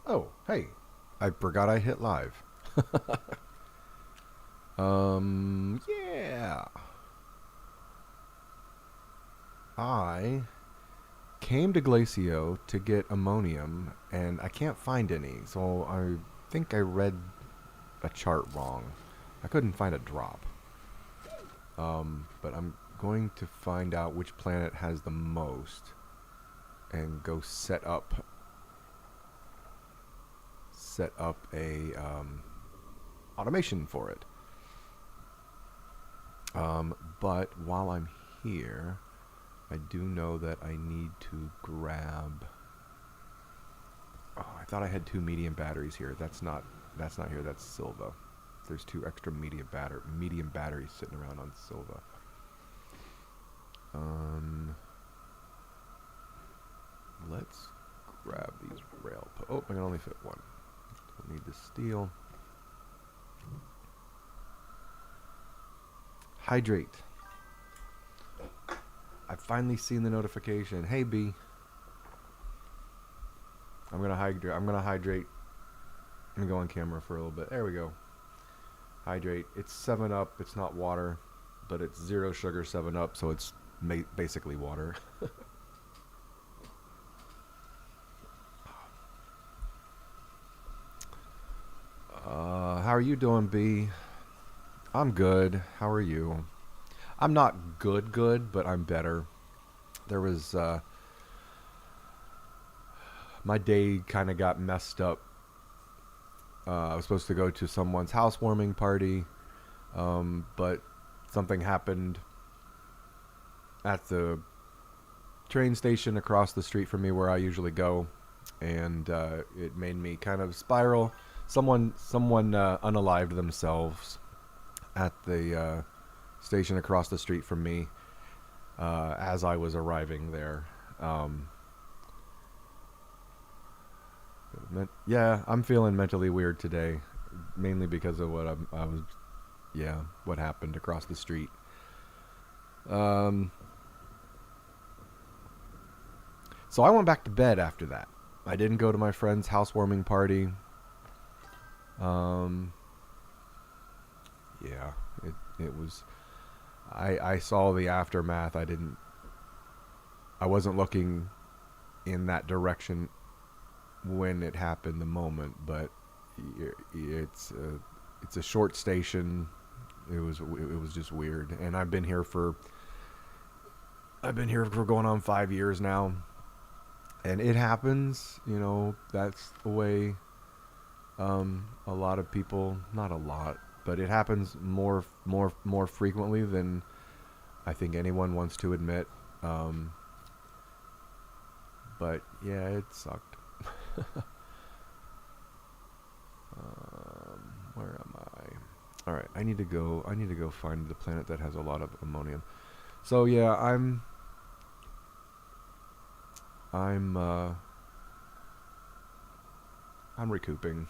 Oh, hey. I forgot I hit live. Yeah. I came to Glacio to get ammonium, and I can't find any, so I think I read a chart wrong. I couldn't find a drop. But I'm going to find out which planet has the most and go set up a automation for it. But while I'm here, I do know that I need to grab. Oh, I thought I had two medium batteries here. That's not. That's not here. That's Silva. There's two extra medium batteries sitting around on Silva. Let's grab these rail. Oh, I can only fit one. Don't need the steel. Hydrate. I've finally seen the notification. Hey B, I'm gonna hydrate. I'm gonna go on camera for a little bit. There we go. Hydrate. It's 7 Up. It's not water, but it's zero sugar 7 Up, so it's basically water. How are you doing, B? I'm good. How are you? I'm not good, but I'm better. There was my day kind of got messed up. I was supposed to go to someone's housewarming party, but something happened at the train station across the street from me where I usually go, and it made me kind of spiral. Someone unalived themselves at the station across the street from me as I was arriving there. Yeah, I'm feeling mentally weird today, mainly because of what happened across the street. Um, so I went back to bed after that. I didn't go to my friend's housewarming party. Um, yeah, it was. I saw the aftermath. I wasn't looking in that direction when it happened, the moment, but it's a short station. It was just weird, and I've been here for going on 5 years now, and it happens. That's the way. A lot of people, not a lot, but it happens more frequently than I think anyone wants to admit. But yeah, it sucked. Where am I? All right, I need to go find the planet that has a lot of ammonium. So yeah, I'm I'm recouping.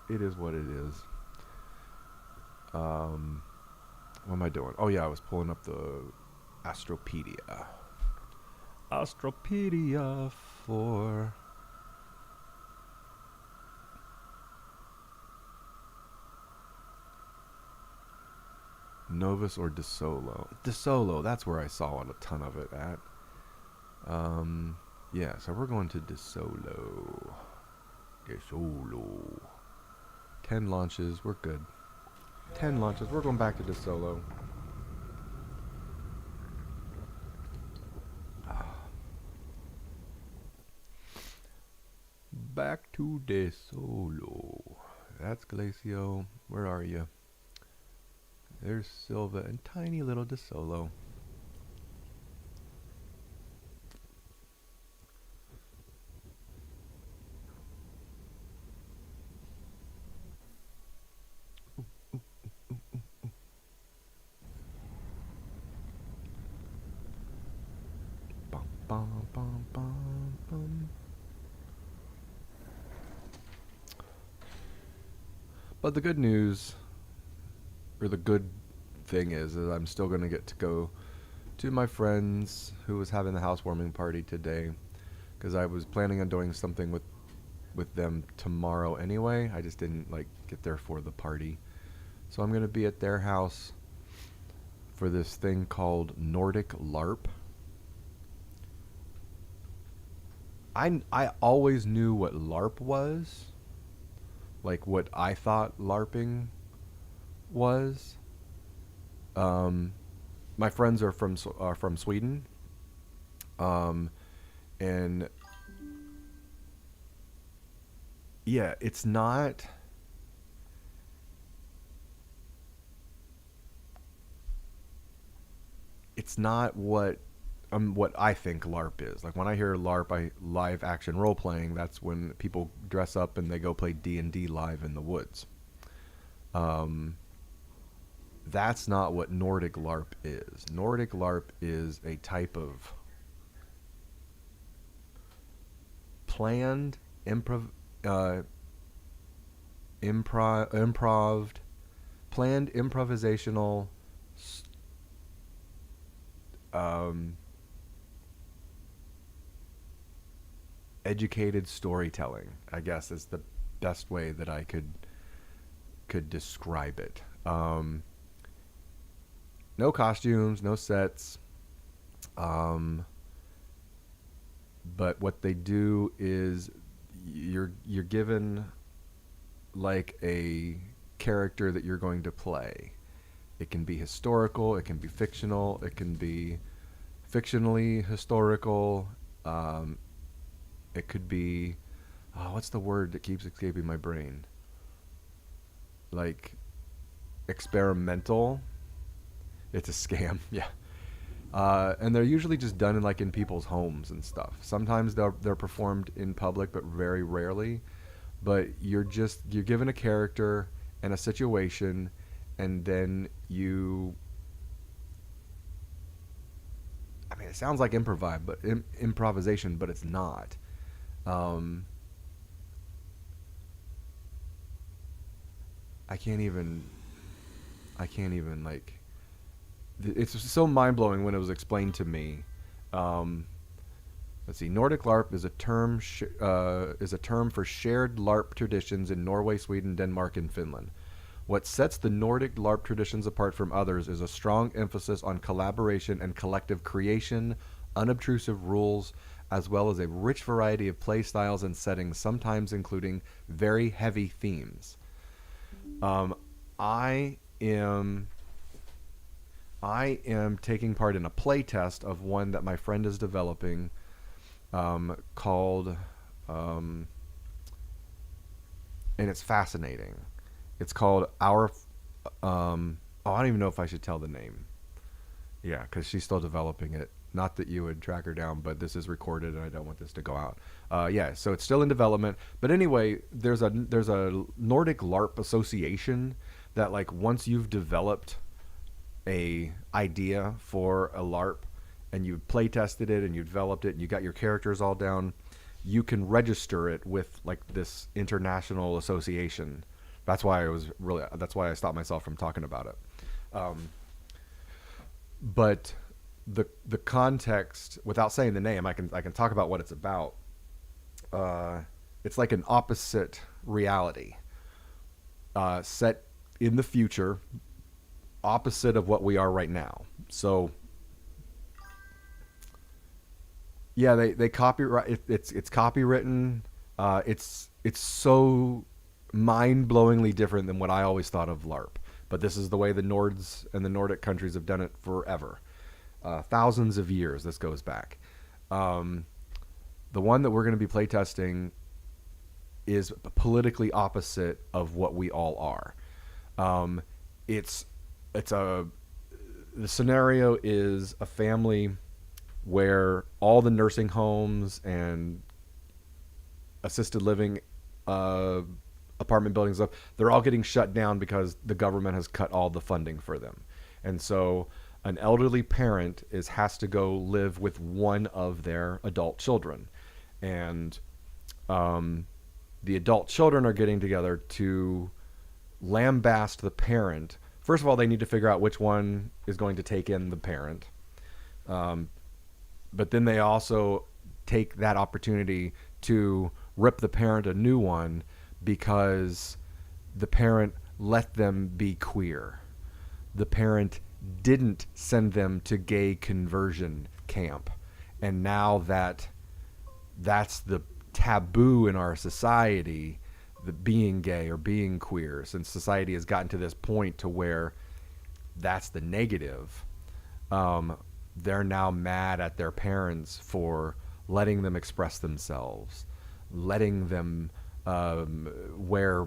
It is what it is. What am I doing? Oh yeah, I was pulling up the Astropedia. Astropedia for Novus or DeSolo. DeSolo, that's where I saw a ton of it at. Yeah, so we're going to DeSolo. DeSolo. 10 launches, we're good. 10 launches, we're going back to DeSolo. Back to DeSolo. That's Glacio. Where are you? There's Silva and tiny little DeSolo. Bum, bum, bum, bum, bum. But the good news or the good thing is I'm still going to get to go to my friends who was having the housewarming party today, because I was planning on doing something with them tomorrow anyway. I just didn't like get there for the party. So I'm going to be at their house for this thing called Nordic LARP. I always knew what LARP was, like what I thought LARPing was. My friends are from Sweden, and yeah, it's not. It's not what I think LARP is. Like when I hear LARP, live action role playing. That's when people dress up and they go play D&D live in the woods. That's not what Nordic LARP is. Nordic LARP is a type of planned planned improvisational educated storytelling, I guess, is the best way that I could describe it. No costumes, no sets. But what they do is you're given like a character that you're going to play. It can be historical, it can be fictional, it can be fictionally historical. It could be, what's the word that keeps escaping my brain? Like experimental. It's a scam, yeah. And they're usually just done in people's homes and stuff. Sometimes they're performed in public, but very rarely. But you're given a character and a situation, and then I mean, it sounds like improvisation, but it's not. I can't even like. It's so mind blowing when it was explained to me. Let's see. Nordic LARP is a term for shared LARP traditions in Norway, Sweden, Denmark, and Finland. What sets the Nordic LARP traditions apart from others is a strong emphasis on collaboration and collective creation, unobtrusive rules, as well as a rich variety of play styles and settings, sometimes including very heavy themes. I am taking part in a play test of one that my friend is developing, called, and it's fascinating. It's called I don't even know if I should tell the name. Yeah, because she's still developing it. Not that you would track her down, but this is recorded and I don't want this to go out. Yeah, so it's still in development. But anyway, there's a Nordic LARP association that once you've developed a idea for a LARP and you've play tested it and you developed it and you got your characters all down, you can register it with this international association. That's why I stopped myself from talking about it. But the context, without saying the name, I can talk about what it's about. It's like an opposite reality, set in the future, opposite of what we are right now. So yeah, they copyright it's copywritten. It's so mind-blowingly different than what I always thought of LARP. But this is the way the Nords and the Nordic countries have done it forever. Thousands of years this goes back. The one that we're going to be playtesting is politically opposite of what we all are. The scenario is a family where all the nursing homes and assisted living apartment buildings up, they're all getting shut down because the government has cut all the funding for them. And so an elderly parent has to go live with one of their adult children. And the adult children are getting together to lambaste the parent first of all, they need to figure out which one is going to take in the parent. But then they also take that opportunity to rip the parent a new one because the parent let them be queer. The parent didn't send them to gay conversion camp. And now that's the taboo in our society, the being gay or being queer, since society has gotten to this point to where that's the negative. They're now mad at their parents for letting them express themselves, letting them wear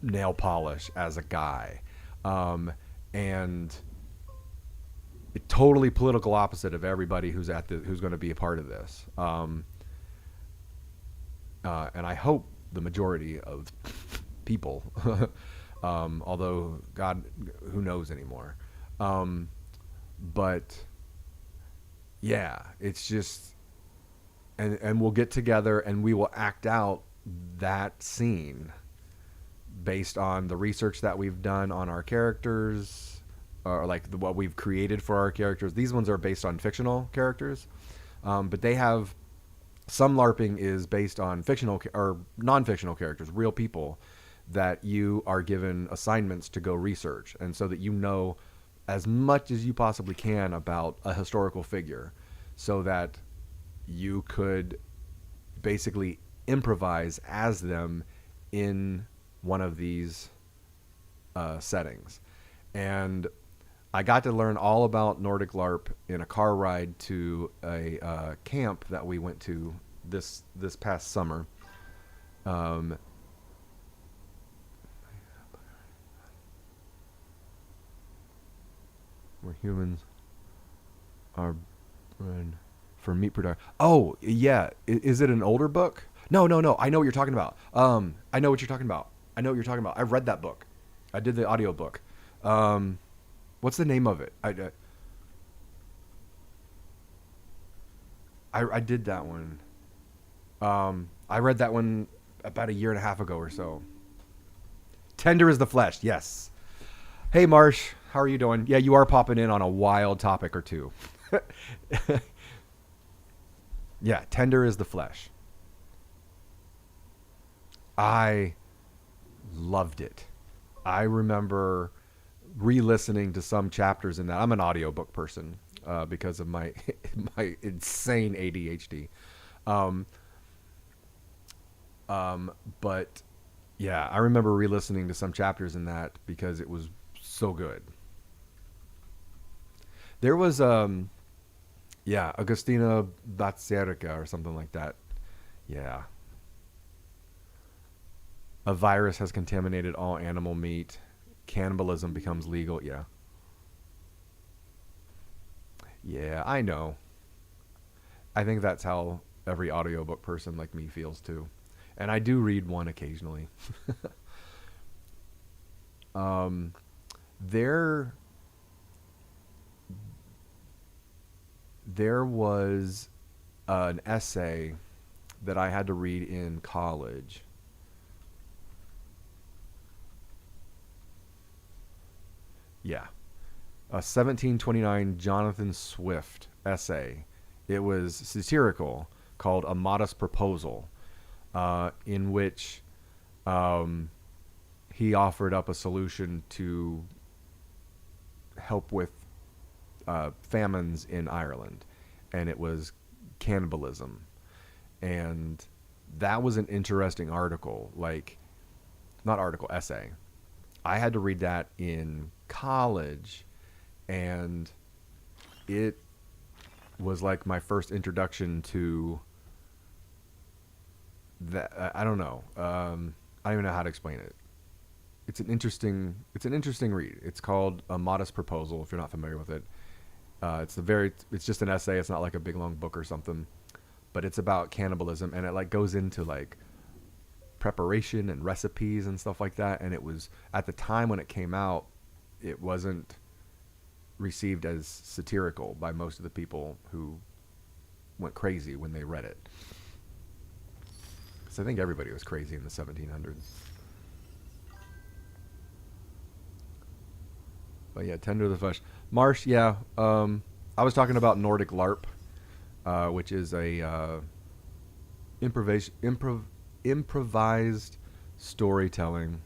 nail polish as a guy, and it totally political opposite of everybody who's going to be a part of this. And I hope the majority of people, although God, who knows anymore. But yeah, it's just, and we'll get together and we will act out that scene based on the research that we've done on our characters, or like what we've created for our characters. These ones are based on fictional characters, but they have, some LARPing is based on fictional or non-fictional characters, real people that you are given assignments to go research, and so that you know as much as you possibly can about a historical figure, so that you could basically improvise as them in one of these settings. And I got to learn all about Nordic LARP in a car ride to a camp that we went to this past summer. Where humans are bred for meat production. Oh, yeah. Is it an older book? No. I know what you're talking about. I know what you're talking about. I've read that book. I did the audio book. What's the name of it? I did that one. I read that one about a year and a half ago or so. Tender is the Flesh. Yes. Hey, Marsh. How are you doing? Yeah, you are popping in on a wild topic or two. Yeah, Tender is the Flesh. I loved it. I remember re-listening to some chapters in that. I'm an audiobook person because of my my insane ADHD. But yeah, I remember re-listening to some chapters in that because it was so good. There was Agustina Batserica or something like that. Yeah. A virus has contaminated all animal meat. Cannibalism becomes legal. Yeah. Yeah, I know. I think that's how every audiobook person like me feels too. And I do read one occasionally. There was an essay that I had to read in college. Yeah. A 1729 Jonathan Swift essay. It was satirical, called A Modest Proposal, in which he offered up a solution to help with famines in Ireland, and it was cannibalism. And that was an interesting article, essay. I had to read that in college, and it was like my first introduction to that. I don't know. I don't even know how to explain it. It's an interesting read. It's called A Modest Proposal, if you're not familiar with it. It's just an essay. It's not like a big long book or something, but it's about cannibalism, and it like goes into like preparation and recipes and stuff like that. And it was, at the time when it came out, it wasn't received as satirical by most of the people who went crazy when they read it. So I think everybody was crazy in the 1700s. But yeah, tender the flesh. Marsh, yeah. I was talking about Nordic LARP, which is a improvised storytelling.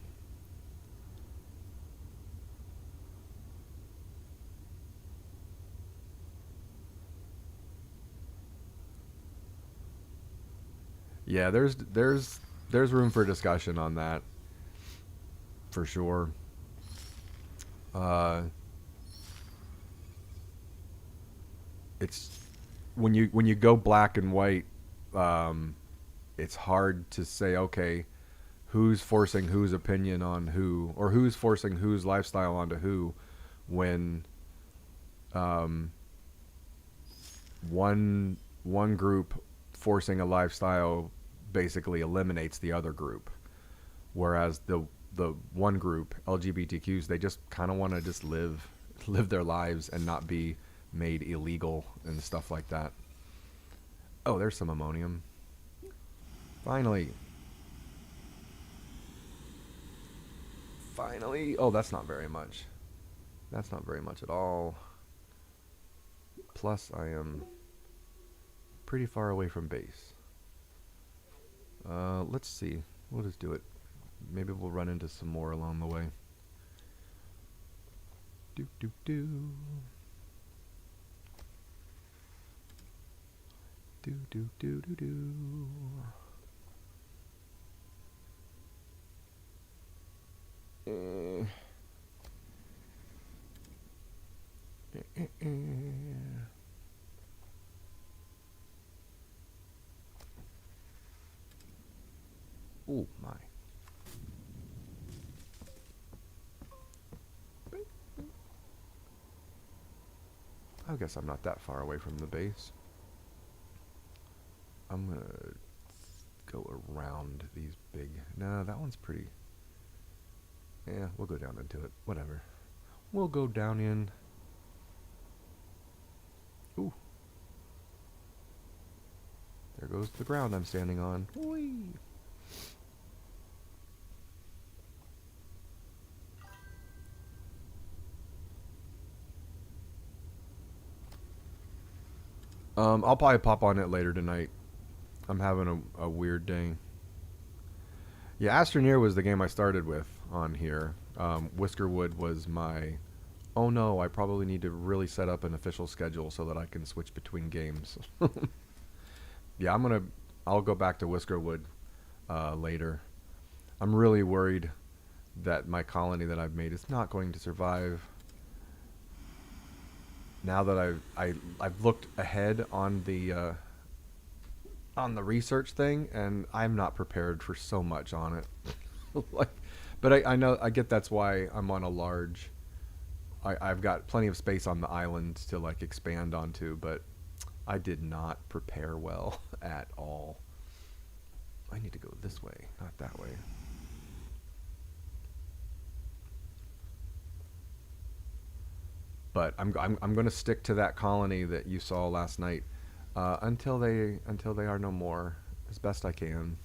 Yeah, there's room for discussion on that for sure. Uh, it's when you go black and white, um, it's hard to say okay, who's forcing whose opinion on who, or who's forcing whose lifestyle onto who, when um, one group forcing a lifestyle basically eliminates the other group, whereas the one group LGBTQs, they just kind of want to just live their lives and not be made illegal and stuff like that. Oh, there's some ammonium. Finally. Finally. Oh, that's not very much. That's not very much at all. Plus, I am pretty far away from base. Let's see. We'll just do it. Maybe we'll run into some more along the way. Do do do. Do do do do do. Oh my. I guess I'm not that far away from the base. I'm gonna go around these big. Nah, that one's pretty. Yeah, we'll go down into it. Whatever. We'll go down in. Ooh. There goes the ground I'm standing on. Whee! I'll probably pop on it later tonight. I'm having a weird day. Yeah, Astroneer was the game I started with on here. Whiskerwood was my... Oh no, I probably need to really set up an official schedule so that I can switch between games. Yeah, I'll go back to Whiskerwood later. I'm really worried that my colony that I've made is not going to survive. Now that I've looked ahead on the research thing, and I'm not prepared for so much on it. Like, but I know, I get that's why I'm on a large. I've got plenty of space on the island to like expand onto, but I did not prepare well at all. I need to go this way, not that way. But I'm going to stick to that colony that you saw last night until they are no more, as best I can.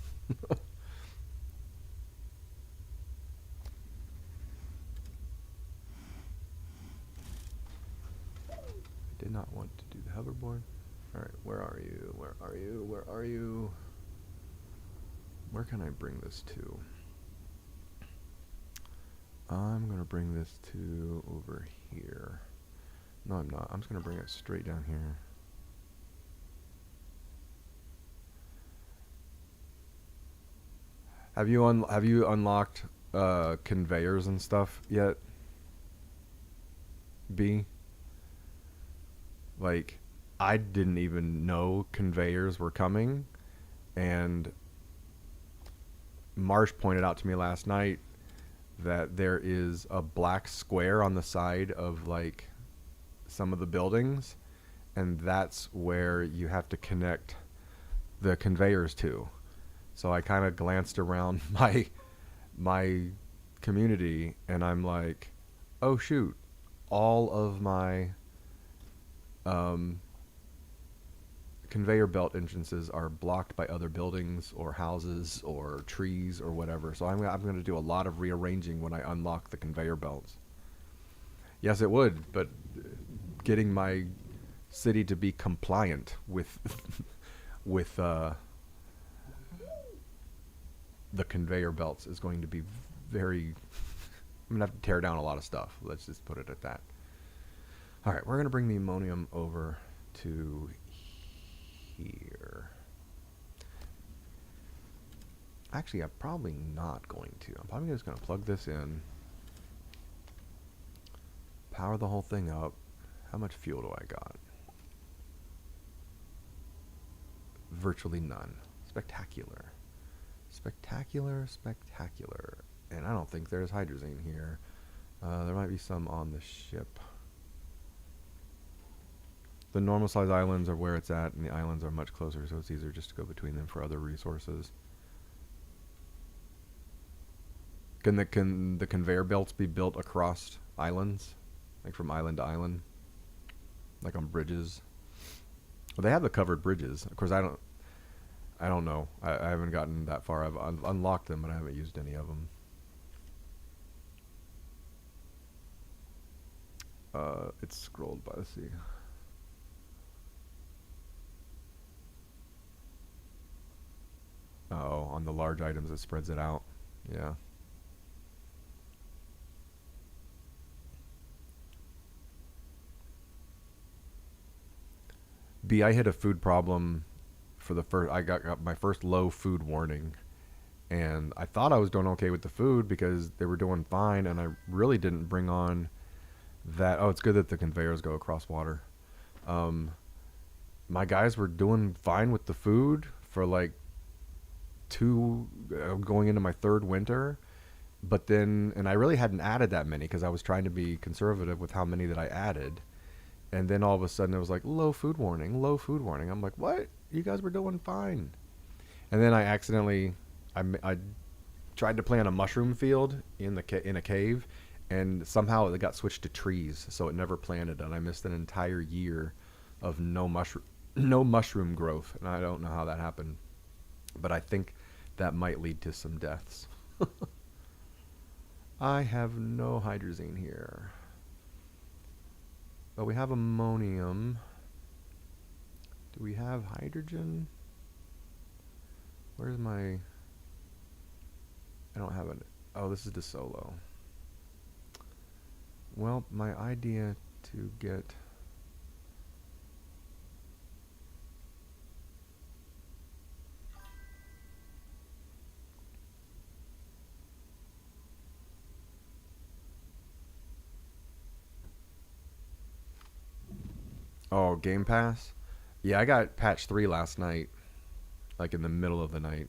I did not want to do the hoverboard. All right, where are you? Where are you? Where are you? Where can I bring this to? I'm going to bring this to over here. No, I'm not. I'm just going to bring it straight down here. Have you unlocked conveyors and stuff yet? B? Like, I didn't even know conveyors were coming, and Marsh pointed out to me last night that there is a black square on the side of like some of the buildings, and that's where you have to connect the conveyors to. So I kind of glanced around my community, and I'm like, oh shoot, all of my conveyor belt entrances are blocked by other buildings or houses or trees or whatever. So I'm going to do a lot of rearranging when I unlock the conveyor belts. Yes, it would, but getting my city to be compliant with with the conveyor belts is going to be very. I'm gonna have to tear down a lot of stuff. Let's just put it at that. All right, we're gonna bring the ammonium over to here. Actually, I'm probably not going to. I'm probably just gonna plug this in, power the whole thing up. How much fuel do I got? Virtually none. Spectacular. Spectacular, spectacular. And I don't think there's hydrazine here. There might be some on the ship. The normal size islands are where it's at, and the islands are much closer, so it's easier just to go between them for other resources. Can the conveyor belts be built across islands? Like from island to island? Like on bridges? Well, they have the covered bridges. Of course, I don't know. I haven't gotten that far. I've unlocked them, but I haven't used any of them. It's scrolled by the sea. Oh, on the large items it spreads it out. Yeah. B, I hit a food problem for the first. I got my first low food warning, and I thought I was doing okay with the food because they were doing fine, and I really didn't bring on that. Oh, it's good that the conveyors go across water. My guys were doing fine with the food for like going into my third winter, but then, and I really hadn't added that many because I was trying to be conservative with how many that I added. And then all of a sudden it was like low food warning, low food warning. I'm like, what? You guys were doing fine. And then I accidentally, I tried to plant a mushroom field in a cave, and somehow it got switched to trees, so it never planted, and I missed an entire year of no mushroom growth, and I don't know how that happened, but I think that might lead to some deaths. I have no hydrazine here. But we have ammonium. Do we have hydrogen? Where's my... I don't have it. Oh, this is De Solo. Well, my idea to get... Oh, Game Pass? Yeah, I got patch 3 last night. Like in the middle of the night.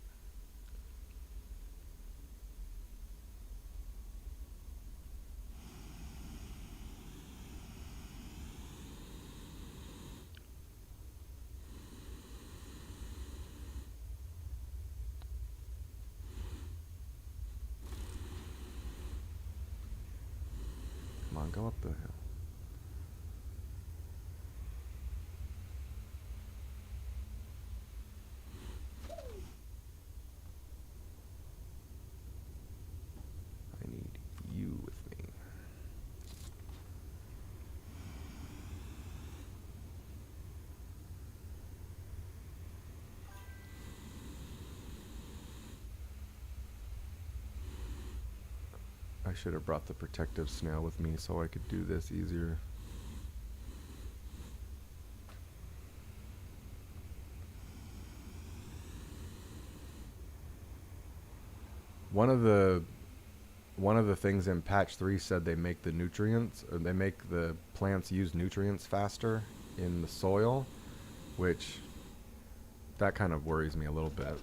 Come on, go up the hill. I need you with me. I should have brought the protective snail with me so I could do this easier. One of the things in patch 3 said they make the nutrients, or they make the plants use nutrients faster in the soil, which that kind of worries me a little bit.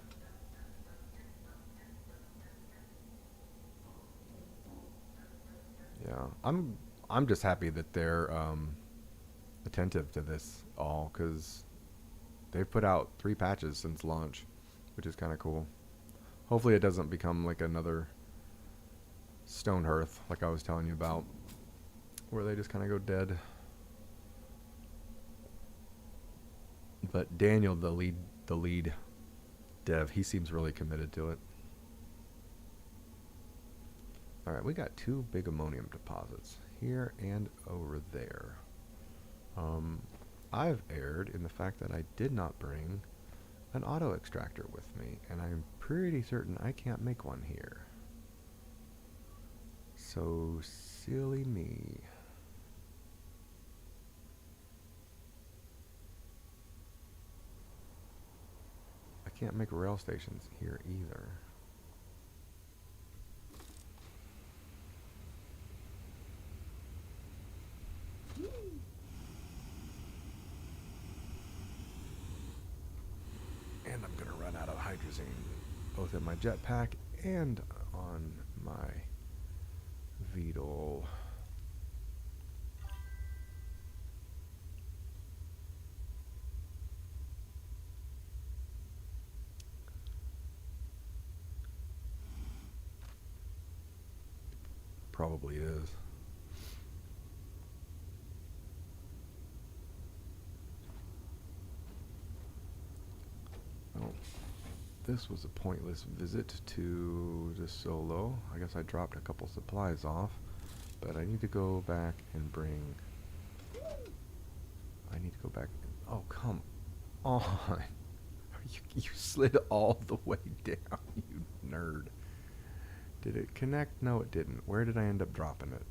Yeah, I'm just happy that they're attentive to this all, because they've put out 3 patches since launch, which is kind of cool. Hopefully it doesn't become like another Stone Hearth, like I was telling you about, where they just kind of go dead. But Daniel, the lead dev, he seems really committed to it. All right, we got 2 big ammonium deposits here and over there. I've erred in the fact that I did not bring an auto extractor with me, and I'm pretty certain I can't make one here. So silly me. I can't make rail stations here either. And I'm gonna run out of hydrozine, both in my jetpack and on my VTOL. Probably is. Well, this was a pointless visit to the solo. I guess I dropped a couple supplies off, but I need to go back and bring... I need to go back... Oh, come on. You slid all the way down, you nerd. Did it connect? No, it didn't. Where did I end up dropping it?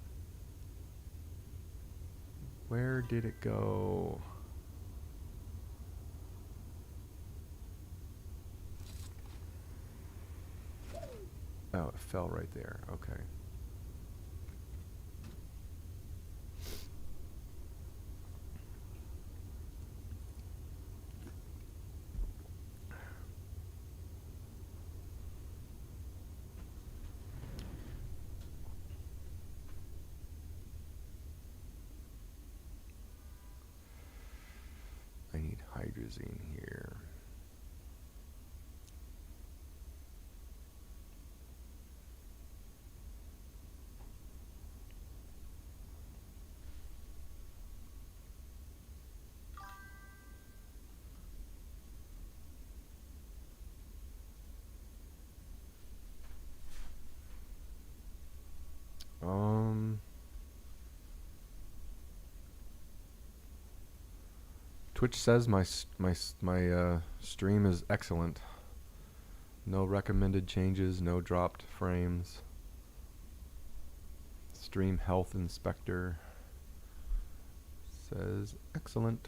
Where did it go? Oh, it fell right there. Okay. I need hydrozine here. Twitch says my stream is excellent. No recommended changes, no dropped frames. Stream health inspector says excellent.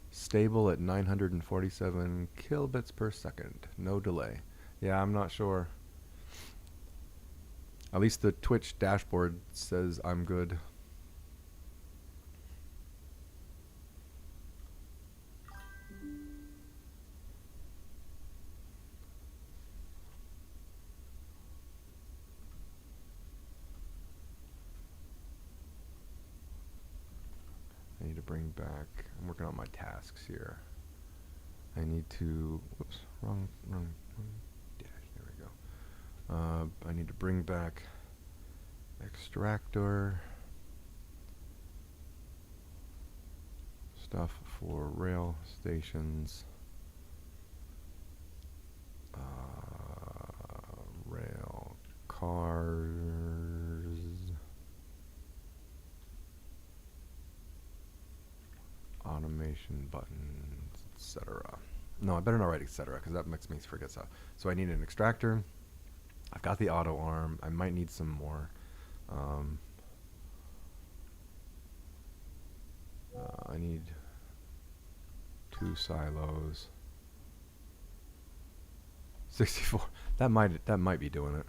Stable at 947 kilobits per second. No delay. Yeah, I'm not sure. At least the Twitch dashboard says I'm good. I need to bring back, I'm working on my tasks here. I need to, whoops, wrong dash, there we go. I need to bring back extractor stuff for rail stations, rail cars, automation buttons, etc. No, I better not write etc. because that makes me forget stuff. So I need an extractor. I've got the auto arm. I might need some more. I need 2 silos. 64. That might be doing it.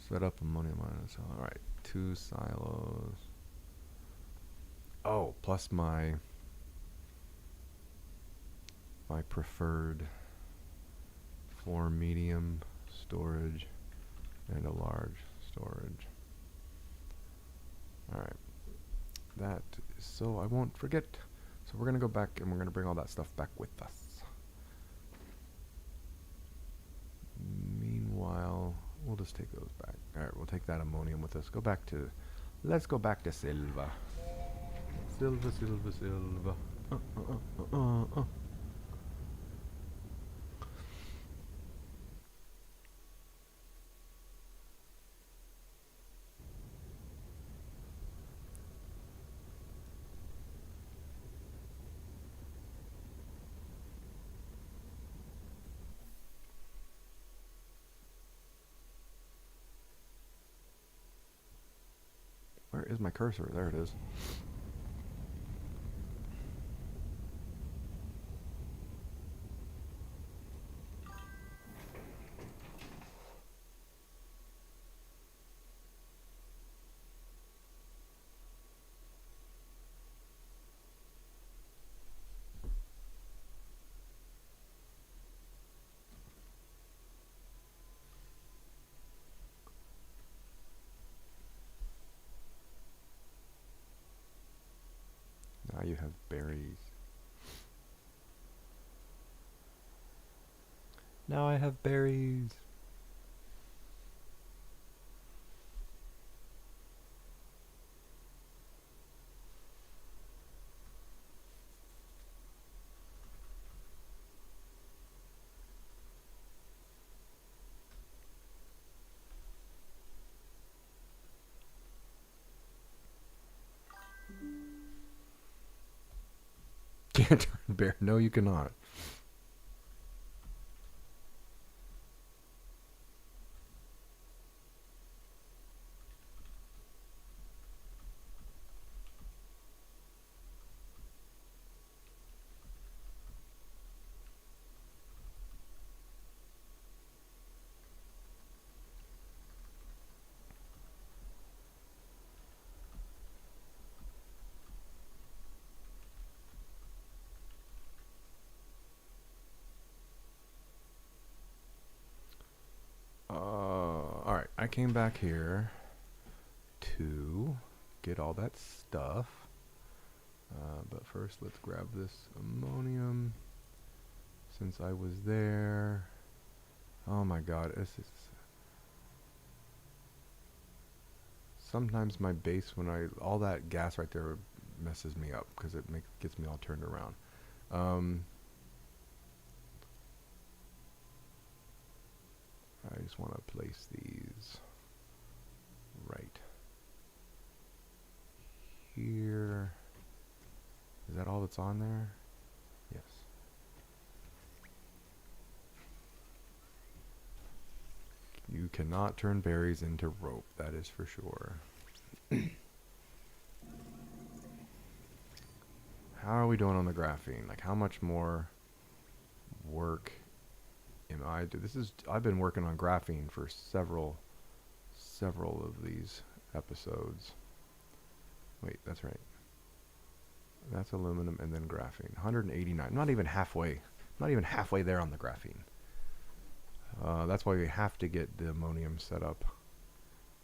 Set up ammonium ion cell. All right, 2 silos. Oh, plus my preferred 4 medium storage and a large storage. All right, that so I won't forget. So we're gonna go back and we're gonna bring all that stuff back with us. Meanwhile, we'll just take those back. All right, we'll take that ammonium with us. Let's go back to Silva. Silva. my cursor? There it is. Now you have berries. Now I have berries. Can't turn bear. No, you cannot. Alright, I came back here to get all that stuff. But first, let's grab this ammonium. Since I was there. Oh my god, this is... Sometimes my base, when all that gas right there messes me up because it gets me all turned around. I just want to place these right here. Is that all that's on there? Yes. You cannot turn berries into rope, that is for sure. How are we doing on the graphene? Like, how much more work am I doing? I've been working on graphene for several of these episodes. Wait, that's right. That's aluminum and then graphene. 189. Not even halfway. Not even halfway there on the graphene. That's why we have to get the ammonium set up.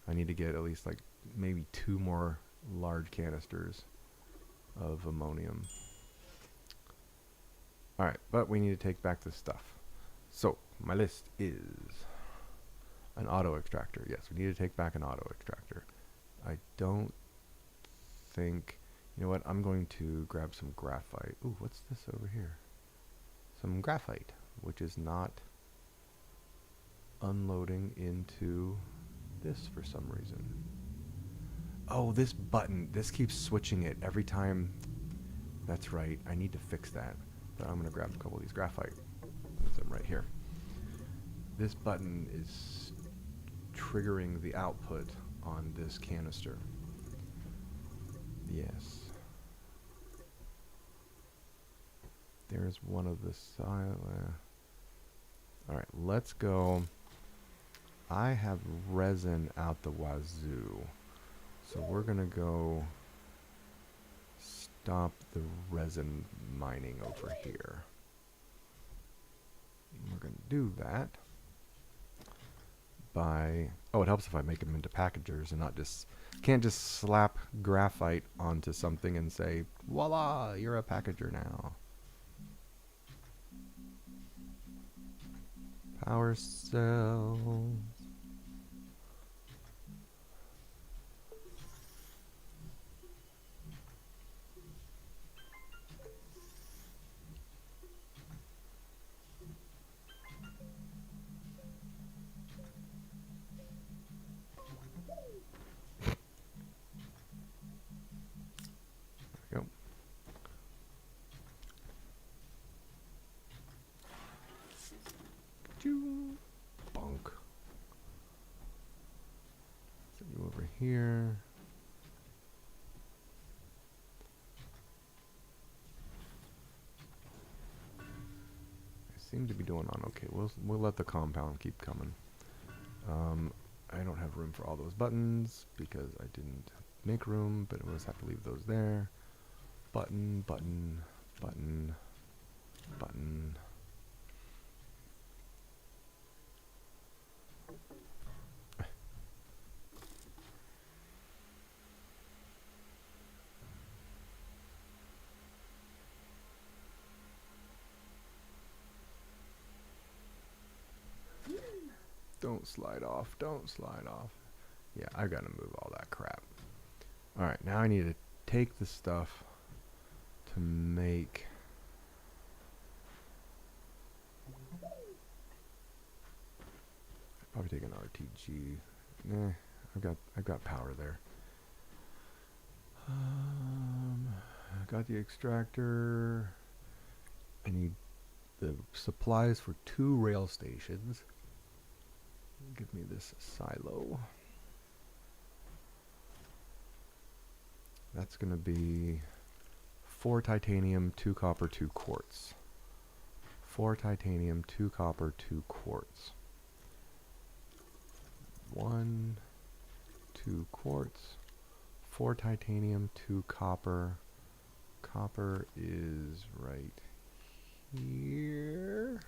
I need to get at least like maybe 2 more large canisters of ammonium. Alright, but we need to take back this stuff. So, my list is an auto extractor. Yes, we need to take back an auto extractor. I don't think... You know what? I'm going to grab some graphite. Ooh, what's this over here? Some graphite, which is not unloading into this for some reason. Oh, this button. This keeps switching it every time. That's right. I need to fix that. But I'm going to grab a couple of these graphite. Put them right here. This button is triggering the output on this canister. Yes. There's one of the side. Alright, let's go. I have resin out the wazoo. So we're going to go stop the resin mining over here. And we're going to do that by... Oh, it helps if I make them into packagers and not just... Can't just slap graphite onto something and say, voila, you're a packager now. Power cells. There we go. Bonk. Set you over here. seem to be doing on okay. We'll let the compound keep coming. I don't have room for all those buttons because I didn't make room, but we'll just have to leave those there. Button, button, button, button. Don't slide off. Don't slide off. Yeah, I gotta move all that crap. Alright, now I need to take the stuff to make... Probably take an RTG. Nah, I've got power there. I got the extractor. I need the supplies for 2 rail stations. Give me this silo. That's going to be 4 titanium, 2 copper, 2 quartz. 4 titanium, 2 copper, 2 quartz. 1, 2 quartz, 4 titanium, 2 copper. Copper is right here.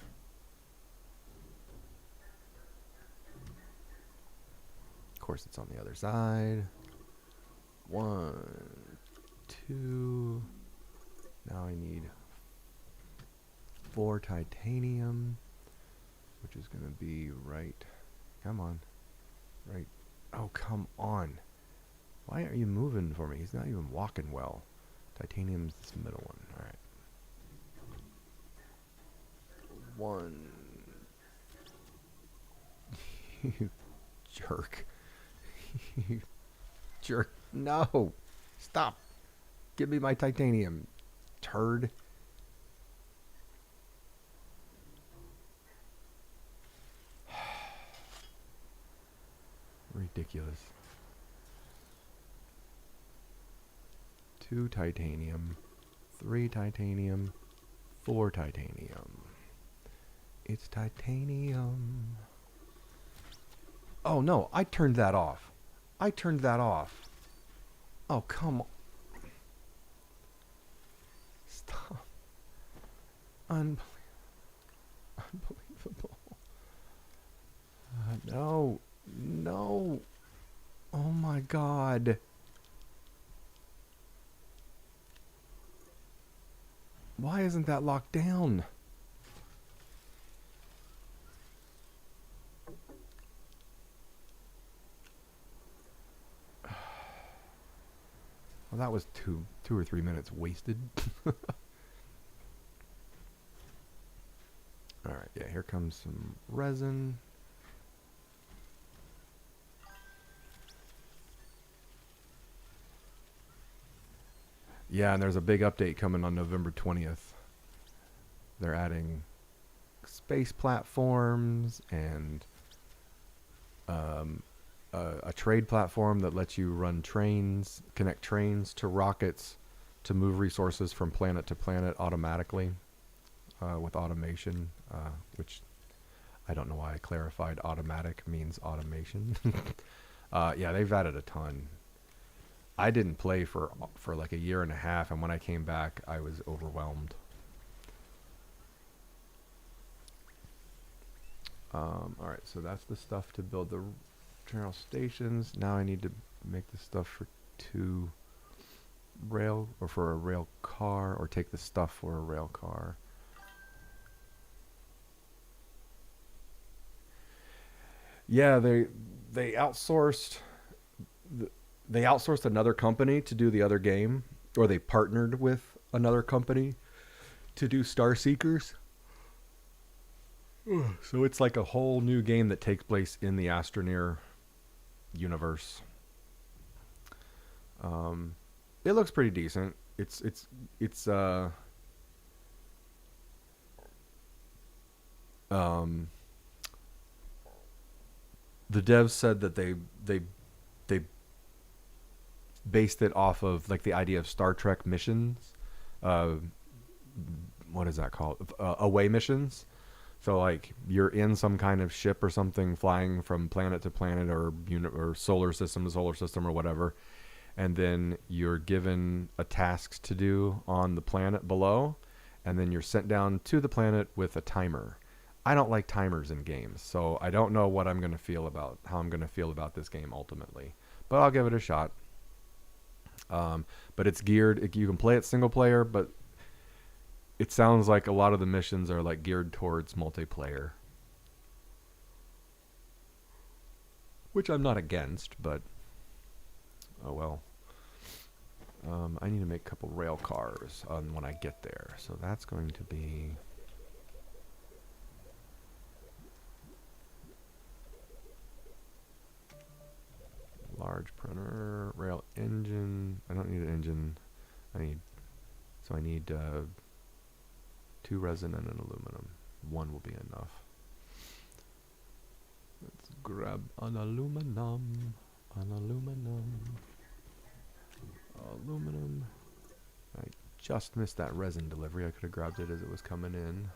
Of course, it's on the other side. 1, 2. Now I need 4 titanium, which is going to be right. Come on. Right. Oh, come on. Why aren't you moving for me? He's not even walking well. Titanium's this middle one. All right. 1. You jerk. You jerk. No. Stop. Give me my titanium, turd. Ridiculous. 2 titanium, 3 titanium, 4 titanium. It's titanium. Oh no, I turned that off. I turned that off. Oh, come on. Stop. Unbelievable. No. No. Oh my God. Why isn't that locked down? Well, that was two or 3 minutes wasted. Alright, yeah, here comes some resin. Yeah, and there's a big update coming on November 20th. They're adding space platforms and a trade platform that lets you run trains, connect trains to rockets to move resources from planet to planet automatically with automation, which I don't know why I clarified automatic means automation. Yeah, they've added a ton. I didn't play for like a year and a half, and when I came back, I was overwhelmed. Alright, so that's the stuff to build the terminal stations. Now I need to make the stuff for 2 rail, or for a rail car, or take the stuff for a rail car. Yeah, they outsourced they outsourced another company to do the other game, or they partnered with another company to do Star Seekers. So it's like a whole new game that takes place in the Astroneer universe. It looks pretty decent. It's the devs said that they based it off of like the idea of Star Trek missions. What is that called? Away missions. So like you're in some kind of ship or something flying from planet to planet or or solar system to solar system or whatever, and then you're given a task to do on the planet below, and then you're sent down to the planet with a timer. I don't like timers in games, so I don't know what I'm going to feel about how I'm going to feel about this game ultimately, but I'll give it a shot. But it's geared. You can play it single player, but it sounds like a lot of the missions are like geared towards multiplayer, which I'm not against, but oh well. I need to make a couple rail cars when I get there, so that's going to be large printer, rail engine. I don't need an engine. I need 2 resin and an aluminum. 1 will be enough. Let's grab an aluminum. Aluminum. I just missed that resin delivery. I could have grabbed it as it was coming in.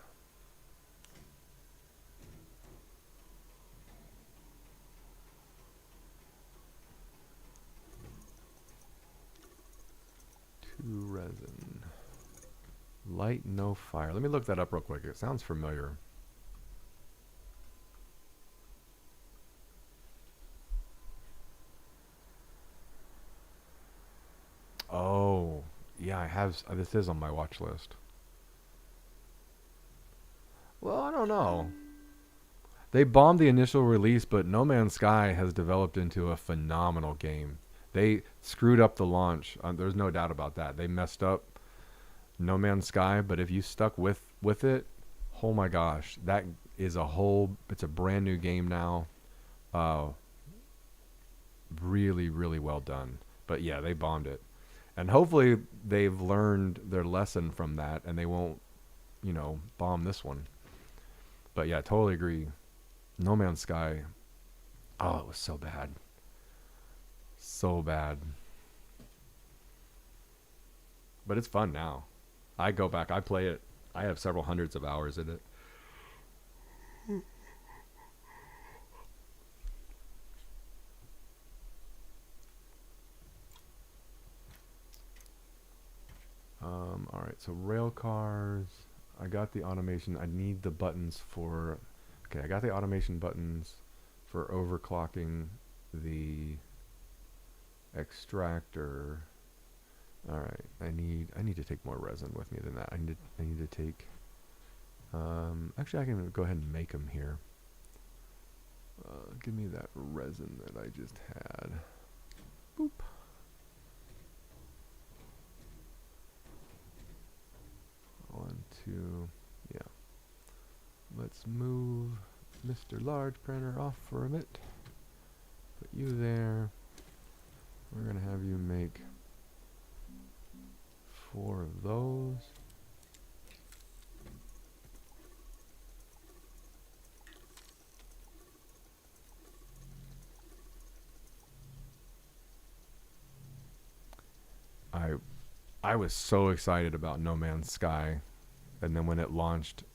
Resin. Light, no fire. Let me look that up real quick. It sounds familiar. Oh, yeah, I have. This is on my watch list. Well, I don't know. They bombed the initial release, but No Man's Sky has developed into a phenomenal game. They screwed up the launch. There's no doubt about that. They messed up No Man's Sky, but if you stuck with it, oh my gosh, that is it's a brand new game now. Really, really well done. But yeah, they bombed it. And hopefully they've learned their lesson from that and they won't, bomb this one. But yeah, totally agree. No Man's Sky, oh, it was so bad. So bad. But it's fun now. I go back, I play it. I have several hundreds of hours in it. All right, so rail cars. I got the automation. I need the buttons for... Okay, I got the automation buttons for overclocking the extractor. All right, I need to take more resin with me than that. I need to take... actually, I can go ahead and make them here. Give me that resin that I just had. Boop. One, two, yeah. Let's move Mr. Large Printer off for a bit. Put you there. We're going to have you make 4 of those. I was so excited about No Man's Sky, and then when it launched,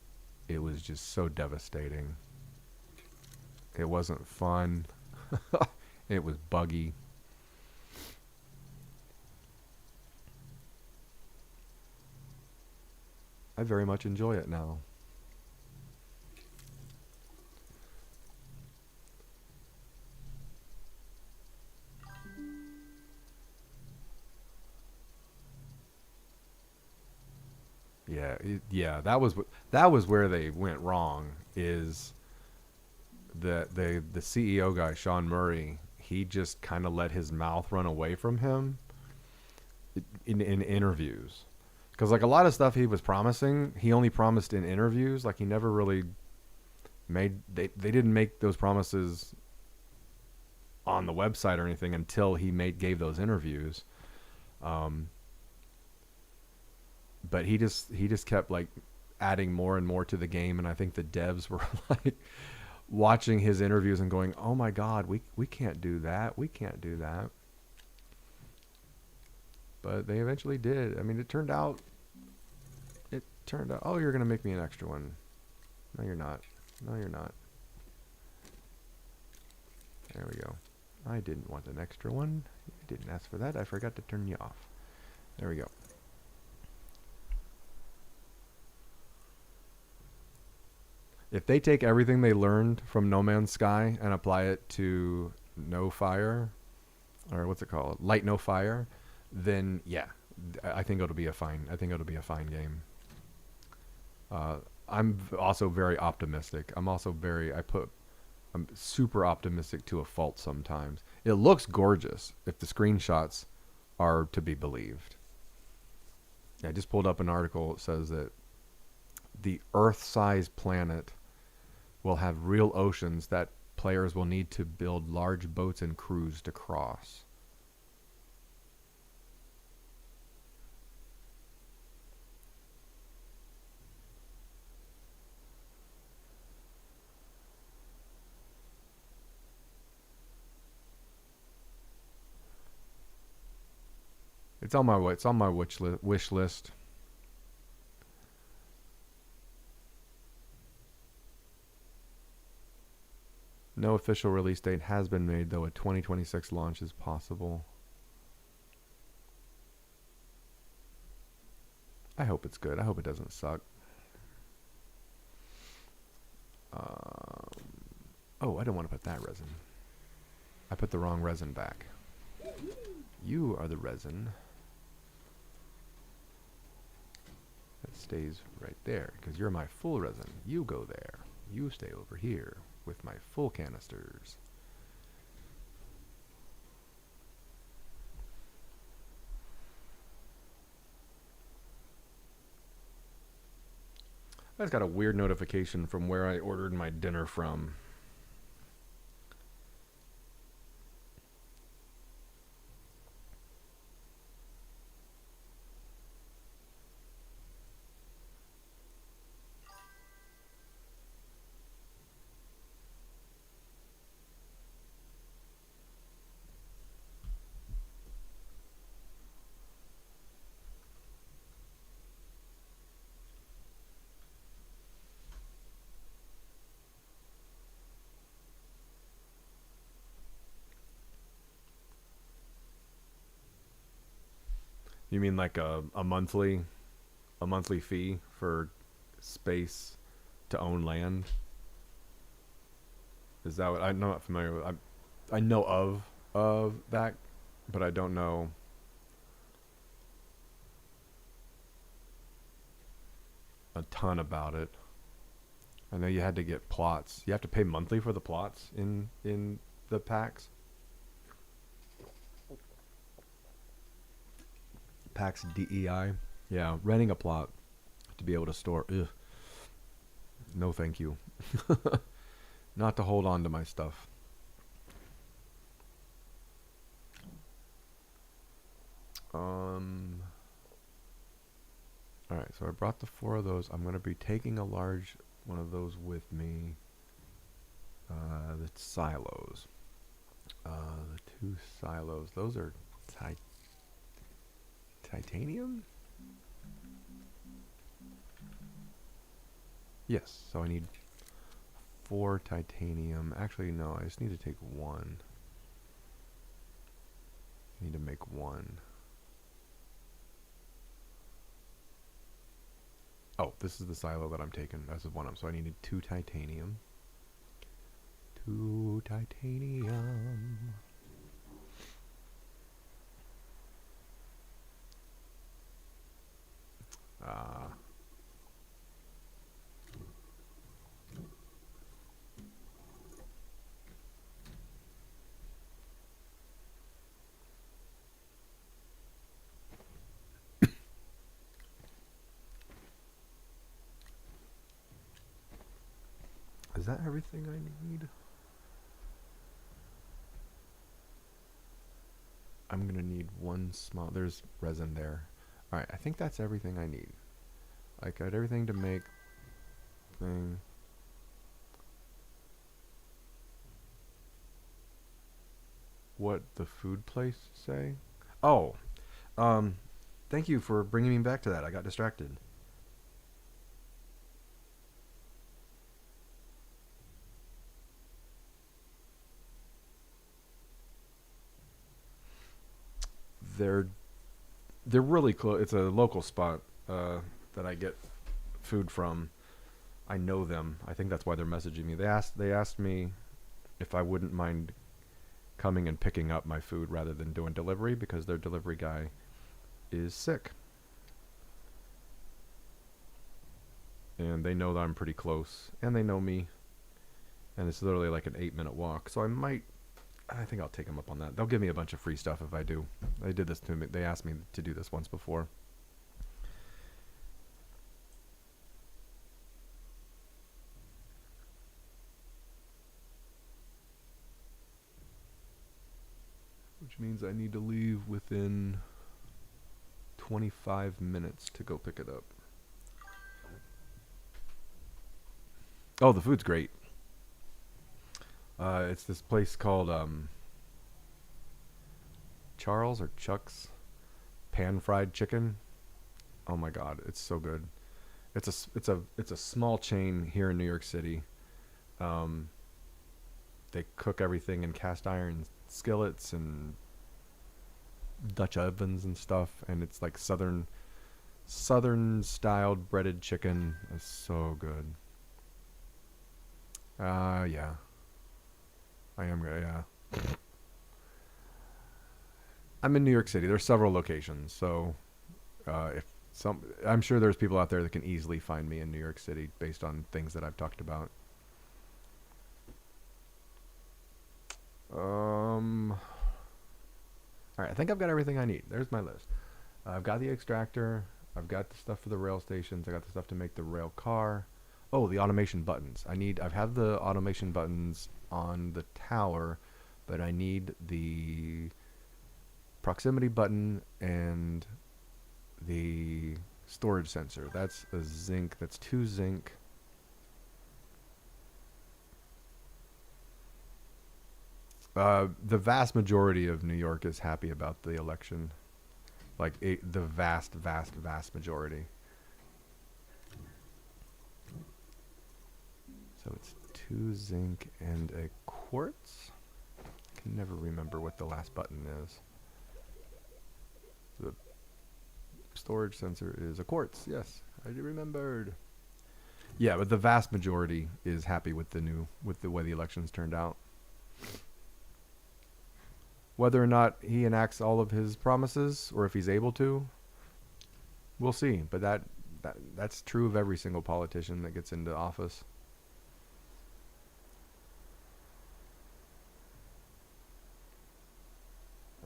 it was just so devastating. It wasn't fun. It was buggy. I very much enjoy it now. Yeah, that was where they went wrong. Is that the CEO guy, Sean Murray, he just kind of let his mouth run away from him in interviews, because like a lot of stuff he was promising, he only promised in interviews. Like he never really made they didn't make those promises on the website or anything until he gave those interviews. But he just kept like adding more and more to the game, and I think the devs were like watching his interviews and going, "Oh my God, we can't do that. We can't do that." But they eventually did. I mean, it turned out. Oh, you're gonna make me an extra one. No, you're not. No, you're not. There we go. I didn't want an extra one. I didn't ask for that. I forgot to turn you off. There we go. If they take everything they learned from No Man's Sky and apply it to No Fire, or what's it called? Light No Fire, then yeah, I think it'll be a fine. I think it'll be a fine game. I'm also very optimistic. I'm super optimistic to a fault sometimes. It looks gorgeous if the screenshots are to be believed. Yeah, I just pulled up an article that says that the Earth-sized planet will have real oceans that players will need to build large boats and crews to cross. It's on my wish list. No official release date has been made, though a 2026 launch is possible. I hope it's good. I hope it doesn't suck. Oh, I don't want to put that resin. I put the wrong resin back. You are the resin that stays right there, because you're my full resin. You go there. You stay over here with my full canisters. I just got a weird notification from where I ordered my dinner from. You mean like a monthly fee for space to own land? Is that what I'm not familiar with? I know of that, but I don't know. A ton about it. I know you had to get plots. You have to pay monthly for the plots in the packs. PAX DEI. Yeah, renting a plot to be able to store. Ugh. No, thank you. Not to hold on to my stuff. Alright, so I brought the 4 of those. I'm going to be taking a large one of those with me. The silos. The 2 silos. Those are titanium? Yes, so I need 4 titanium. Actually, no, I just need to take 1. I need to make 1. Oh, this is the silo that I'm taking. This is one of them. So I needed 2 titanium. 2 titanium. Is that everything I need? I'm gonna need 1 small. There's resin there. Alright, I think that's everything I need. I got everything to make thing. What the food place say? Oh, thank you for bringing me back to that. I got distracted. they're really close. It's a local spot that I get food from. I know them. I think that's why they're messaging me. They asked me if I wouldn't mind coming and picking up my food rather than doing delivery because their delivery guy is sick. And they know that I'm pretty close, and they know me. And it's literally like an 8-minute walk, so I think I'll take them up on that. They'll give me a bunch of free stuff if I do. They did this to me. They asked me to do this once before. Which means I need to leave within 25 minutes to go pick it up. Oh, the food's great. It's this place called Charles or Chuck's pan fried chicken. Oh my god, it's so good. It's a small chain here in New York City. They cook everything in cast iron skillets and Dutch ovens and stuff, and it's like southern styled breaded chicken. It's so good. Yeah. I am, yeah. I'm in New York City. There's several locations, so I'm sure there's people out there that can easily find me in New York City based on things that I've talked about. All right, I think I've got everything I need. There's my list. I've got the extractor. I've got the stuff for the rail stations. I got the stuff to make the rail car. Oh, the automation buttons. I've had the automation buttons on the tower, but I need the proximity button and the storage sensor. That's a zinc. That's 2 zinc. The vast majority of New York is happy about the election. Like the vast majority. So it's 2 zinc and a quartz. I can never remember what the last button is. The storage sensor is a quartz. Yes, I remembered. Yeah, but the vast majority is happy with the way the elections turned out. Whether or not he enacts all of his promises, or if he's able to, we'll see. But that's true of every single politician that gets into office.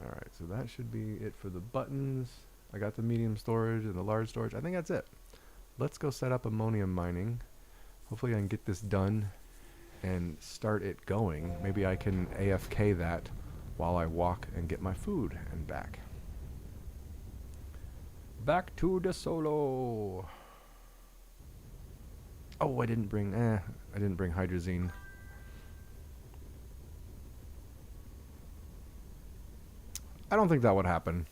Alright, so that should be it for the buttons. I got the medium storage and the large storage. I think that's it. Let's go set up ammonium mining. Hopefully I can get this done and start it going. Maybe I can AFK that while I walk and get my food and back. Back to the solo. Oh, I didn't bring hydrozine. I don't think that would happen.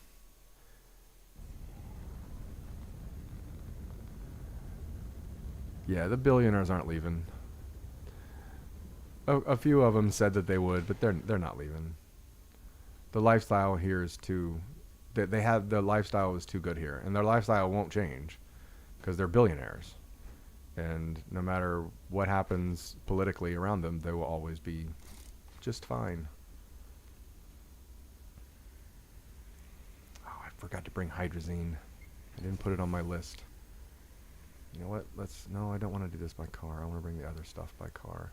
Yeah, the billionaires aren't leaving. A few of them said that they would, but they're not leaving. The lifestyle here is too. The lifestyle is too good here, and their lifestyle won't change because they're billionaires, and no matter what happens politically around them, they will always be just fine. Oh, I forgot to bring hydrozine. I didn't put it on my list. You know what? No, I don't want to do this by car. I want to bring the other stuff by car.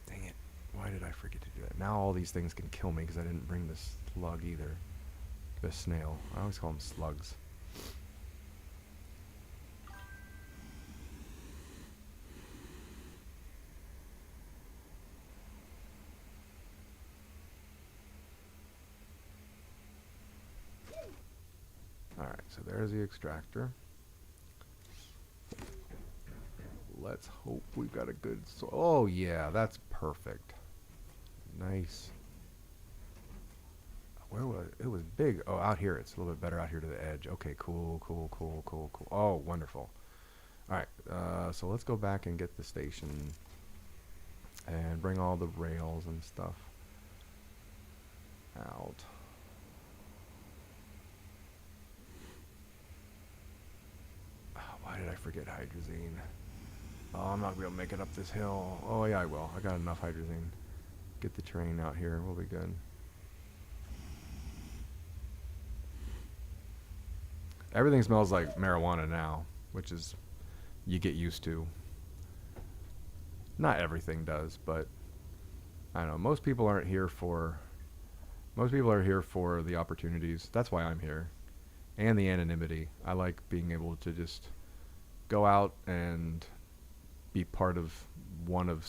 Dang it. Why did I forget to do that? Now all these things can kill me because I didn't bring this slug either. The snail. I always call them slugs. Alright, so there's the extractor. Let's hope we've got a good... oh, yeah, that's perfect. Nice. Where was it? It was big. Oh, out here. It's a little bit better out here to the edge. Okay, cool. Oh, wonderful. All right, so let's go back and get the station and bring all the rails and stuff out. forget hydrazine. Oh, I'm not going to be able to make it up this hill. Oh, yeah, I will. I got enough hydrazine. Get the train out here. We'll be good. Everything smells like marijuana now, which is you get used to. Not everything does, but I don't know. Most people are here for the opportunities. That's why I'm here. And the anonymity. I like being able to just go out and be part of one of,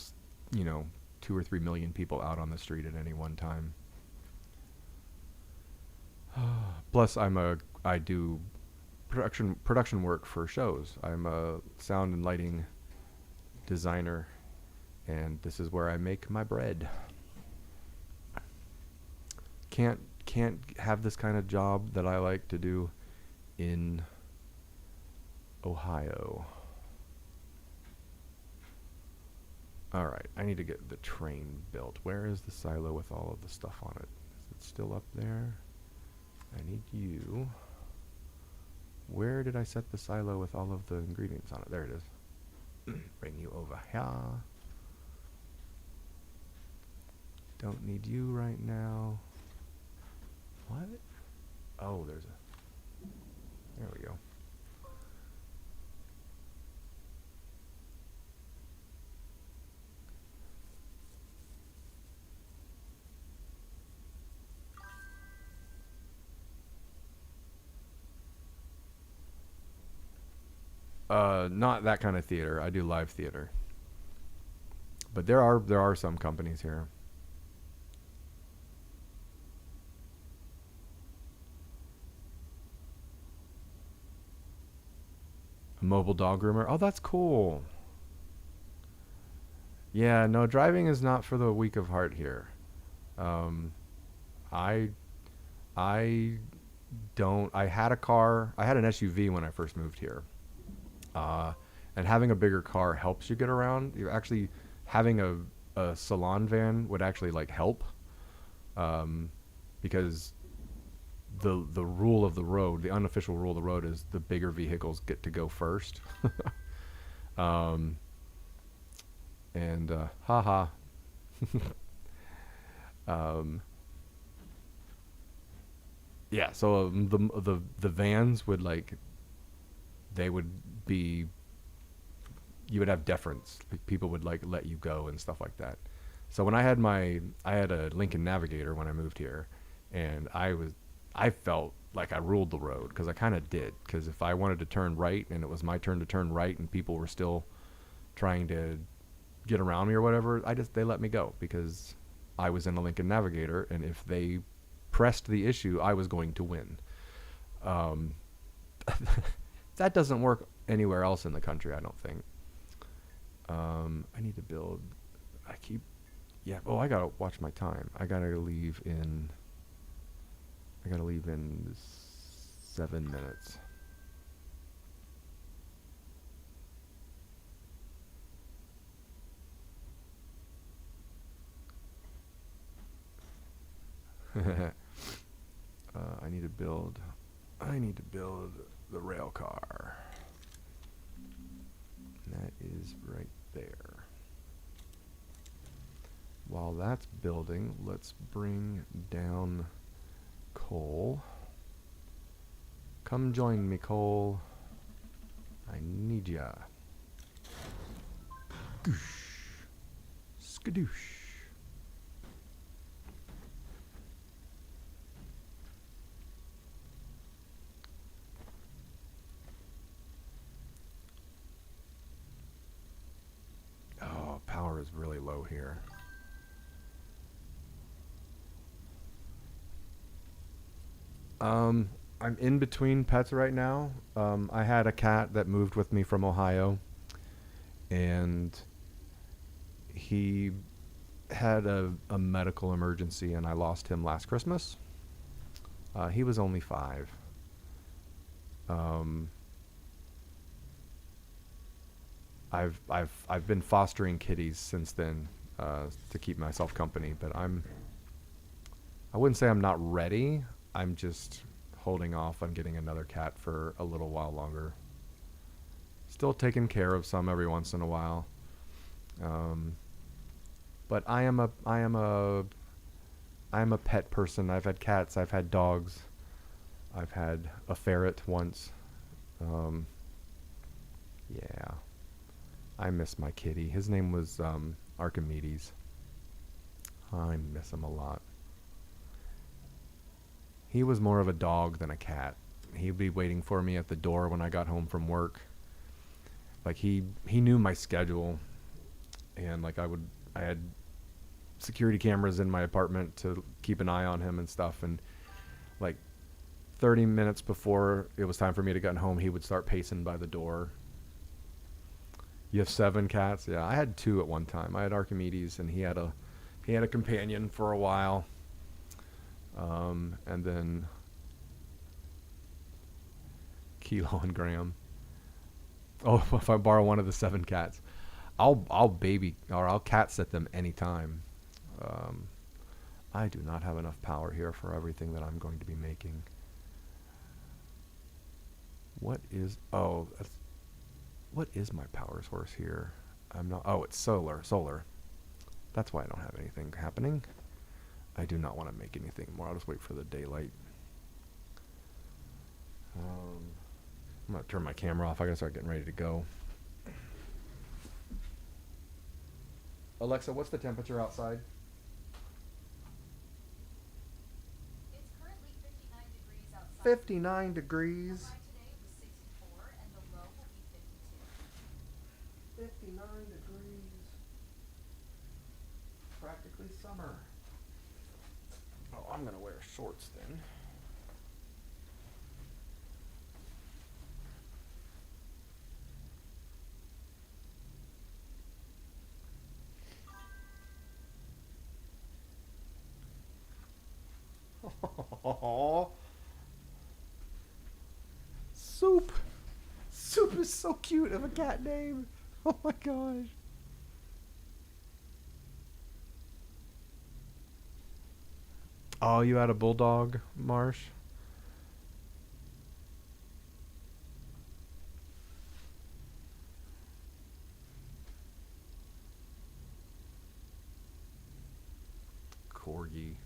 2 or 3 million people out on the street at any one time. Plus, I do production work for shows. I'm a sound and lighting designer, and this is where I make my bread. Can't have this kind of job that I like to do in Ohio. Alright, I need to get the train built. Where is the silo with all of the stuff on it? Is it still up there? I need you. Where did I set the silo with all of the ingredients on it? There it is. Bring you over here. Don't need you right now. What? Oh, there we go. Not that kind of theater. I do live theater. But there are some companies here. A mobile dog groomer. Oh, that's cool. Yeah, no, driving is not for the weak of heart here. I don't. I had a car. I had an SUV when I first moved here. And having a bigger car helps you get around. You actually having a salon van would actually like help, because the rule of the road, the unofficial rule of the road, is the bigger vehicles get to go first. And haha. Yeah. So the vans would they would be, you would have deference. People would let you go and stuff like that. So when I had a Lincoln Navigator when I moved here, and I felt like I ruled the road, because I kind of did. Because if I wanted to turn right and it was my turn to turn right and people were still trying to get around me or whatever, they let me go, because I was in a Lincoln Navigator, and if they pressed the issue, I was going to win. That doesn't work anywhere else in the country, I don't think. I need to build. I gotta watch my time. I gotta leave in 7 minutes. I need to build the rail car. And that is right there. While that's building, let's bring down Cole. Come join me, Cole. I need ya. Goosh. Skadoosh. Oh, power is really low here. I'm in between pets right now. I had a cat that moved with me from Ohio, and he had a medical emergency, and I lost him last Christmas. He was only 5. I've been fostering kitties since then, to keep myself company, but I wouldn't say I'm not ready. I'm just holding off on getting another cat for a little while longer. Still taking care of some every once in a while. Um, but I am a pet person. I've had cats. I've had dogs. I've had a ferret once. Um, yeah, I miss my kitty. His name was Archimedes. I miss him a lot. He was more of a dog than a cat. He'd be waiting for me at the door when I got home from work. Like he knew my schedule, and like I had security cameras in my apartment to keep an eye on him and stuff. And like 30 minutes before it was time for me to get home, he would start pacing by the door. You have 7 cats? Yeah, I had 2 at one time. I had Archimedes, and he had a companion for a while. And then Kilo and Graham. Oh, if I borrow one of the 7 cats, I'll baby or I'll cat sit them anytime. Um, I do not have enough power here for everything that I'm going to be making. What is what is my power source here? I'm not. Oh, it's solar. Solar. That's why I don't have anything happening. I do not want to make anything more. I'll just wait for the daylight. I'm gonna turn my camera off. I gotta start getting ready to go. Alexa, what's the temperature outside? It's currently 59 degrees outside. 59 degrees. The high today was 64 and the low will be 52. 59 degrees. Practically summer. Oh, I'm gonna wear shorts then. Oh, Soup. Soup is so cute of a cat name. Oh my gosh. Oh, you had a bulldog, Marsh? Corgi.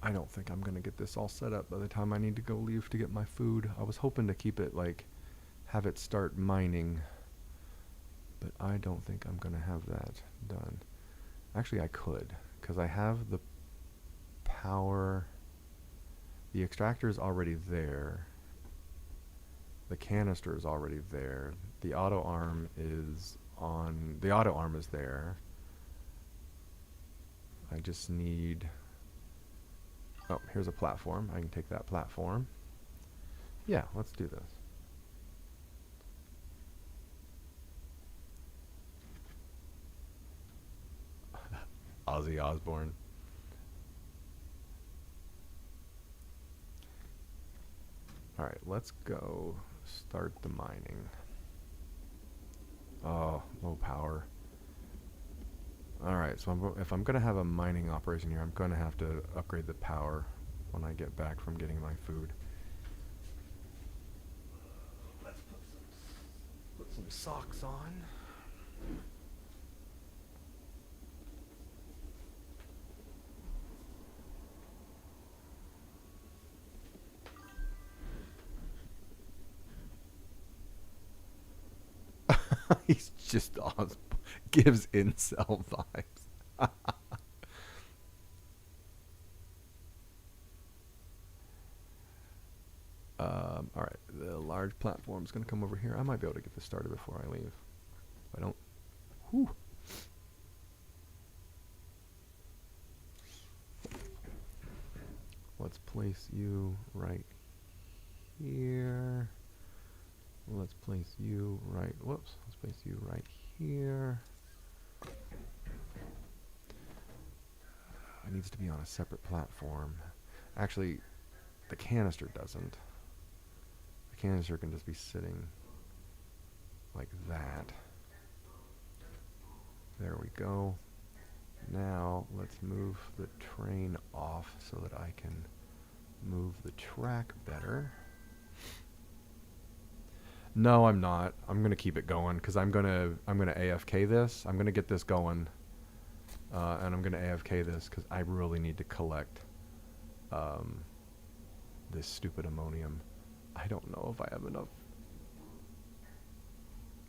I don't think I'm gonna get this all set up by the time I need to go leave to get my food. I was hoping to keep it like, have it start mining, but I don't think I'm gonna have that done. Actually, I could, because I have the power. The extractor is already there. The canister is already there. The auto arm is on. The auto arm is there. I just need. Oh, here's a platform. I can take that platform. Yeah, let's do this. Ozzy Osbourne. Alright, let's go start the mining. Oh, low power. Alright, so if I'm going to have a mining operation here, I'm going to have to upgrade the power when I get back from getting my food. Let's put some socks on. He's just gives incel vibes. All right, the large platform is going to come over here. I might be able to get this started before I leave. If I don't. Whew. Let's place you right here. let's place you right, whoops, let's place you right here. It needs to be on a separate platform. Actually, the canister doesn't. The canister can just be sitting like that. There we go. Now let's move the train off so that I can move the track better. No, I'm not. I'm gonna keep it going because I'm gonna AFK this. I'm gonna get this going, and I'm gonna AFK this because I really need to collect this stupid ammonium. I don't know if I have enough.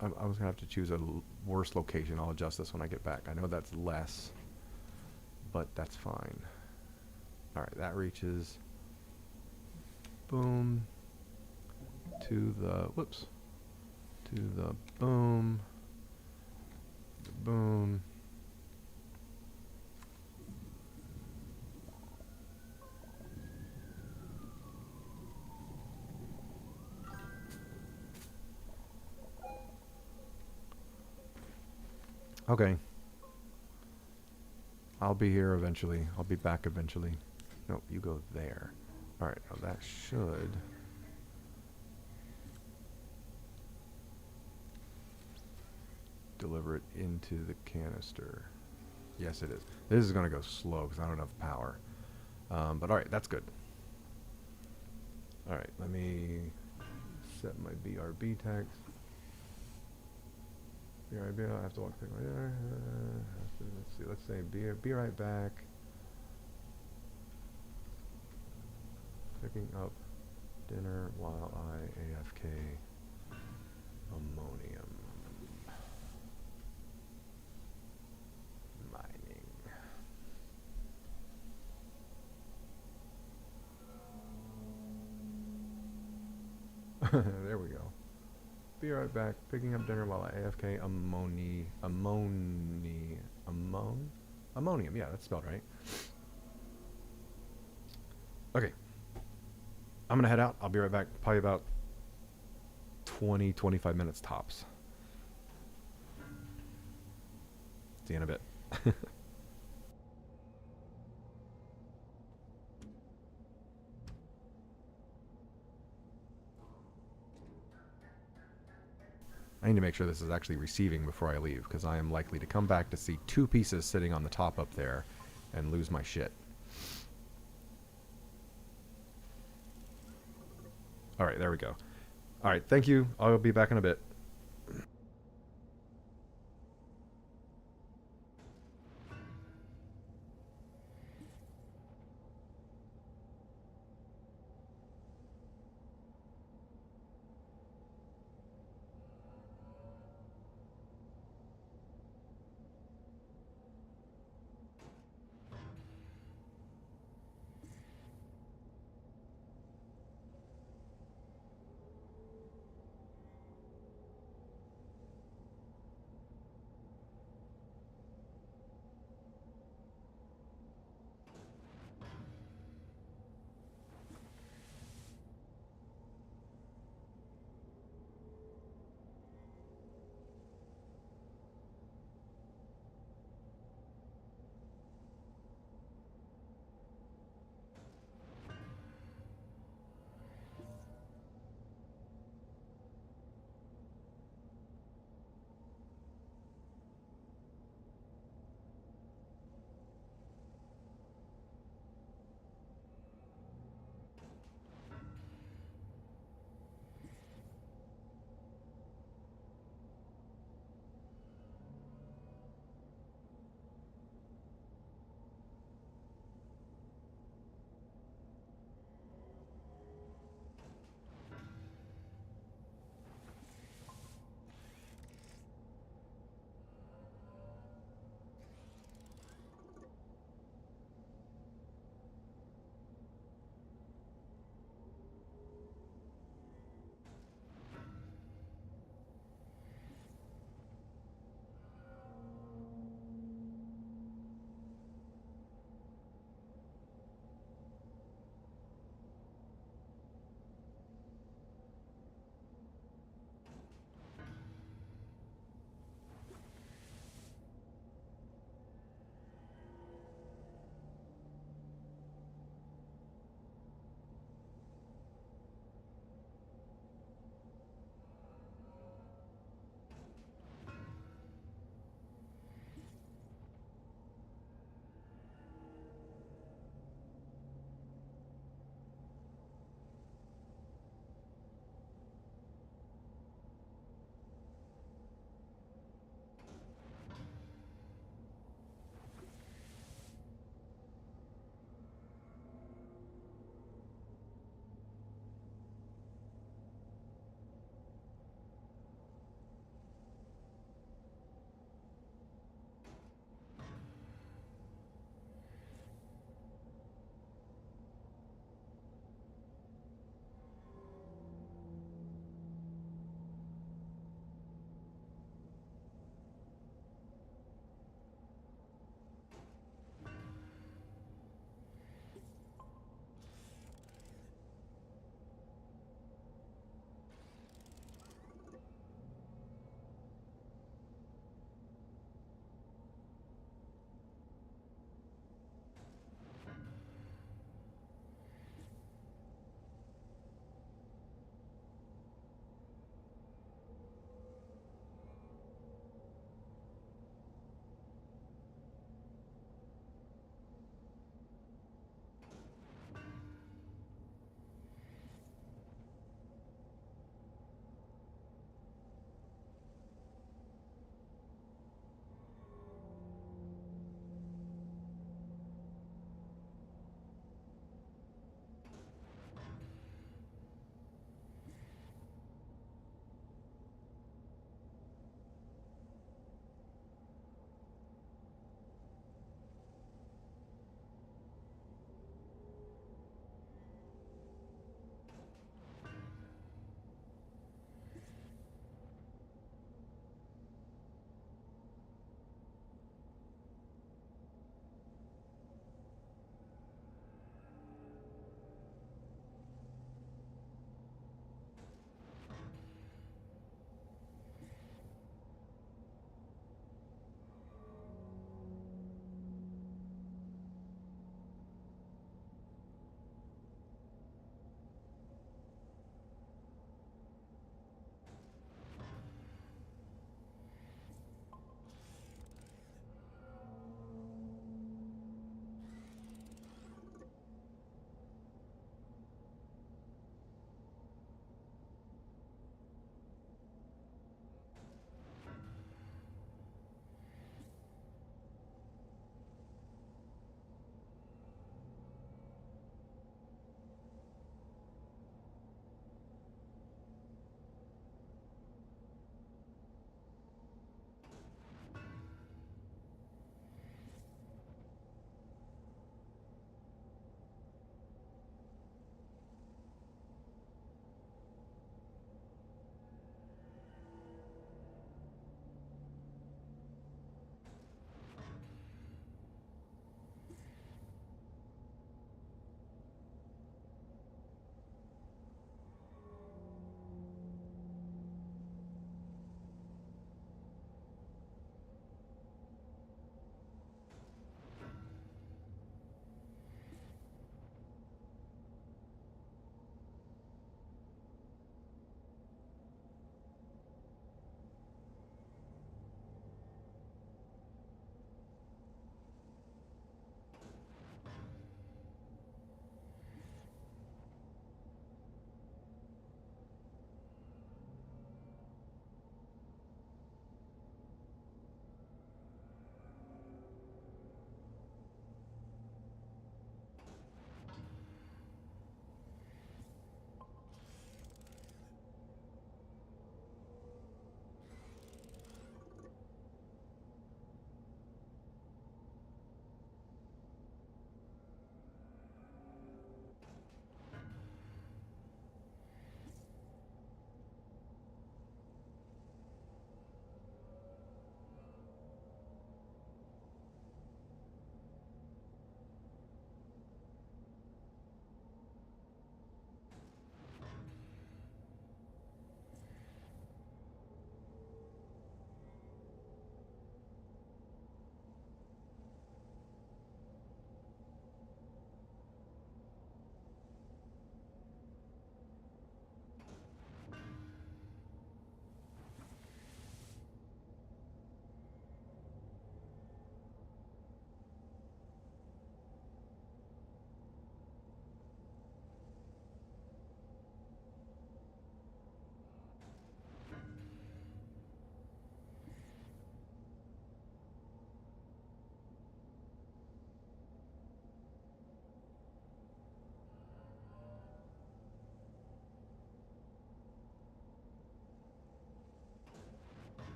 I was gonna have to choose a worse location. I'll adjust this when I get back. I know that's less, but that's fine. All right, that reaches. Boom. To the, whoops, to the boom, the boom. Okay. I'll be here eventually. I'll be back eventually. Nope, you go there. All right, now that should. Deliver it into the canister. Yes, it is. This is going to go slow because I don't have power. But all right, that's good. All right, let me set my BRB tags. BRB, I have to walk through my let's see, let's say be right back. Picking up dinner while I AFK ammonium. There we go. Be right back. Picking up dinner while I AFK ammonium. Yeah, that's spelled right. Okay. I'm gonna head out. I'll be right back. Probably about 20-25 minutes tops. See you in a bit. I need to make sure this is actually receiving before I leave, because I am likely to come back to see 2 pieces sitting on the top up there and lose my shit. Alright, there we go. Alright, thank you. I'll be back in a bit.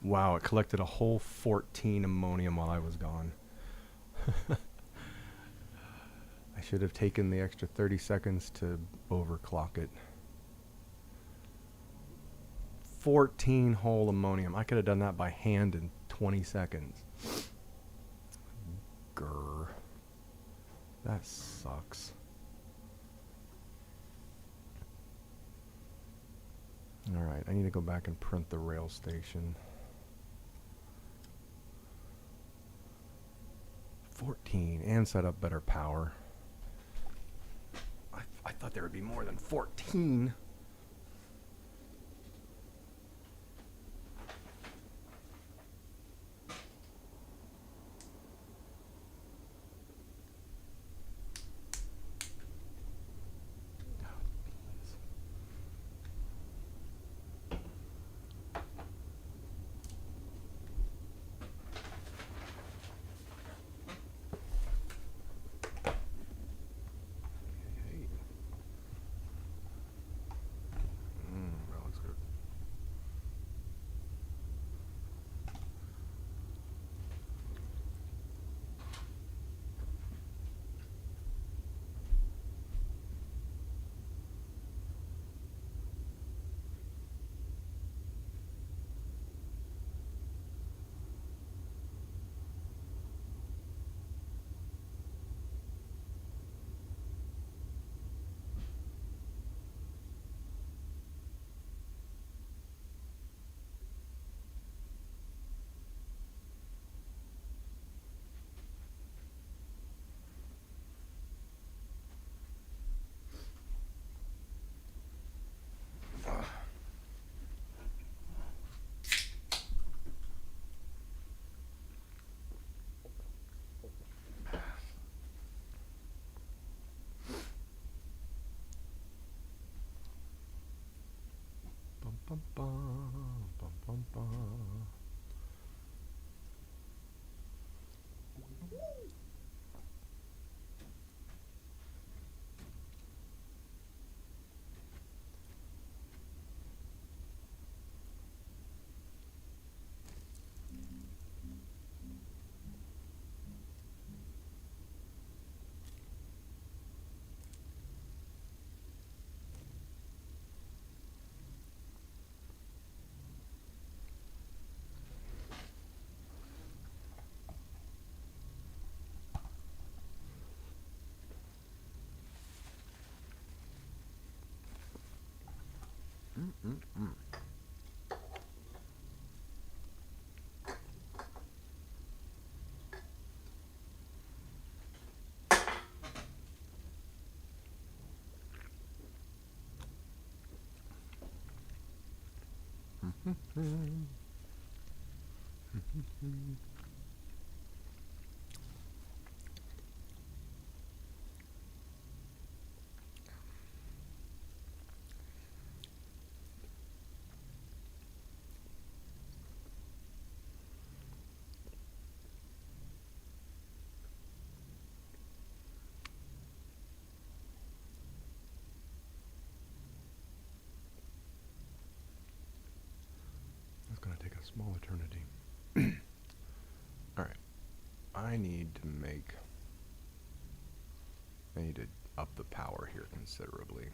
Wow, it collected a whole 14 ammonium while I was gone. I should have taken the extra 30 seconds to overclock it. 14 whole ammonium. I could have done that by hand in 20 seconds. Grr. That sucks. Alright, I need to go back and print the rail station. 14, and set up better power. I thought there would be more than 14. That looks good. Bum, bum, bum, bum, bum, bum. That's gonna take a small eternity. Alright. I need to up the power here considerably.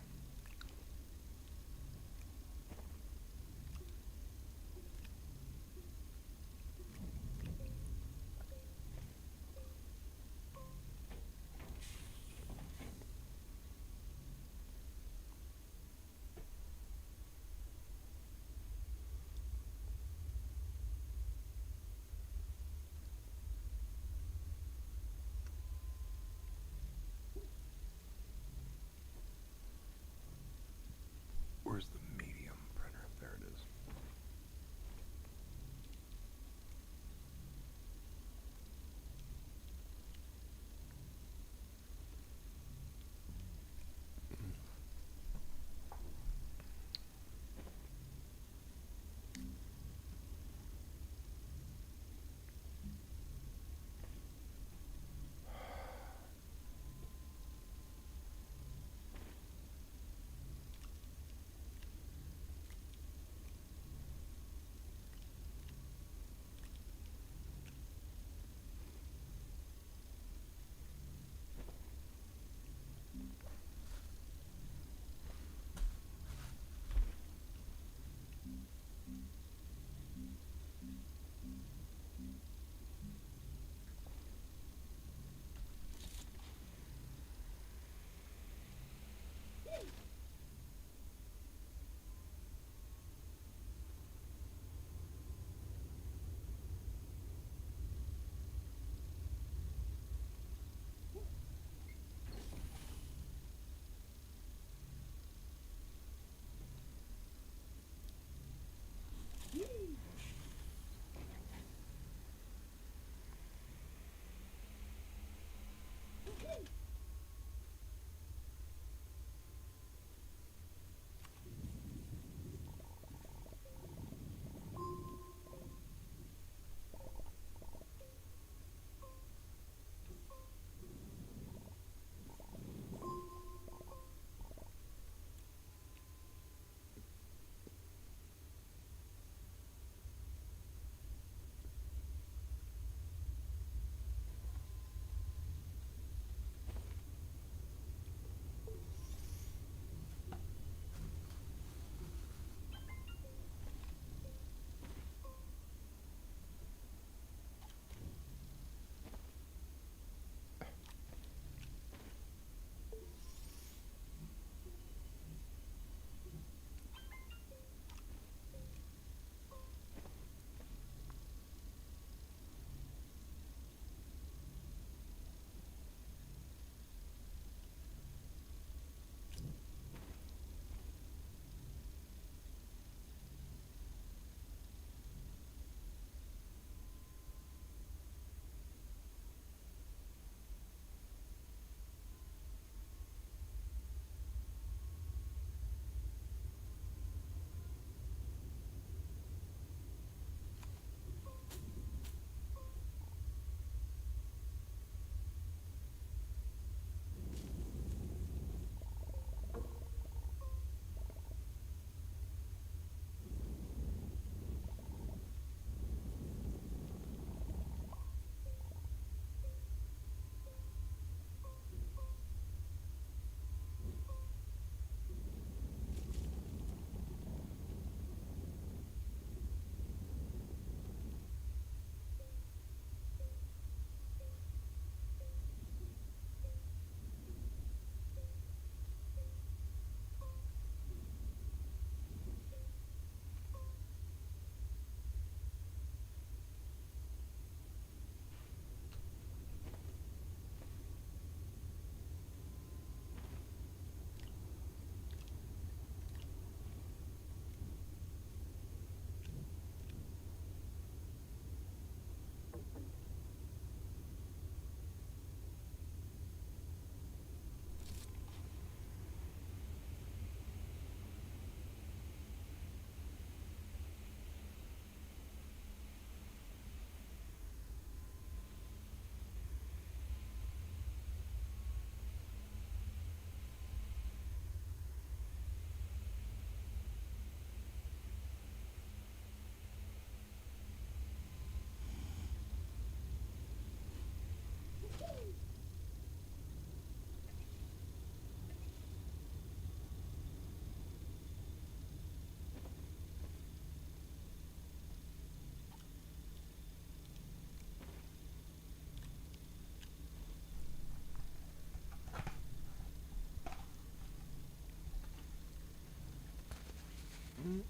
And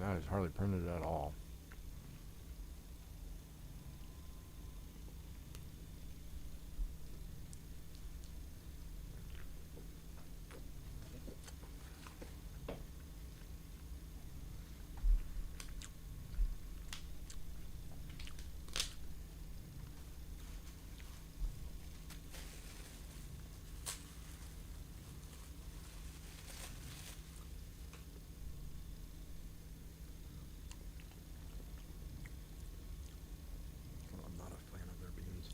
that is hardly printed at all. I'm not a fan of their beans.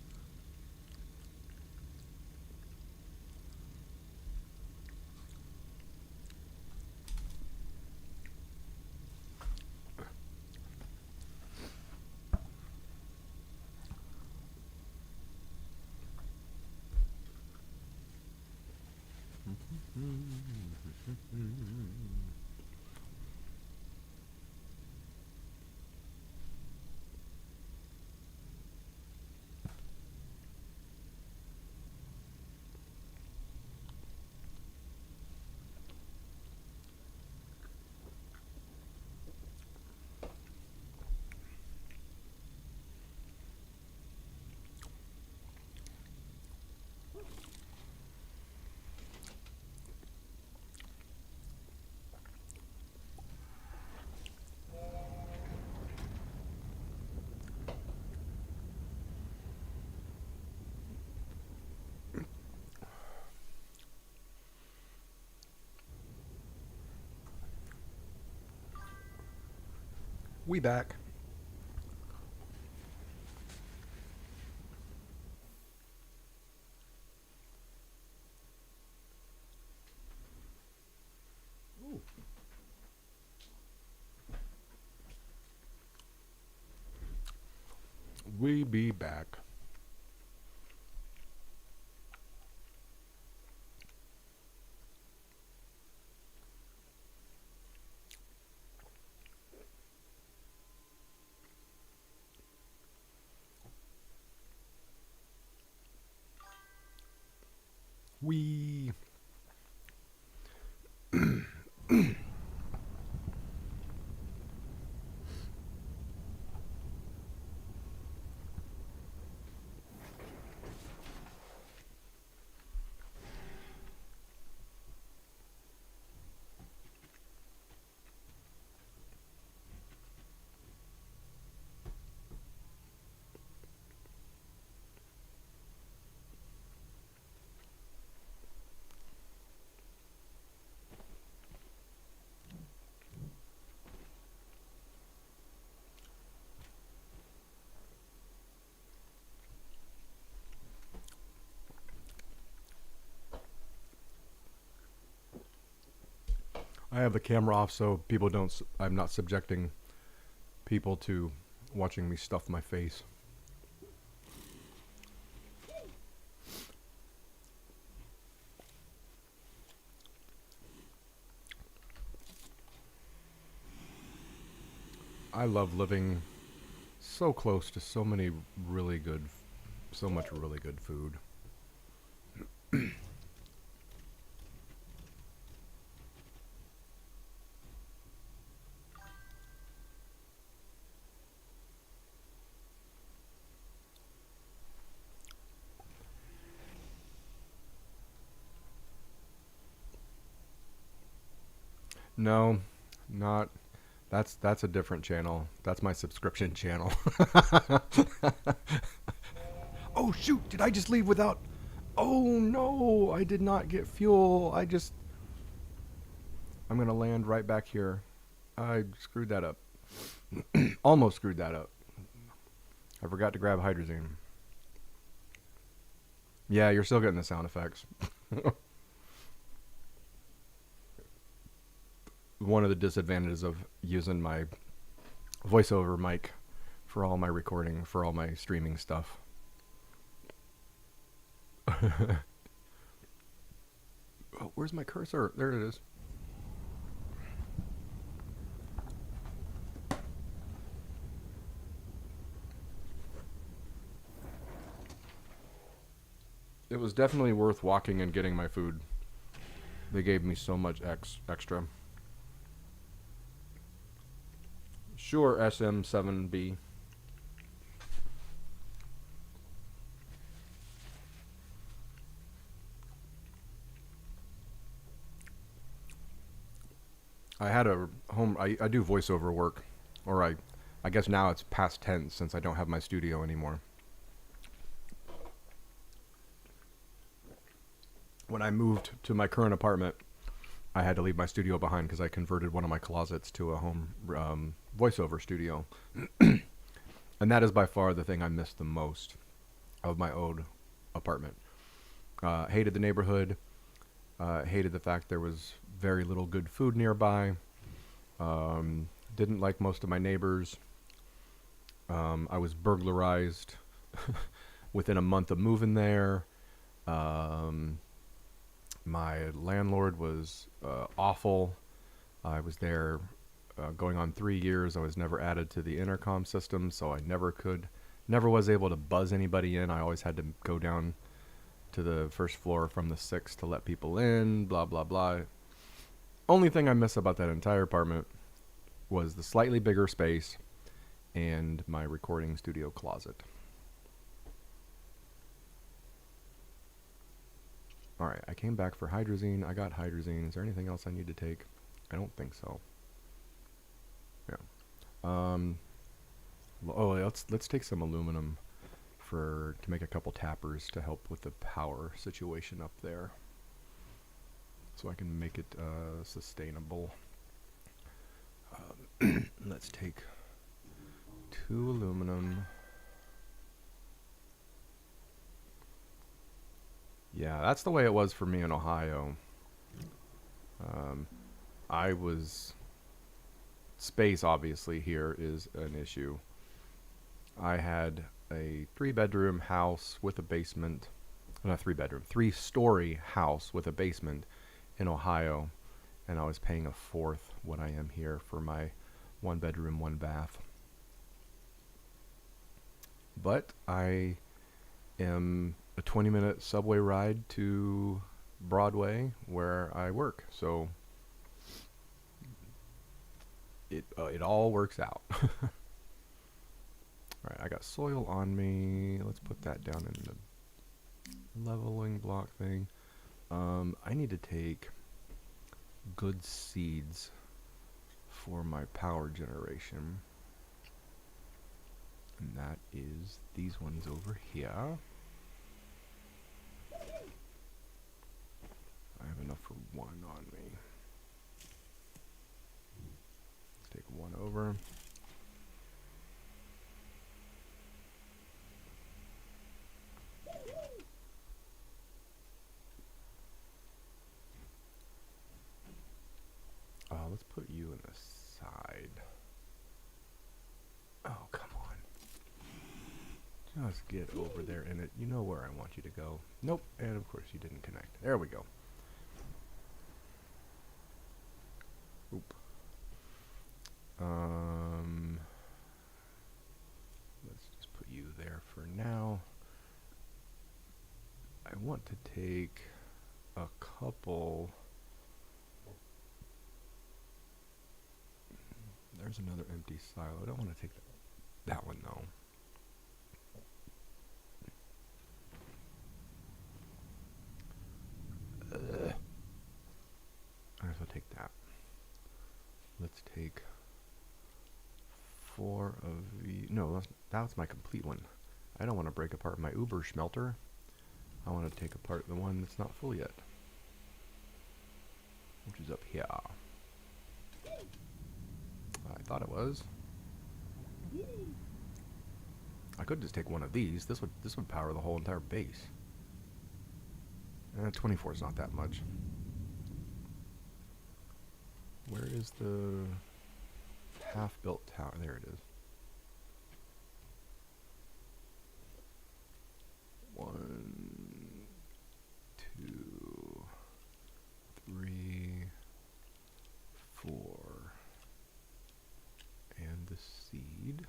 We back. We be back. We. I have the camera off so people don't. I'm not subjecting people to watching me stuff my face. I love living so close to so much really good food. No, not. That's a different channel. That's my subscription channel. Oh shoot! Did I just leave without? Oh no! I did not get fuel. I'm gonna land right back here. I screwed that up. Almost screwed that up. I forgot to grab hydrozine. Yeah, you're still getting the sound effects. One of the disadvantages of using my voiceover mic for all my recording, for all my streaming stuff. Oh, where's my cursor? There it is. It was definitely worth walking and getting my food. They gave me so much extra. Sure, SM7B. I had a home. I do voiceover work, or I guess now it's past tense since I don't have my studio anymore. When I moved to my current apartment, I had to leave my studio behind because I converted one of my closets to a home voiceover studio. And that is by far the thing I miss the most of my old apartment. Hated the neighborhood. Hated the fact there was very little good food nearby. Didn't like most of my neighbors. I was burglarized within a month of moving there. My landlord was awful. I was there going on 3 years. I was never added to the intercom system, so I never was able to buzz anybody in. I always had to go down to the first floor from the 6th to let people in, blah, blah, blah. Only thing I miss about that entire apartment was the slightly bigger space and my recording studio closet. Alright, I came back for Hydrozine. I got Hydrozine. Is there anything else I need to take? I don't think so. Yeah. Let's take some aluminum to make a couple tappers to help with the power situation up there, so I can make it sustainable. Let's take 2 aluminum. Yeah, that's the way it was for me in Ohio. Space obviously here is an issue. I had a 3-bedroom house with a basement. Not 3-bedroom, 3-story house with a basement in Ohio, and I was paying a fourth what I am here for my 1-bedroom, 1-bath. But I am a 20-minute subway ride to Broadway where I work, so it all works out. Alright, I got soil on me. Let's put that down in the leveling block thing. I need to take good seeds for my power generation. And that is these ones over here. I have enough for 1 on me. Let's take 1 over. Let's put you in the side. Oh, come on. Just get over there in it. You know where I want you to go. Nope. And of course you didn't connect. There we go. Oop. Let's just put you there for now. I want to take a couple. There's another empty silo. I don't want to take that one though. I guess I'll take that. Let's take 4 of the. No, that's my complete one. I don't want to break apart my Uber smelter. I want to take apart the one that's not full yet, which is up here. I thought it was. I could just take one of these. This would power the whole entire base. 24 is not that much. Where is the half-built tower? There it is. 1, 2, 3, 4. And the seed.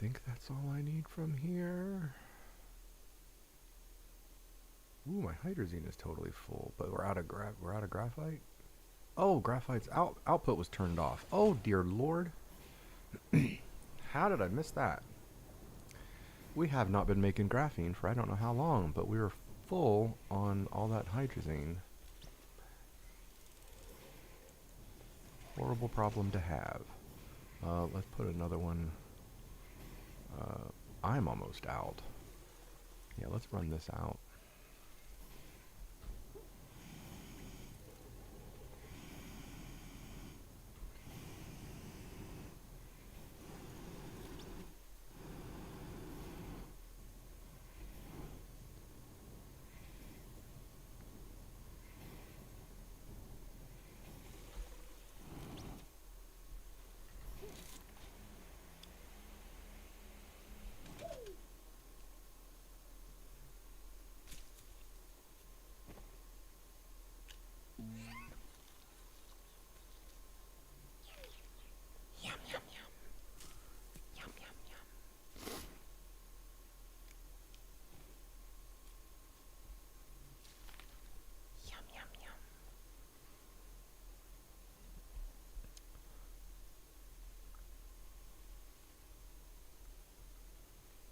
think that's all I need from here. Ooh, my hydrazine is totally full, but we're out of graphite. Oh, graphite's output was turned off. Oh dear lord. How did I miss that? We have not been making graphene for I don't know how long, but we were full on all that hydrazine. Horrible problem to have. Let's put another one. I'm almost out. Yeah, let's run this out.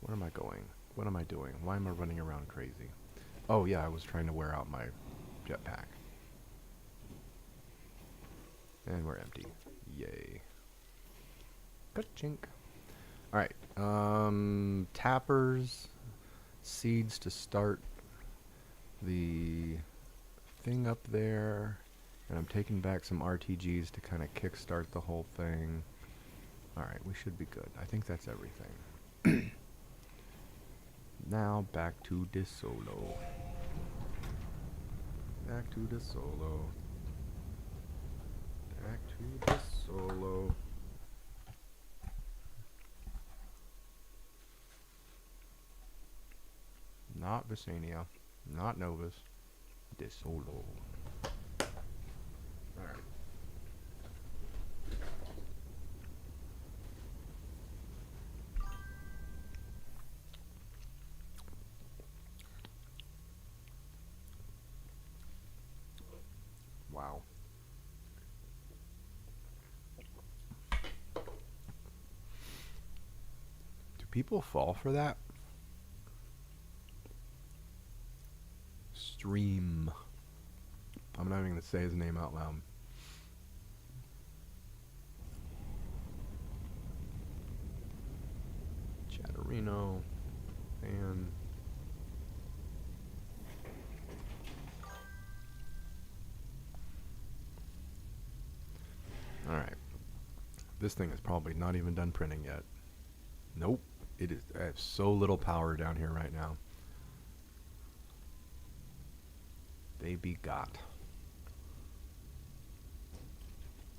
Where am I going? What am I doing? Why am I running around crazy? Oh yeah, I was trying to wear out my jetpack. And we're empty. Yay. Ka-chink. Alright, tappers, seeds to start the thing up there, and I'm taking back some RTGs to kind of kickstart the whole thing. Alright, we should be good. I think that's everything. Now back to the solo. Back to the solo. Back to the solo. Not Visania. Not Novus. De Solo. Alright. Wow. Do people fall for that? Stream. I'm not even going to say his name out loud. Chatterino. And alright. This thing is probably not even done printing yet. Nope. It is. I have so little power down here right now. Baby got.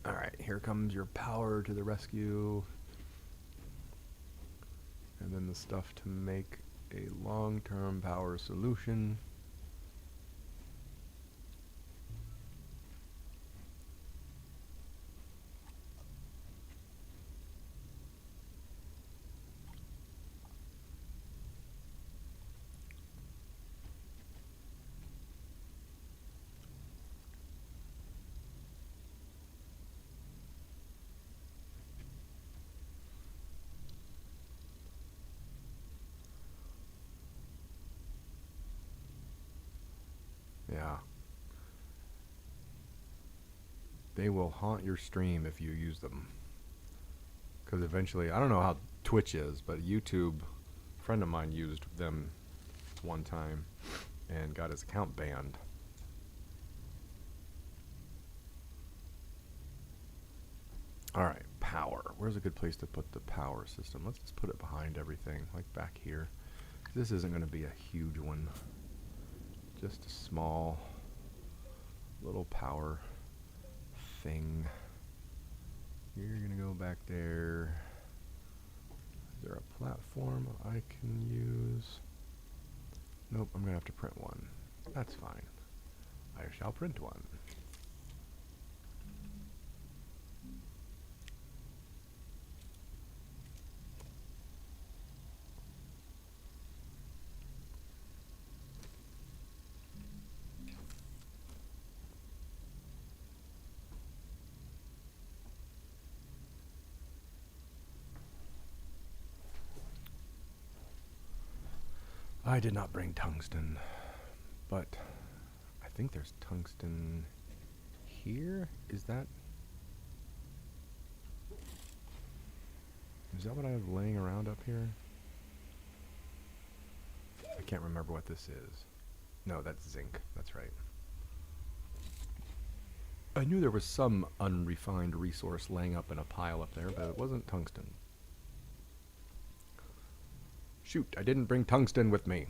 Alright, here comes your power to the rescue. And then the stuff to make a long-term power solution. Yeah. They will haunt your stream if you use them. Because eventually, I don't know how Twitch is, but YouTube, a friend of mine used them one time and got his account banned. Alright, power. Where's a good place to put the power system? Let's just put it behind everything, like back here. This isn't going to be a huge one. Just a small little power thing. You're going to go back there. Is there a platform I can use? Nope, I'm going to have to print one. That's fine. I shall print one. I did not bring tungsten, but I think there's tungsten here. Is that what I have laying around up here? I can't remember what this is. No, that's zinc. That's right. I knew there was some unrefined resource laying up in a pile up there, but it wasn't tungsten. Shoot, I didn't bring tungsten with me.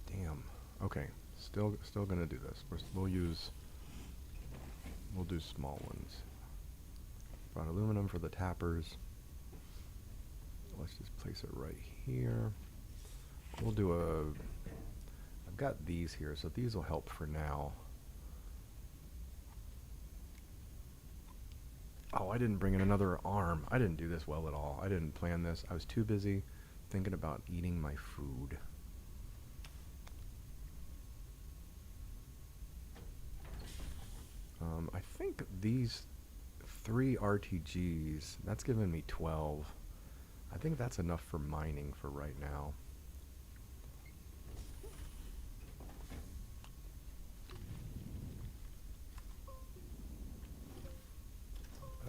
Damn. Okay, still gonna do this. We'll do small ones. Brought aluminum for the tappers. Let's just place it right here. We'll do I've got these here, so these will help for now. Oh, I didn't bring in another arm. I didn't do this well at all. I didn't plan this. I was too busy thinking about eating my food. I think these 3 RTGs, that's given me 12. I think that's enough for mining for right now.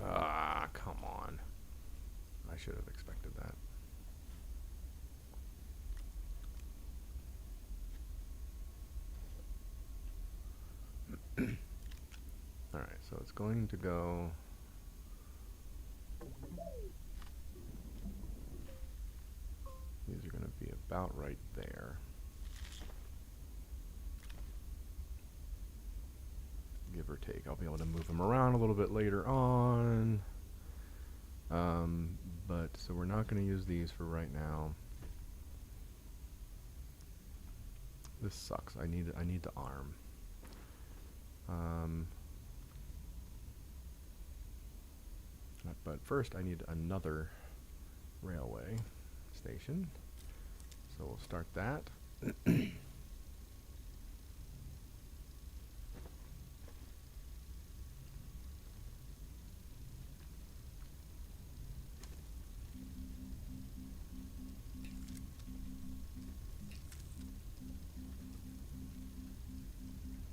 Ah, come on. I should have expected that. Alright, so it's going to go... These are going to be about right there. Give or take. I'll be able to move them around a little bit later on. But so we're not going to use these for right now. This sucks. I need the arm. But first I need another railway station. So we'll start that.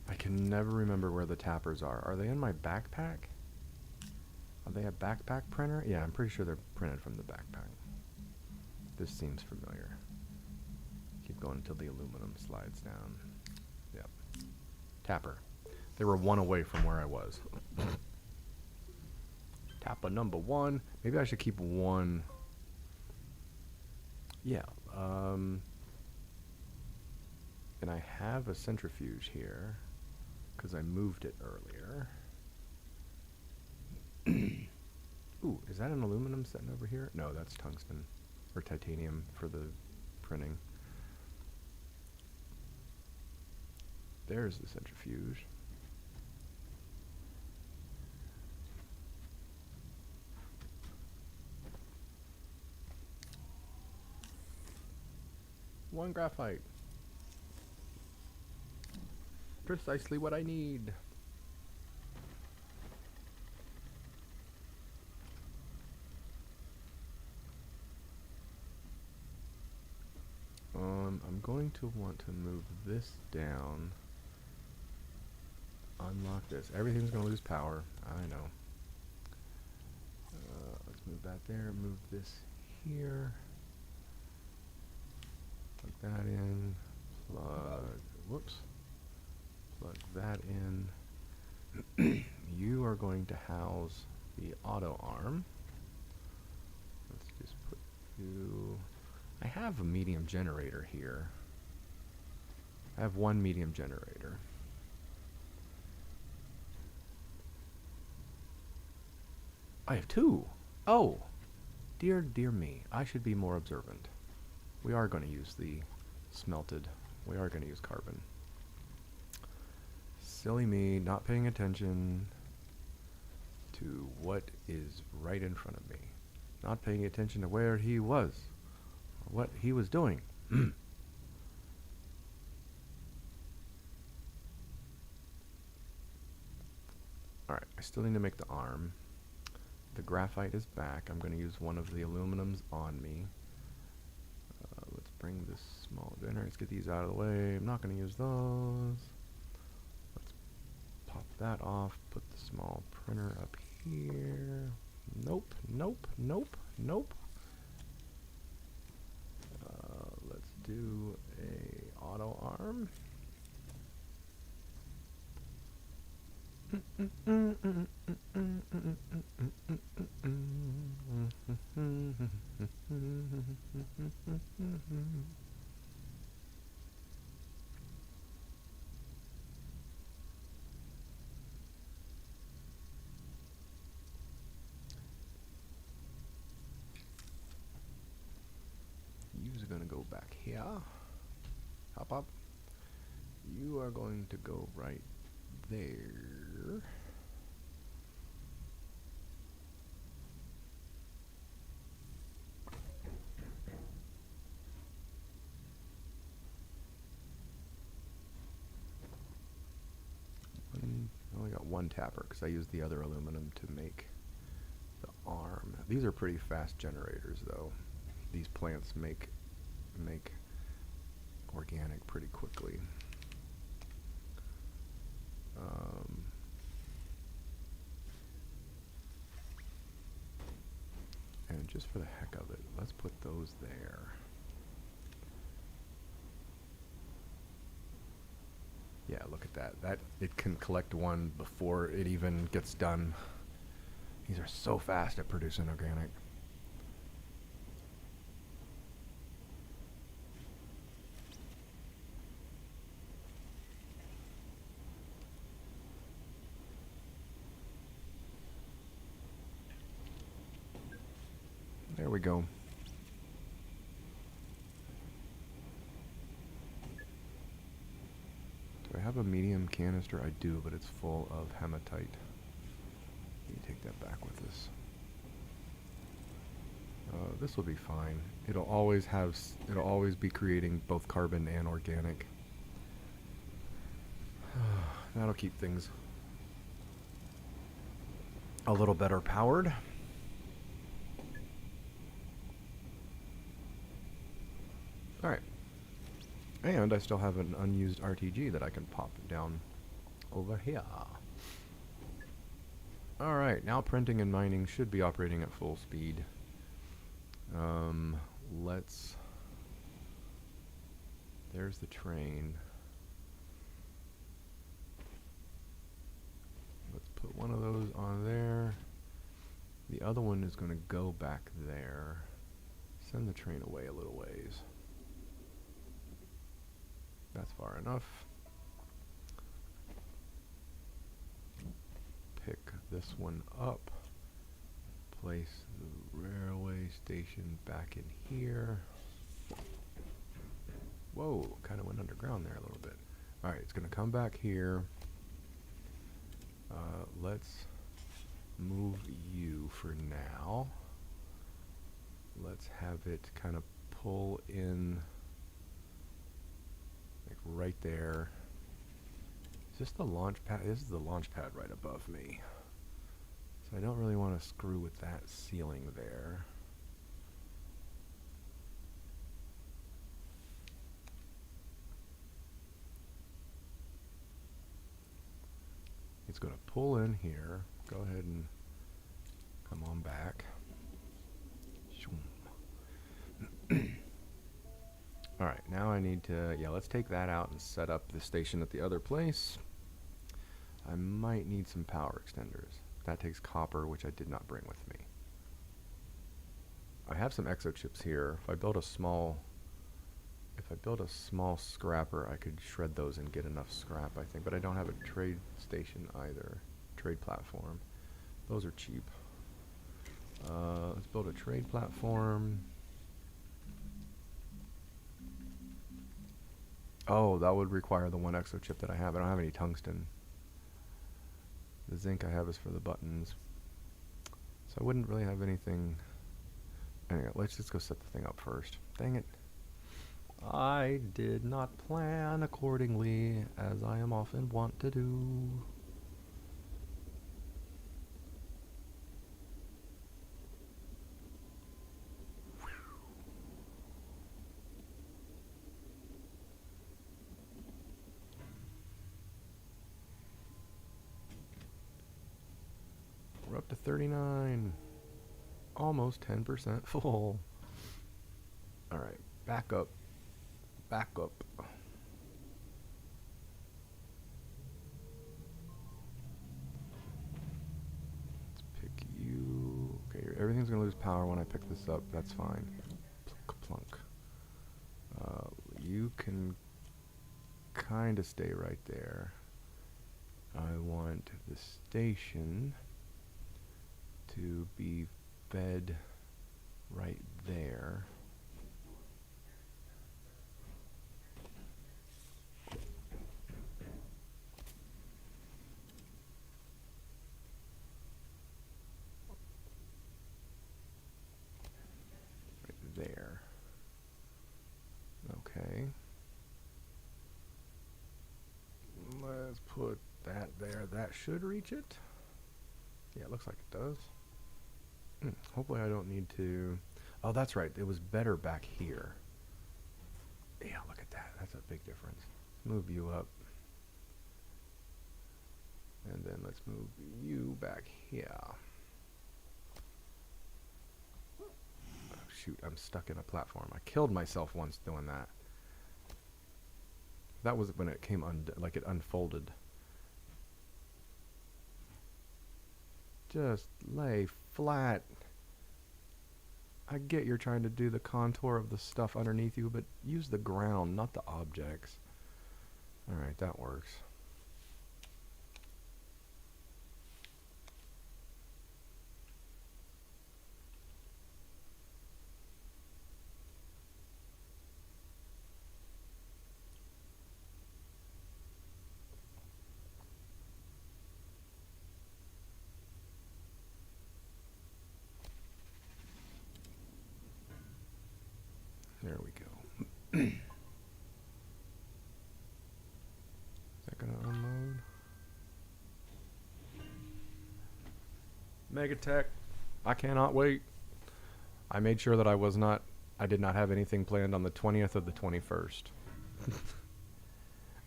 I can never remember where the tappers are. Are they in my backpack? Are they a backpack printer? Yeah, I'm pretty sure they're printed from the backpack. This seems familiar. Keep going until the aluminum slides down. Yep. Tapper. They were 1 away from where I was. Tapper number 1. Maybe I should keep 1. Yeah. And I have a centrifuge here because I moved it earlier. Ooh, is that an aluminum sitting over here? No, that's tungsten or titanium for the printing. There's the centrifuge. One graphite. Precisely what I need. I'm going to want to move this down. Unlock this. Everything's going to lose power. I know. Let's move that there. Move this here. Plug that in. Whoops. Plug that in. You are going to house the auto arm. Let's just put you... I have a medium generator here. I have 1 medium generator. I have 2. Oh, dear me. I should be more observant. We are going to use the smelted. We are going to use carbon. Silly me, not paying attention to what is right in front of me. Not paying attention to where he was. Or what he was doing. Alright, I still need to make the arm. the graphite is back. I'm going to use one of the aluminums on me. Let's bring this small generator. Let's get these out of the way. I'm not going to use those. Let's pop that off. Put the small printer up here. Nope, nope, nope, nope. Let's do a auto arm. You're gonna go back here. Hop up. You are going to go right there. I only got one tapper because I used the other aluminum to make the arm. These are pretty fast generators, though. These plants make organic pretty quickly. And just for the heck of it, let's put those there. Yeah, look at that. That it can collect one before it even gets done. These are so fast at producing organic. There we go. Do I have a medium canister? I do, but it's full of hematite. Let me take that back with us. This will be fine. It'll always be creating both carbon and organic. That'll keep things a little better powered. Alright. And I still have an unused RTG that I can pop down over here. Alright, now printing and mining should be operating at full speed. There's the train. Let's put one of those on there. The other one is going to go back there. Send the train away a little ways. That's far enough. Pick this one up. Place the railway station back in here. Whoa, kind of went underground there a little bit. Alright, it's going to come back here. Let's move you for now. Let's have it kind of pull in like right there. Is this the launch pad? This is the launch pad right above me. So I don't really want to screw with that ceiling there. It's going to pull in here. Go ahead and come on back. Alright, now I need to, let's take that out and set up the station at the other place. I might need some power extenders. That takes copper, which I did not bring with me. I have some exo chips here. If I build a small scrapper, I could shred those and get enough scrap, I think. But I don't have a trade station either. Trade platform. Those are cheap. Let's build a trade platform. Oh, that would require the one exo chip that I have. I don't have any tungsten. The zinc I have is for the buttons. So I wouldn't really have anything. Anyway, let's just go set the thing up first. Dang it. I did not plan accordingly, as I am often wont to do. up to 39. Almost 10% full. Alright, back up. Back up. Let's pick you. Okay, everything's gonna lose power when I pick this up. That's fine. Plunk, plunk. You can kind of stay right there. I want the station to be fed right there. Right there. Okay. Let's put that there. That should reach it. Yeah, it looks like it does. Hopefully I don't need to... Oh, that's right. It was better back here. Yeah, look at that. That's a big difference. Let's move you up. And then let's move you back here. Oh, shoot, I'm stuck in a platform. I killed myself once doing that. That was when it came like it unfolded. Just lay flat. I get you're trying to do the contour of the stuff underneath you, but use the ground, not the objects. Alright, that works. There we go. Is that gonna unload? Megatech. I cannot wait. I made sure that I did not have anything planned on the 20th or the 21st.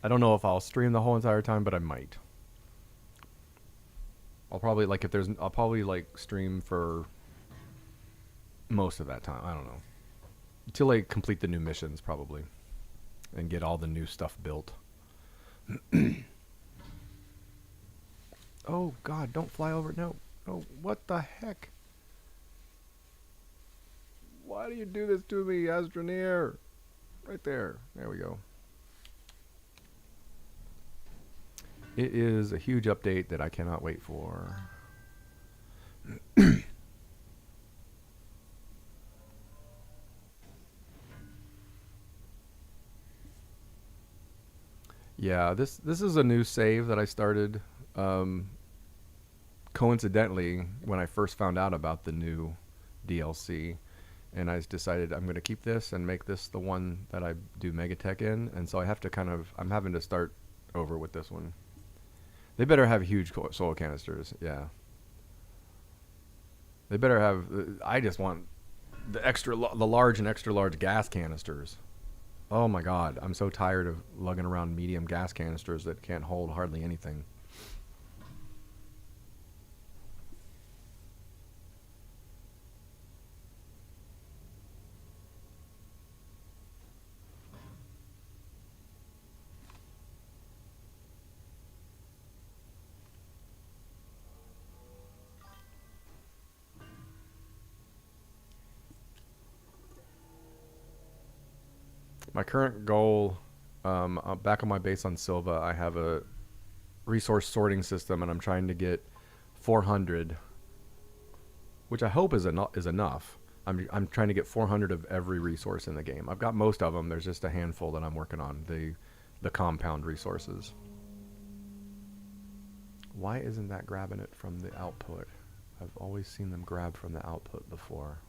I don't know if I'll stream the whole entire time, but I might. I'll probably stream for most of that time. I don't know. Until I complete the new missions, probably. And get all the new stuff built. Oh, God, don't fly over. No. Oh, what the heck? Why do you do this to me, Astroneer? Right there. There we go. It is a huge update that I cannot wait for. Yeah, this is a new save that I started coincidentally when I first found out about the new DLC, and I decided I'm going to keep this and make this the one that I do Megatech in, and so I have to I'm having to start over with this one. They better have huge soil canisters, yeah. They better have, I just want the large and extra large gas canisters. Oh my God, I'm so tired of lugging around medium gas canisters that can't hold hardly anything. My current goal, back on my base on Silva, I have a resource sorting system, and I'm trying to get 400, which I hope is enough. I'm trying to get 400 of every resource in the game. I've got most of them. There's just a handful that I'm working on, the compound resources. Why isn't that grabbing it from the output? I've always seen them grab from the output before.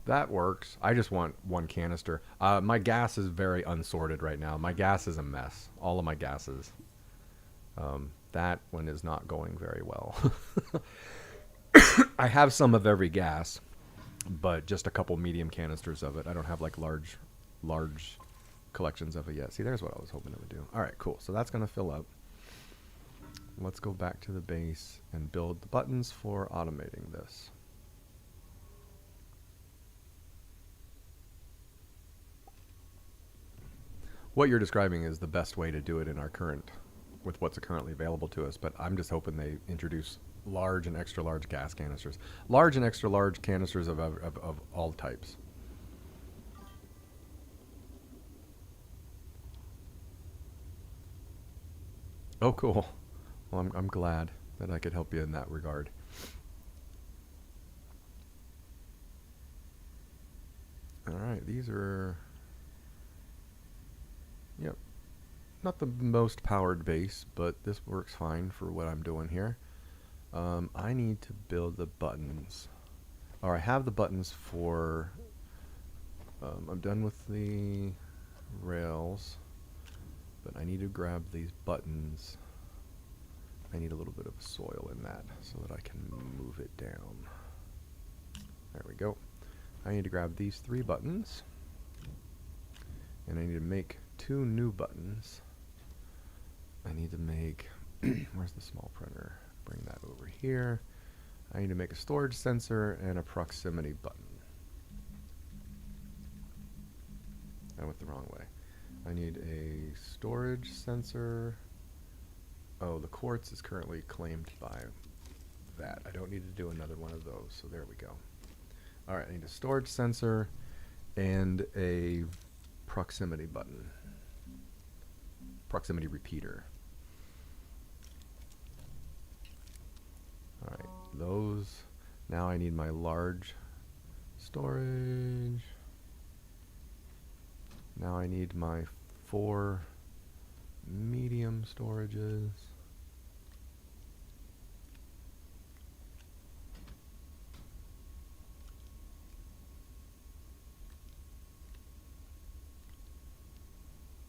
That works. I just want one canister. My gas is very unsorted right now. My gas is a mess. All of my gases. That one is not going very well. I have some of every gas, but just a couple medium canisters of it. I don't have like large collections of it yet. See, there's what I was hoping it would do. All right, cool. So that's going to fill up. Let's go back to the base and build the buttons for automating this. What you're describing is the best way to do it in our current, with what's currently available to us, but I'm just hoping they introduce large and extra large gas canisters. Large and extra large canisters of all types. Oh, cool. Well, I'm glad that I could help you in that regard. All right, these are... Yep. Not the most powered base, but this works fine for what I'm doing here. I need to build the buttons. Or I have the buttons for... I'm done with the rails, but I need to grab these buttons. I need a little bit of soil in that so that I can move it down. There we go. I need to grab these 3 buttons, and I need to make 2 new buttons. I need to make... where's the small printer? Bring that over here. I need to make a storage sensor and a proximity button. I went the wrong way. I need a storage sensor. Oh, the quartz is currently claimed by that. I don't need to do another one of those, so there we go. Alright, I need a storage sensor and a proximity button. Proximity repeater. Alright, those. Now I need my large storage. Now I need my 4 medium storages.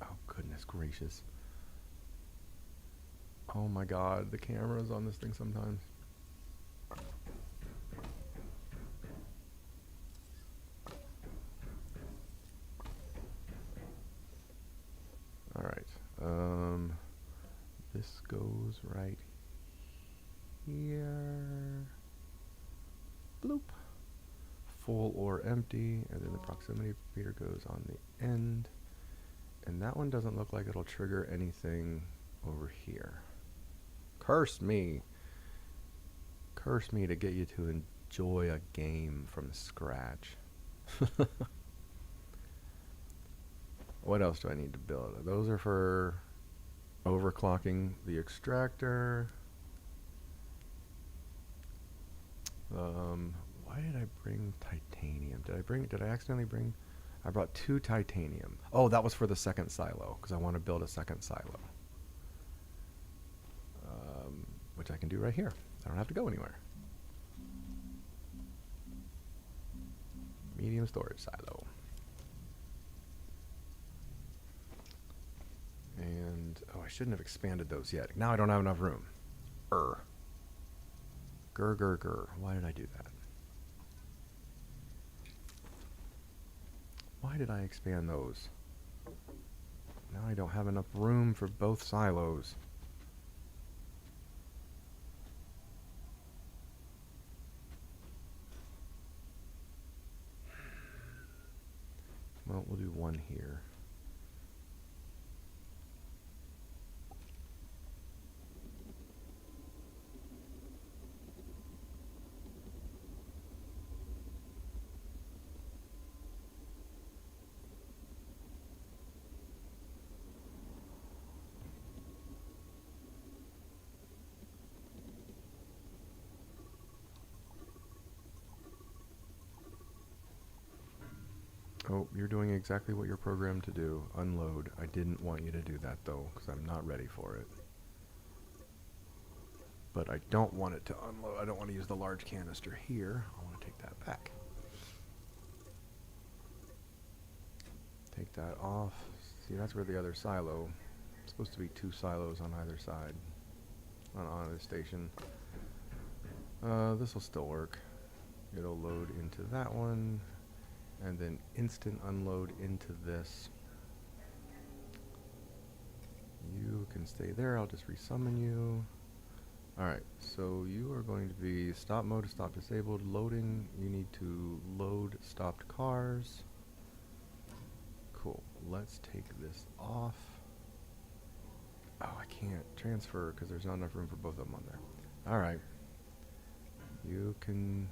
Oh, goodness gracious. Oh my god, the camera's on this thing sometimes. Alright, this goes right here. Bloop. Full or empty, and then the proximity repeater goes on the end. And that one doesn't look like it'll trigger anything over here. Curse me. Curse me to get you to enjoy a game from scratch. What else do I need to build? Those are for overclocking the extractor. Why did I bring titanium? Did I accidentally bring? I brought 2 titanium. Oh, that was for the second silo, because I want to build a second silo. Which I can do right here. I don't have to go anywhere. Medium storage silo. And, oh, I shouldn't have expanded those yet. Now I don't have enough room. Grr, grr, grr. Why did I do that? Why did I expand those? Now I don't have enough room for both silos. Well, we'll do one here. Oh, you're doing exactly what you're programmed to do. Unload. I didn't want you to do that, though, because I'm not ready for it. But I don't want it to unload. I don't want to use the large canister here. I want to take that back. Take that off. See, that's where the other silo. It's supposed to be 2 silos on either side. on the station. This will still work. It'll load into that one, and then instant unload into this. You can stay there. I'll just resummon you. Alright, so you are going to be stop mode, stop disabled, loading. You need to load stopped cars. Cool. Let's take this off. Oh, I can't transfer because there's not enough room for both of them on there. Alright. You can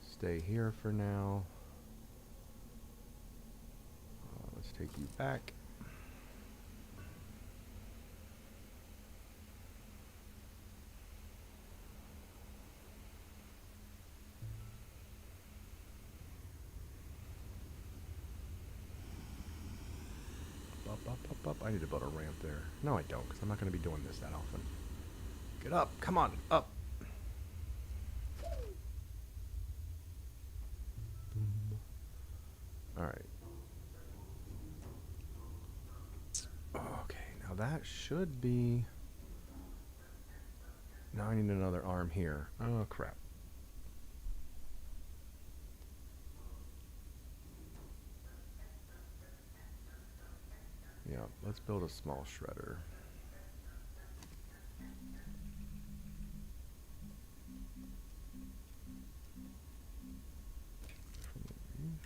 stay here for now. Let's take you back. Up. I need to build a ramp there. No, I don't, because I'm not going to be doing this that often. Get up. Come on. Up. Alright. Okay, now that should be... Now I need another arm here. Oh, crap. Yeah, let's build a small shredder.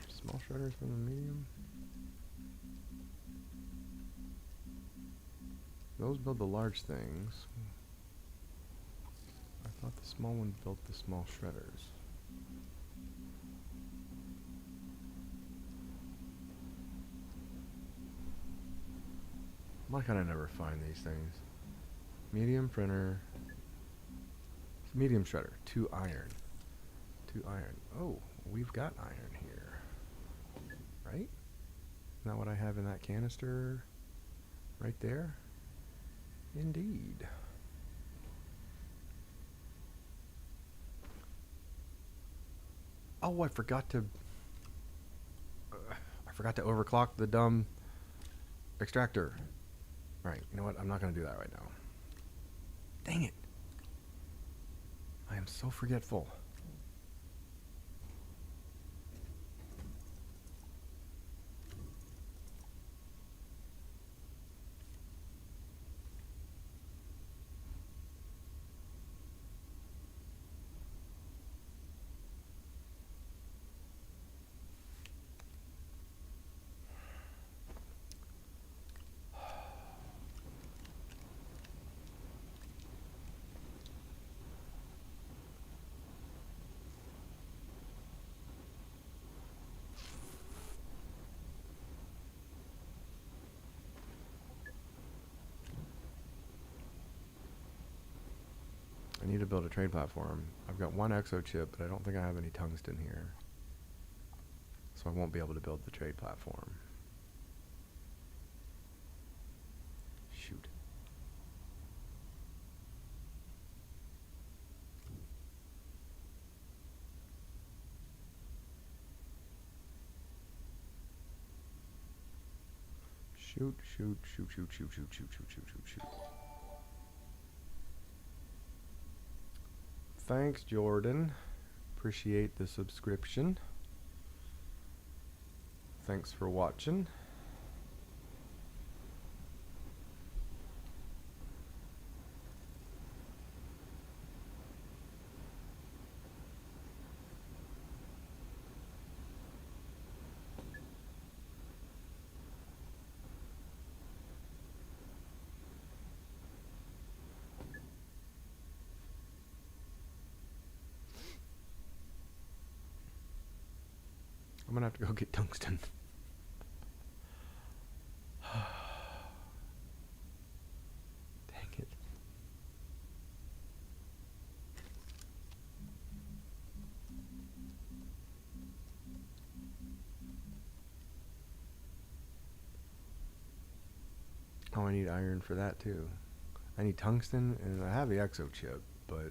Small shredders from the medium. Those build the large things. I thought the small one built the small shredders. Why can I never find these things? Medium printer. Medium shredder. 2 iron. 2 iron. Oh, we've got iron here. Right? Isn't that what I have in that canister? Right there? Indeed. Oh, I forgot to overclock the dumb extractor. Right, you know what? I'm not going to do that right now. Dang it. I am so forgetful. I need to build a trade platform. I've got 1 exo chip, but I don't think I have any tungsten here. So I won't be able to build the trade platform. Shoot. Shoot, shoot, shoot, shoot, shoot, shoot, shoot, shoot, shoot, shoot, shoot. Thanks, Jordan. Appreciate the subscription. Thanks for watching. I'm gonna have to go get tungsten. Dang it. Oh, I need iron for that too. I need tungsten, and I have the exo chip, but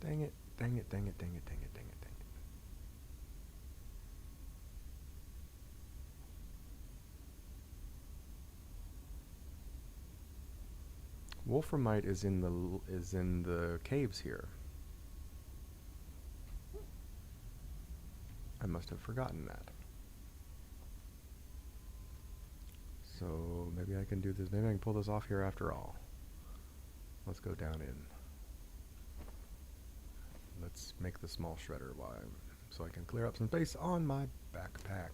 dang it, dang it, dang it, dang it, dang it, dang it, dang it. Wolframite is in the caves here. I must have forgotten that. So maybe I can do this. Maybe I can pull this off here after all. Let's go down in. Let's make the small shredder so I can clear up some space on my backpack.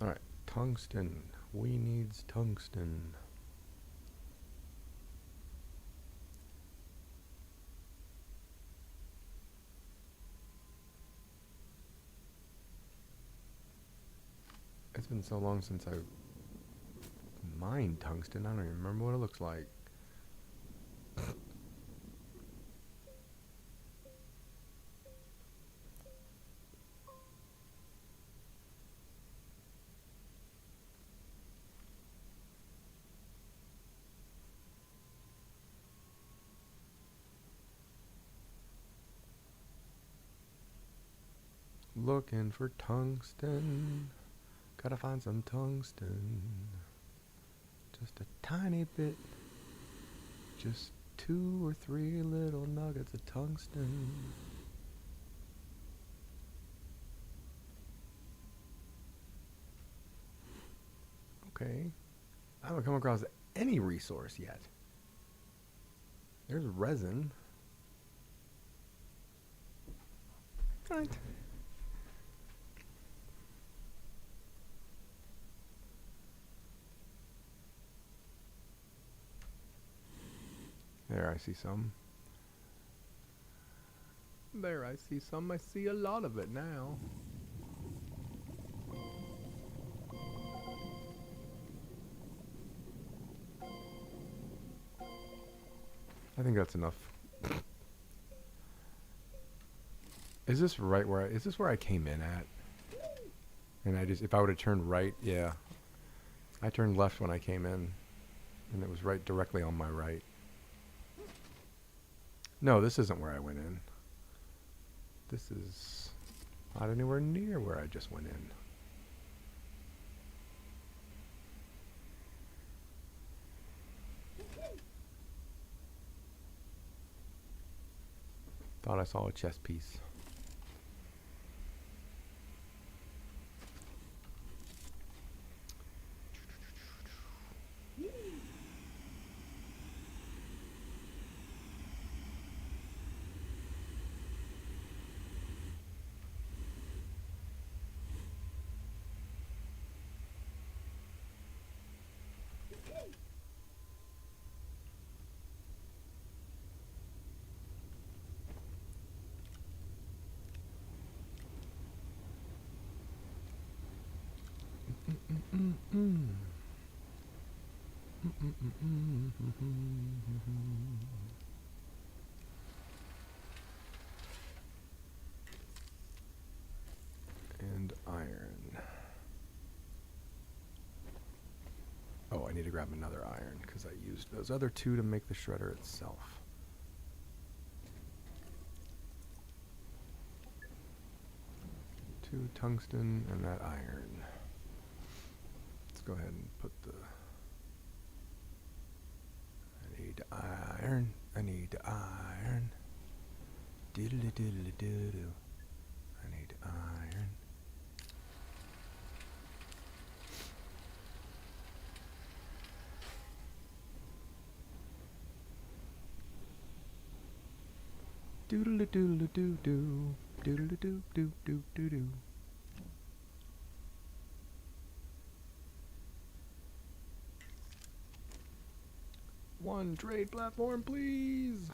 Alright, tungsten. We needs tungsten. It's been so long since I mined tungsten, I don't even remember what it looks like. Looking for tungsten. Gotta find some tungsten. Just a tiny bit. Just 2 or 3 little nuggets of tungsten. Okay. I haven't come across any resource yet. There's resin. Right. There, I see some. There, I see some. I see a lot of it now. I think that's enough. Is this right where is this where I came in at? And if I would have turned right, yeah. I turned left when I came in, and it was right directly on my right. No, this isn't where I went in. This is not anywhere near where I just went in. Thought I saw a chess piece. And iron. Oh, I need to grab another iron because I used those other 2 to make the shredder itself. Two tungsten and that iron. Let's go ahead and put the... I need iron. I need iron. Diddly diddly diddle. I need iron. Doodle doodle doo doo. Doodle doo doo doo doo doo. One trade platform, please.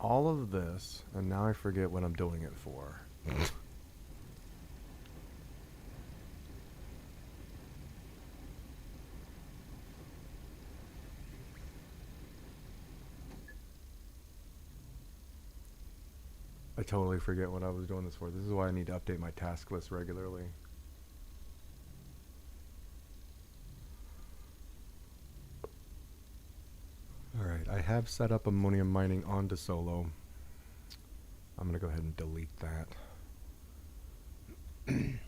all of this, and now I forget what I'm doing it for. I totally forget what I was doing this for. This is why I need to update my task list regularly. Alright, I have set up ammonium mining onto Solo. I'm going to go ahead and delete that. And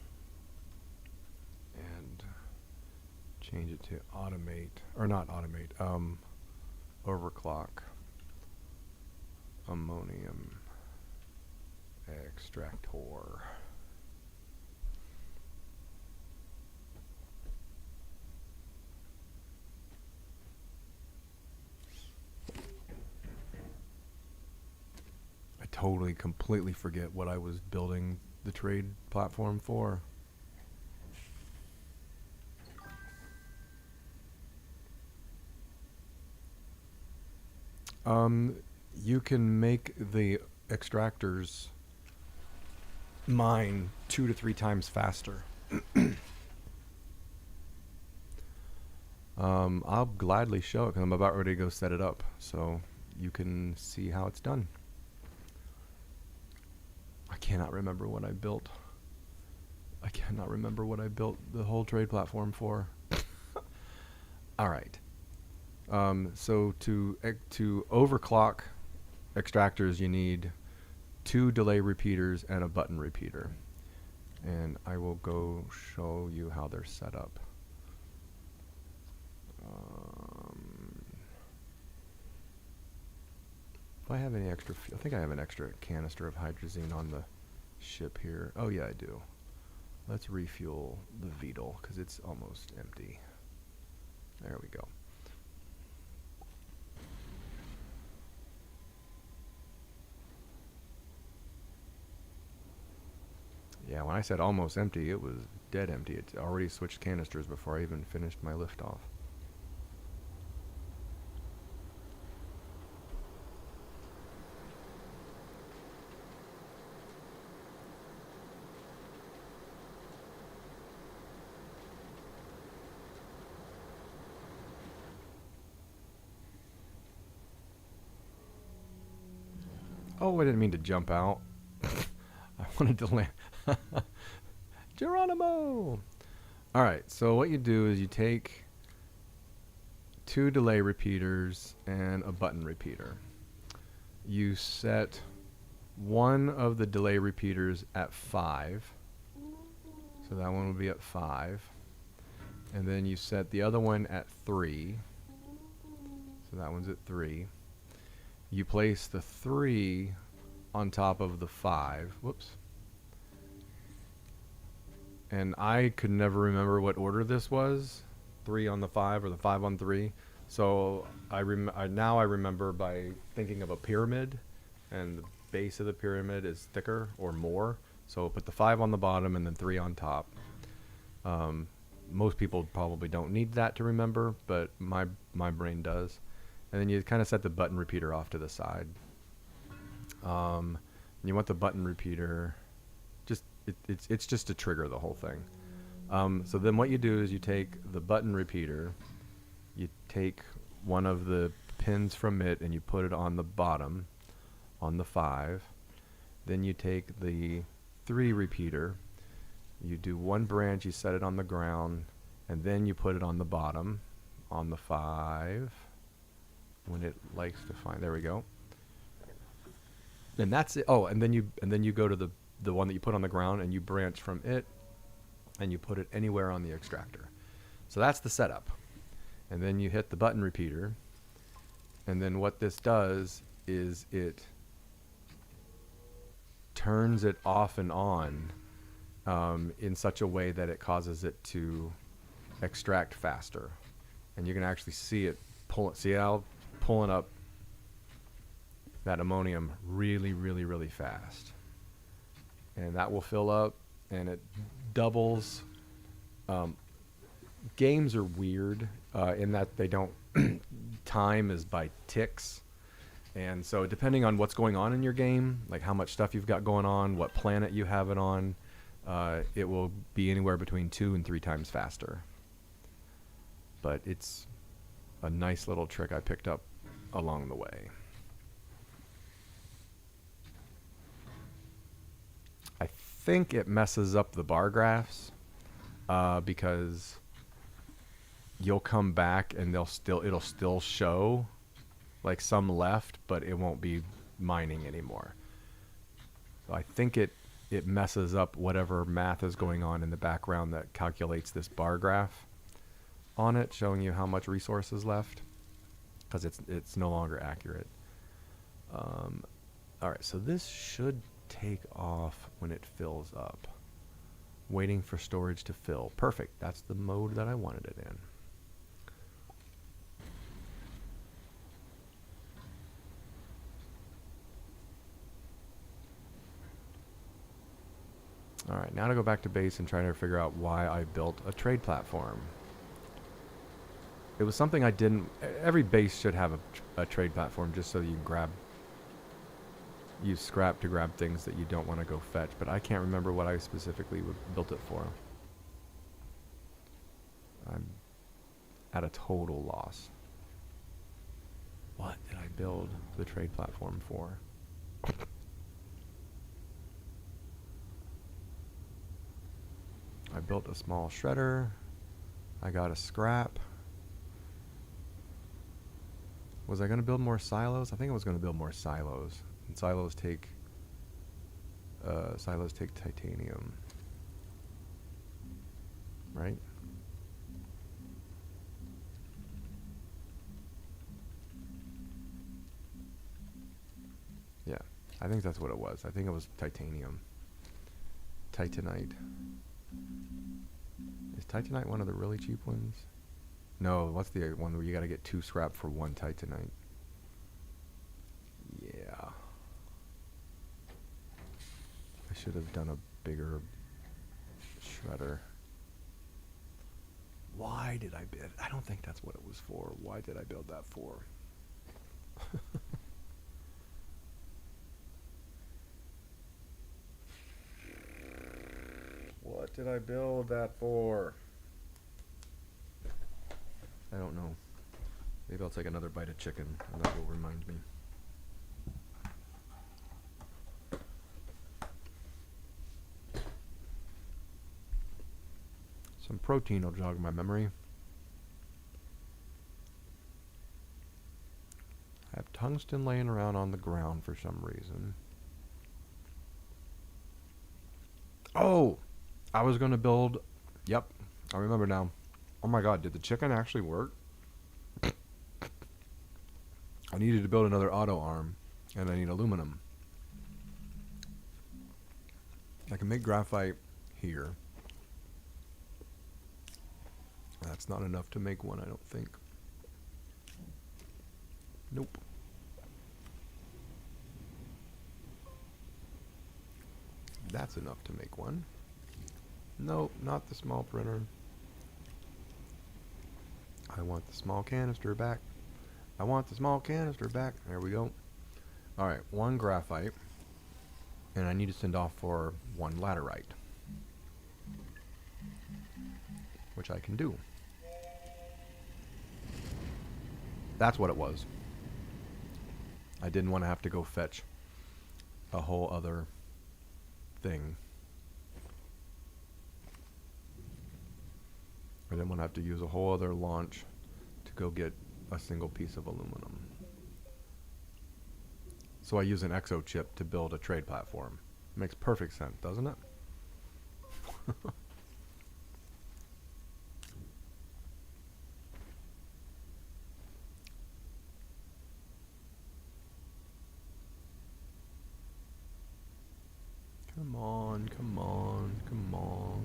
change it to automate, or not automate, overclock ammonium extractor. I totally, completely forget what I was building the trade platform for. You can make the extractors mine 2 to 3 times faster. I'll gladly show it because I'm about ready to go set it up so you can see how it's done. I cannot remember what I built. I cannot remember what I built the whole trade platform for. All right. So to overclock extractors, you need 2 delay repeaters and a button repeater. And I will go show you how they're set up. If I have any extra, I think I have an extra canister of hydrozine on the ship here. Oh yeah, I do. Let's refuel the Beetle because it's almost empty. There we go. Yeah, when I said almost empty, it was dead empty. It already switched canisters before I even finished my liftoff. Oh, I didn't mean to jump out. I wanted to land. Geronimo! Alright, so what you do is you take 2 delay repeaters and a button repeater. You set one of the delay repeaters at 5. So that one would be at 5. And then you set the other one at 3. So that one's at 3. You place the 3 on top of the 5. Whoops. And I could never remember what order this was. 3 on the 5 or the 5 on 3. So now I remember by thinking of a pyramid, and the base of the pyramid is thicker or more. So put the 5 on the bottom and then 3 on top. Most people probably don't need that to remember, but my brain does. And then you kind of set the button repeater off to the side. You want the button repeater, it's just to trigger the whole thing. So then what you do is you take the button repeater, you take one of the pins from it and you put it on the bottom, on the 5. Then you take the 3 repeater, you do one branch, you set it on the ground, and then you put it on the bottom, on the 5. When it likes to find, there we go. And that's it. Oh, and then you go to the one that you put on the ground and you branch from it and you put it anywhere on the extractor. So that's the setup. And then you hit the button repeater, and then what this does is it turns it off and on in such a way that it causes it to extract faster. And you can actually see it pull it. See how pulling up that ammonium really, really, really fast. And that will fill up, and it doubles. Games are weird in that they don't time is by ticks, And so depending on what's going on in your game, like how much stuff you've got going on, what planet you have it on, it will be anywhere between 2 and 3 times faster. But it's a nice little trick I picked up along the way. I think it messes up the bar graphs because you'll come back and it'll still show like some left, but it won't be mining anymore. So I think it messes up whatever math is going on in the background that calculates this bar graph on it, showing you how much resource is left, because it's no longer accurate. All right, so this should take off when it fills up. Waiting for storage to fill. Perfect. That's the mode that I wanted it in. All right, now to go back to base and try to figure out why I built a trade platform. It was something I didn't... Every base should have a trade platform just so you can use scrap to grab things that you don't want to go fetch, but I can't remember what I specifically built it for. I'm at a total loss. What did I build the trade platform for? I built a small shredder. I got a scrap. Was I going to build more silos? I think I was going to build more silos. And silos take titanium, right? Yeah, I think that's what it was. I think it was titanium. Titanite. Is Titanite one of the really cheap ones? No, what's the one where you gotta get 2 scrap for 1 Titanite? Yeah. I should have done a bigger shredder. Why did I build? I don't think that's what it was for. Why did I build that for? What did I build that for? I don't know. Maybe I'll take another bite of chicken and that will remind me. Some protein will jog my memory. I have tungsten laying around on the ground for some reason. Oh! I was going to build... Yep, I remember now. Oh my god, did the chicken actually work? I needed to build another auto arm, and I need aluminum. I can make graphite here. That's not enough to make one, I don't think. Nope. That's enough to make one. Nope, not the small printer. I want the small canister back. I want the small canister back. There we go. Alright, 1 graphite. And I need to send off for 1 laterite. Which I can do. That's what it was. I didn't want to have to go fetch a whole other thing. I didn't want to have to use a whole other launch to go get a single piece of aluminum. So I use an exo chip to build a trade platform. Makes perfect sense, doesn't it? Come on, come on, come on.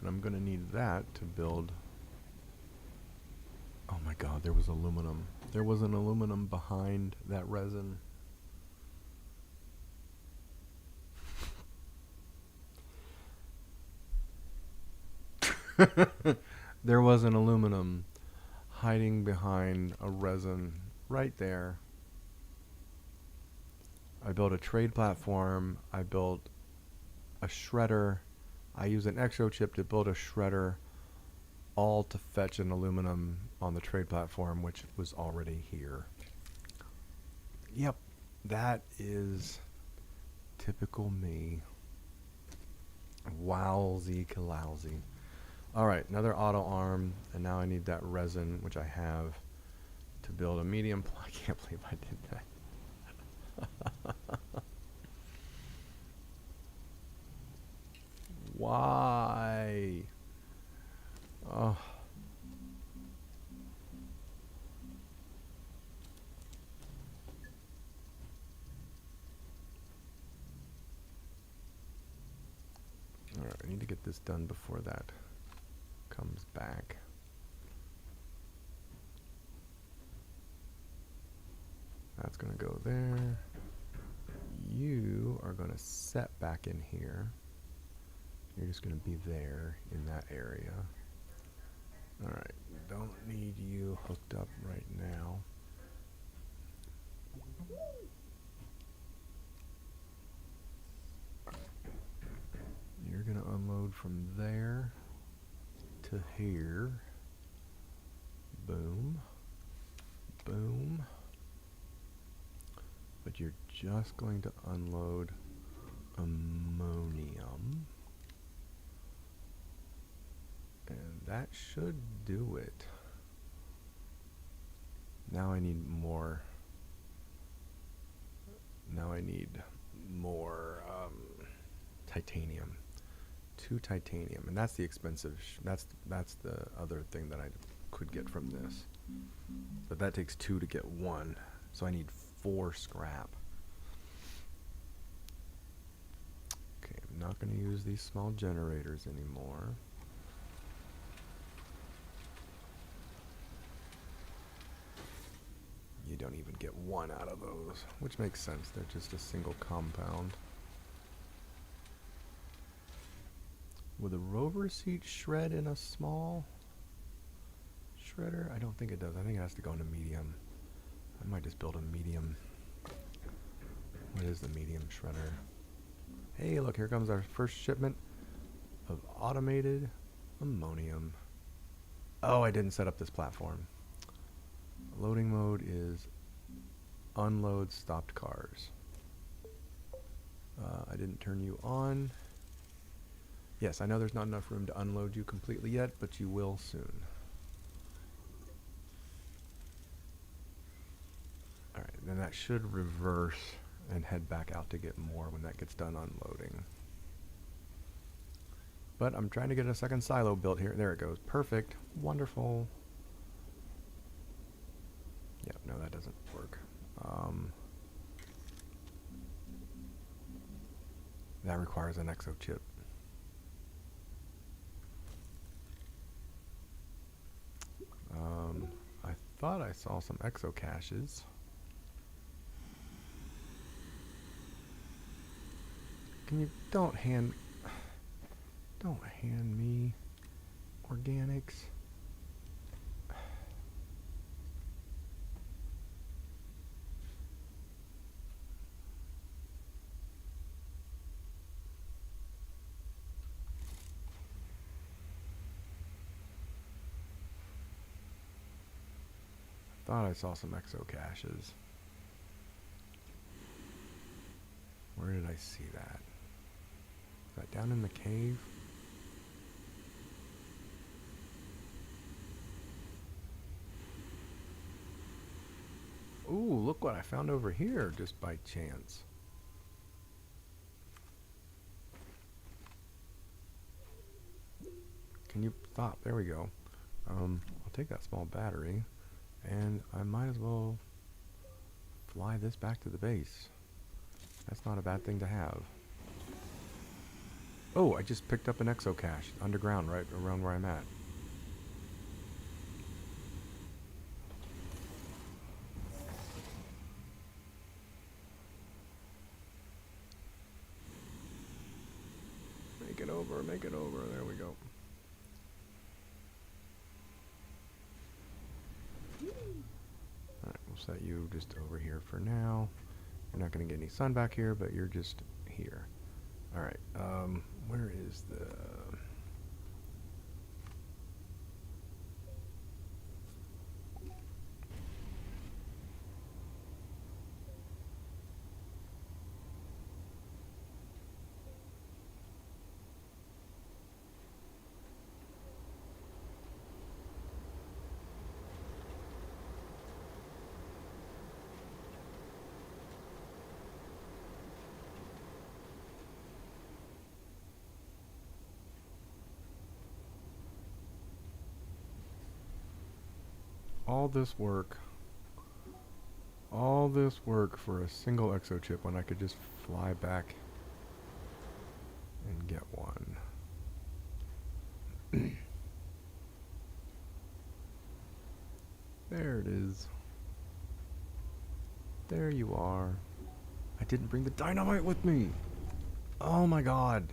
And I'm gonna need that to build. Oh my god, there was aluminum. There was an aluminum behind that resin. There was an aluminum hiding behind a resin right there. I built a trade platform. I built a shredder. I used an exo chip to build a shredder, all to fetch an aluminum on the trade platform, which was already here. Yep, that is typical me. Wowsy kalousy. Alright, another auto arm, and now I need that resin, which I have, to build a medium. I can't believe I did that. Why? Oh. Alright, I need to get this done before that comes back. That's going to go there. You are going to set back in here. You're just going to be there in that area. Alright, don't need you hooked up right now. You're going to unload from there to here. Boom. Boom. But you're just going to unload ammonium. And that should do it. Now I need more. Now I need more titanium. 2 titanium, and that's the expensive. That's the other thing that I could get from this. But that takes 2 to get 1, so I need 4 scrap. Okay, I'm not going to use these small generators anymore. You don't even get 1 out of those, which makes sense. They're just a single compound. Will the rover seat shred in a small shredder? I don't think it does. I think it has to go in a medium. I might just build a medium. What is the medium shredder? Hey, look, here comes our first shipment of automated ammonium. Oh, I didn't set up this platform. Loading mode is unload stopped cars. I didn't turn you on. Yes, I know there's not enough room to unload you completely yet, but you will soon. Alright, then that should reverse and head back out to get more when that gets done unloading. But I'm trying to get a second silo built here. There it goes. Perfect. Wonderful. Yep, no, that doesn't work. That requires an exo chip. I thought I saw some exo caches. Can you don't hand me organics? Thought I saw some exo caches. Where did I see that? Is that down in the cave? Ooh, look what I found over here just by chance. Can you stop? There we go. I'll take that small battery, and I might as well fly this back to the base. That's not a bad thing to have. Oh, I just picked up an exo cache underground right around where I'm at. Make it over, there we go. set you just over here for now. You're not going to get any sun back here, but you're just here. Alright, where is the... all this work for a single exochip when I could just fly back and get one. There it is. There you are. I didn't bring the dynamite with me. Oh my god.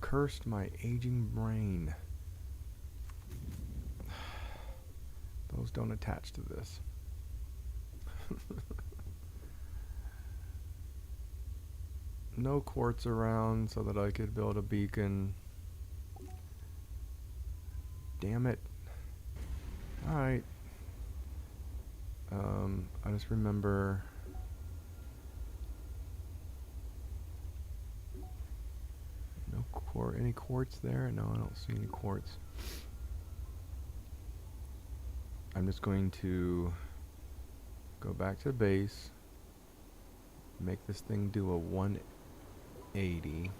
Cursed my aging brain. Those don't attach to this. No quartz around so that I could build a beacon. Damn it. Alright. I just remember... No any quartz there? No, I don't see any quartz. I'm just going to go back to base, make this thing do a 180,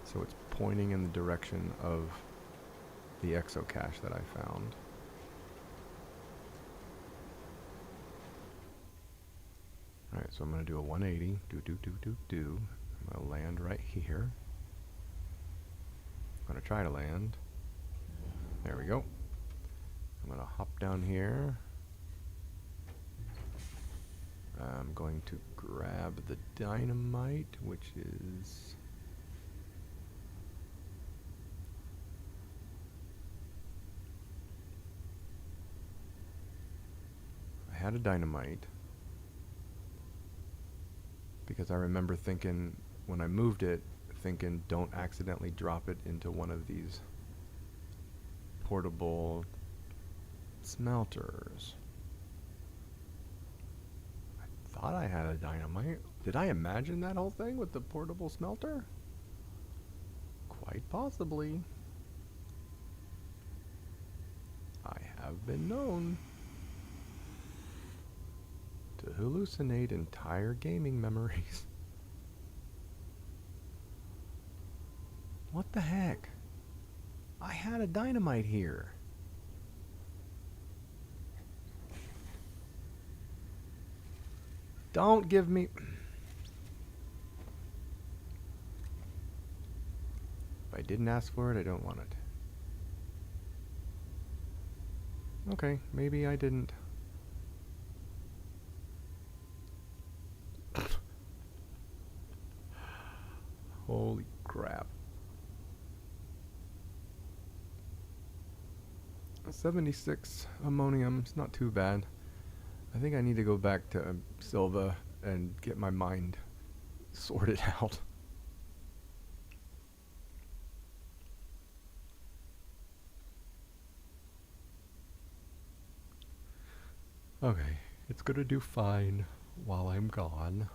so it's pointing in the direction of the exocache that I found. Alright, so I'm going to do a 180, I'm going to land right here. I'm going to try to land. There we go. I'm going to hop down here. I'm going to grab the dynamite, which is... I had a dynamite because I remember thinking, when I moved it, thinking don't accidentally drop it into one of these portable smelters. I thought I had a dynamite. Did I imagine that whole thing with the portable smelter? Quite possibly. I have been known to hallucinate entire gaming memories. What the heck? I had a dynamite here. Don't give me... If I didn't ask for it, I don't want it. Okay, maybe I didn't. Holy crap. 76 ammonium, it's not too bad. I think I need to go back to Silva and get my mind sorted out. Okay, it's gonna do fine while I'm gone.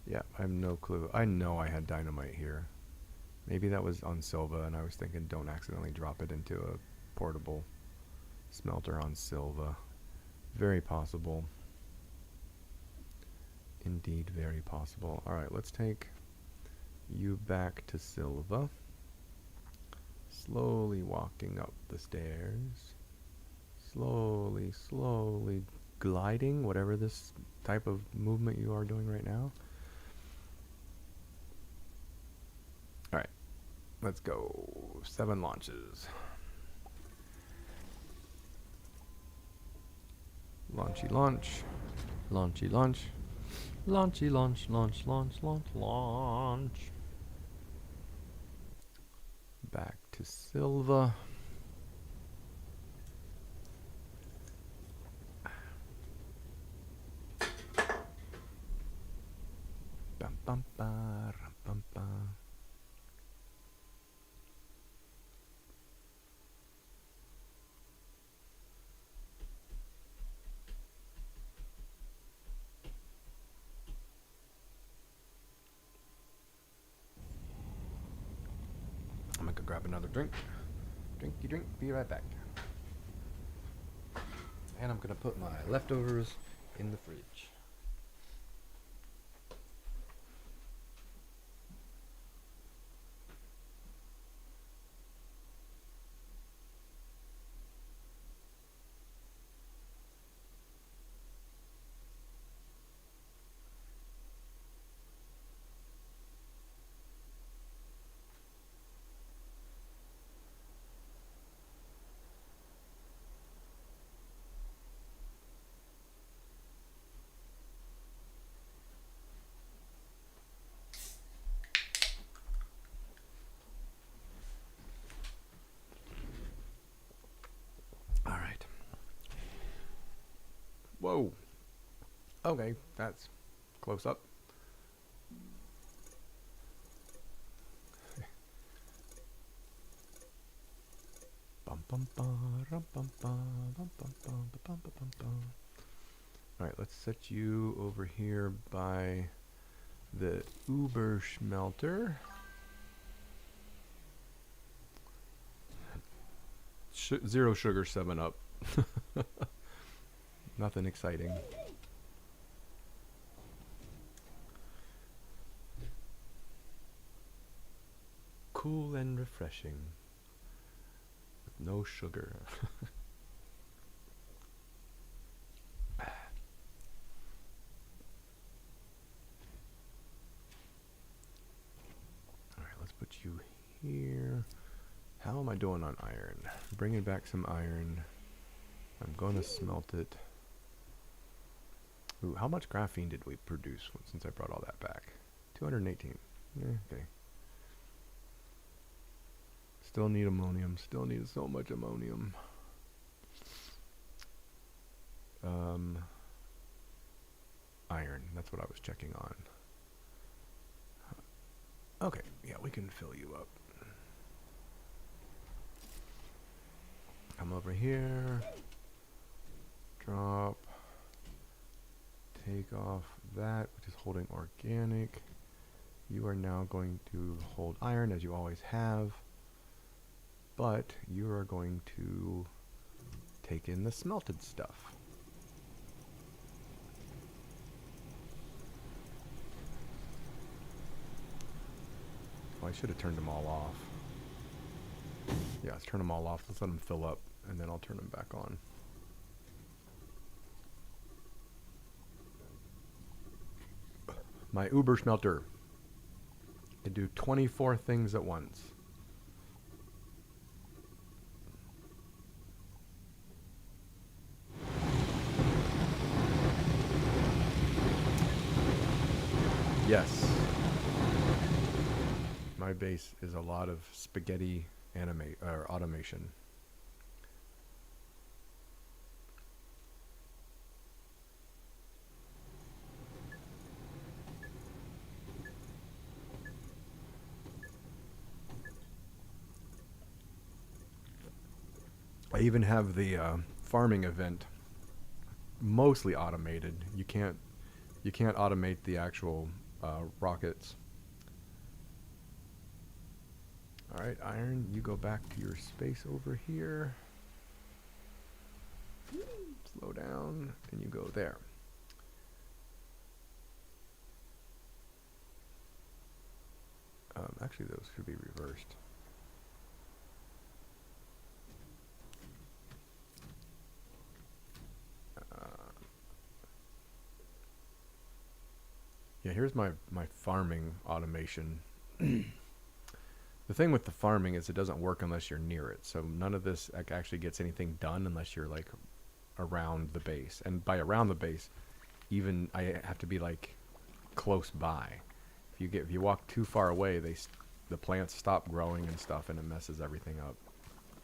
Yeah, I have no clue. I know I had dynamite here. Maybe that was on Silva, and I was thinking don't accidentally drop it into a portable smelter on Silva. Very possible. Indeed, very possible. Alright, let's take you back to Silva. Slowly walking up the stairs. Slowly, slowly gliding, whatever this type of movement you are doing right now. Alright, let's go. 7 launches. Launchy launch. Launchy launch. Launchy launch, launch, launch, launch, launch. Back to Silva. Bum bum ba rum bum ba. I'm gonna go grab another drink. Drinky drink, be right back. And I'm gonna put my leftovers in the fridge. Alright. Whoa. Okay, that's close up. Alright, let's set you over here by the Uber Schmelter. Zero sugar 7-Up. Nothing exciting. Cool and refreshing. With no sugar. Alright, let's put you here. How am I doing on iron? Bringing back some iron. I'm going to smelt it. Ooh, how much graphene did we produce since I brought all that back? 218. Okay. Still need ammonium. Still need so much ammonium. Iron. That's what I was checking on. Okay. Yeah, we can fill you up. Come over here. Drop. Take off that, which is holding organic. You are now going to hold iron as you always have. But you are going to take in the smelted stuff. Oh, I should have turned them all off. Yeah, let's turn them all off. Let's let them fill up, and then I'll turn them back on. My Uber Schmelter can do 24 things at once. Yes. My base is a lot of spaghetti automation. I even have the farming event mostly automated. You can't automate the actual rockets. All right, iron, you go back to your space over here. Slow down, and you go there. Actually, those should be reversed. Yeah, here's my farming automation. The thing with the farming is it doesn't work unless you're near it. So none of this actually gets anything done unless you're like around the base. And by around the base, even I have to be like close by. If you walk too far away, the plants stop growing and stuff, and it messes everything up.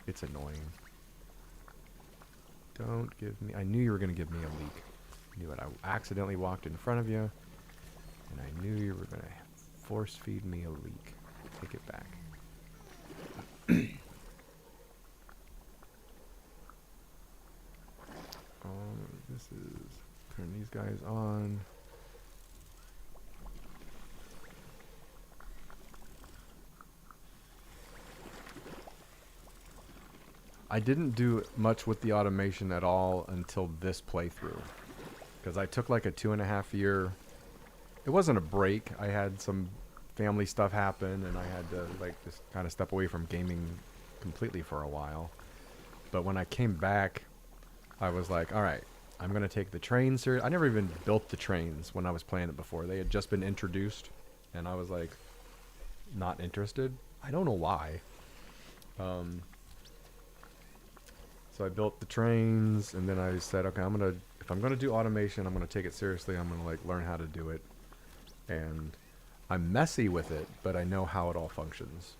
It's annoying. Don't give me. I knew you were gonna give me a leak. I knew it. I accidentally walked in front of you, and I knew you were gonna force feed me a leak. Take it back. This is turn these guys on. I didn't do much with the automation at all until this playthrough, because I took like a 2.5 year. It wasn't a break. I had some family stuff happen, and I had to like just kind of step away from gaming completely for a while. But when I came back, I was like, all right, I'm going to take the trains serious. I never even built the trains when I was playing it before. They had just been introduced, and I was like, not interested. I don't know why. So I built the trains, and then I said, okay, if I'm gonna do automation, I'm gonna take it seriously. I'm gonna like learn how to do it, and I'm messy with it, but I know how it all functions,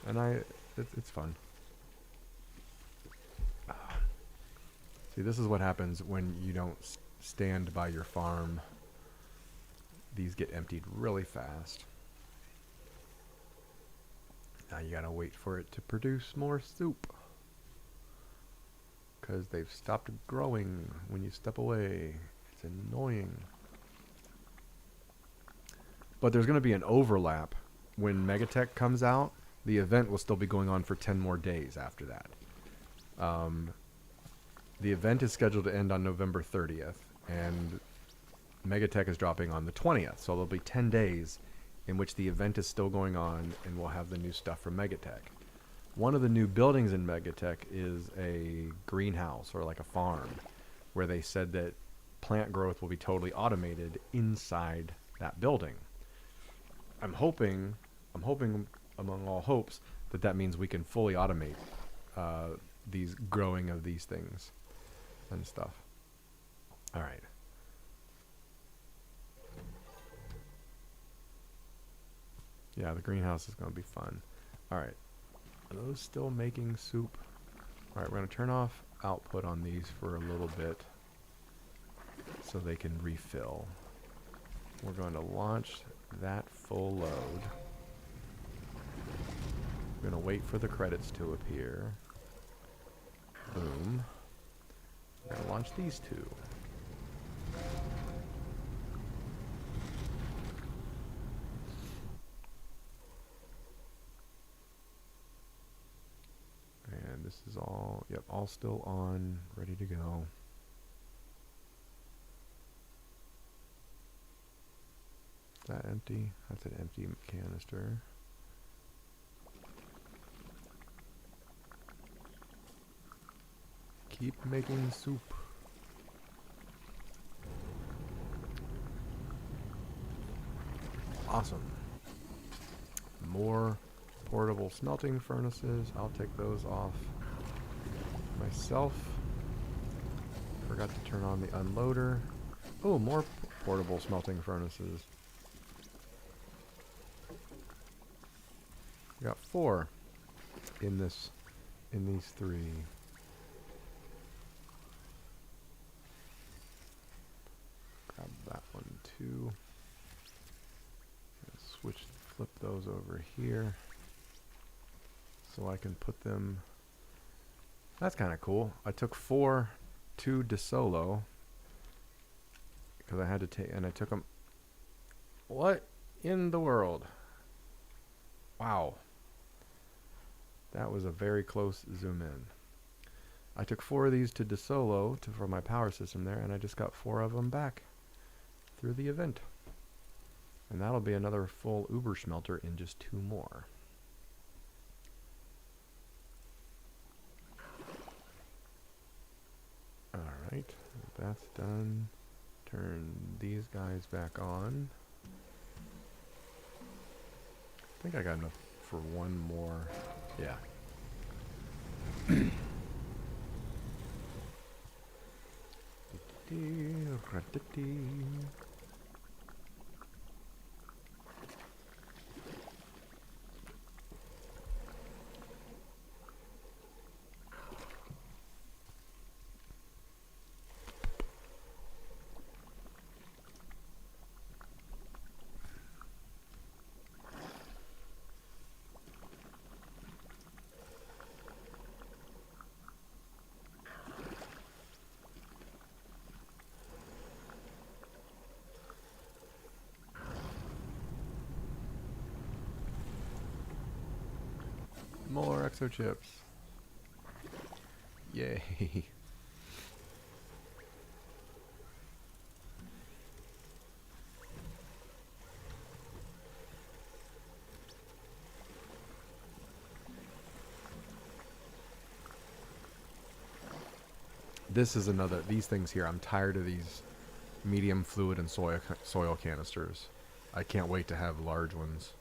and it's fun. See, this is what happens when you don't stand by your farm. These get emptied really fast. Now you gotta wait for it to produce more soup, because they've stopped growing when you step away. It's annoying. But there's going to be an overlap. When Megatech comes out, the event will still be going on for 10 more days after that. The event is scheduled to end on November 30th, and Megatech is dropping on the 20th. So there'll be 10 days in which the event is still going on, and we'll have the new stuff from Megatech. One of the new buildings in Megatech is a greenhouse, or like a farm, where they said that plant growth will be totally automated inside that building. I'm hoping among all hopes that means we can fully automate these growing of these things and stuff. All right. Yeah, the greenhouse is going to be fun. All right. Are those still making soup? All right, we're going to turn off output on these for a little bit so they can refill. We're going to launch that full load. We're going to wait for the credits to appear. Boom. We're going to launch these two. And this is all, yep, all still on, ready to go. Is that empty? That's an empty canister. Keep making soup. Awesome. More portable smelting furnaces. I'll take those off myself. Forgot to turn on the unloader. Oh, more portable smelting furnaces. We got 4 in these 3. Grab that one too. Flip those over here so I can put them. That's kind of cool. I took 4 to DeSolo because I had to take, and I took them. What in the world? Wow. That was a very close zoom in. I took 4 of these to DeSolo for my power system there, and I just got 4 of them back through the event. And that'll be another full Uber smelter in just 2 more. Alright, that's done. Turn these guys back on. I think I got enough for 1 more. Yeah. More exo chips. Yay. This is another, these things here, I'm tired of these medium fluid and soil canisters. I can't wait to have large ones.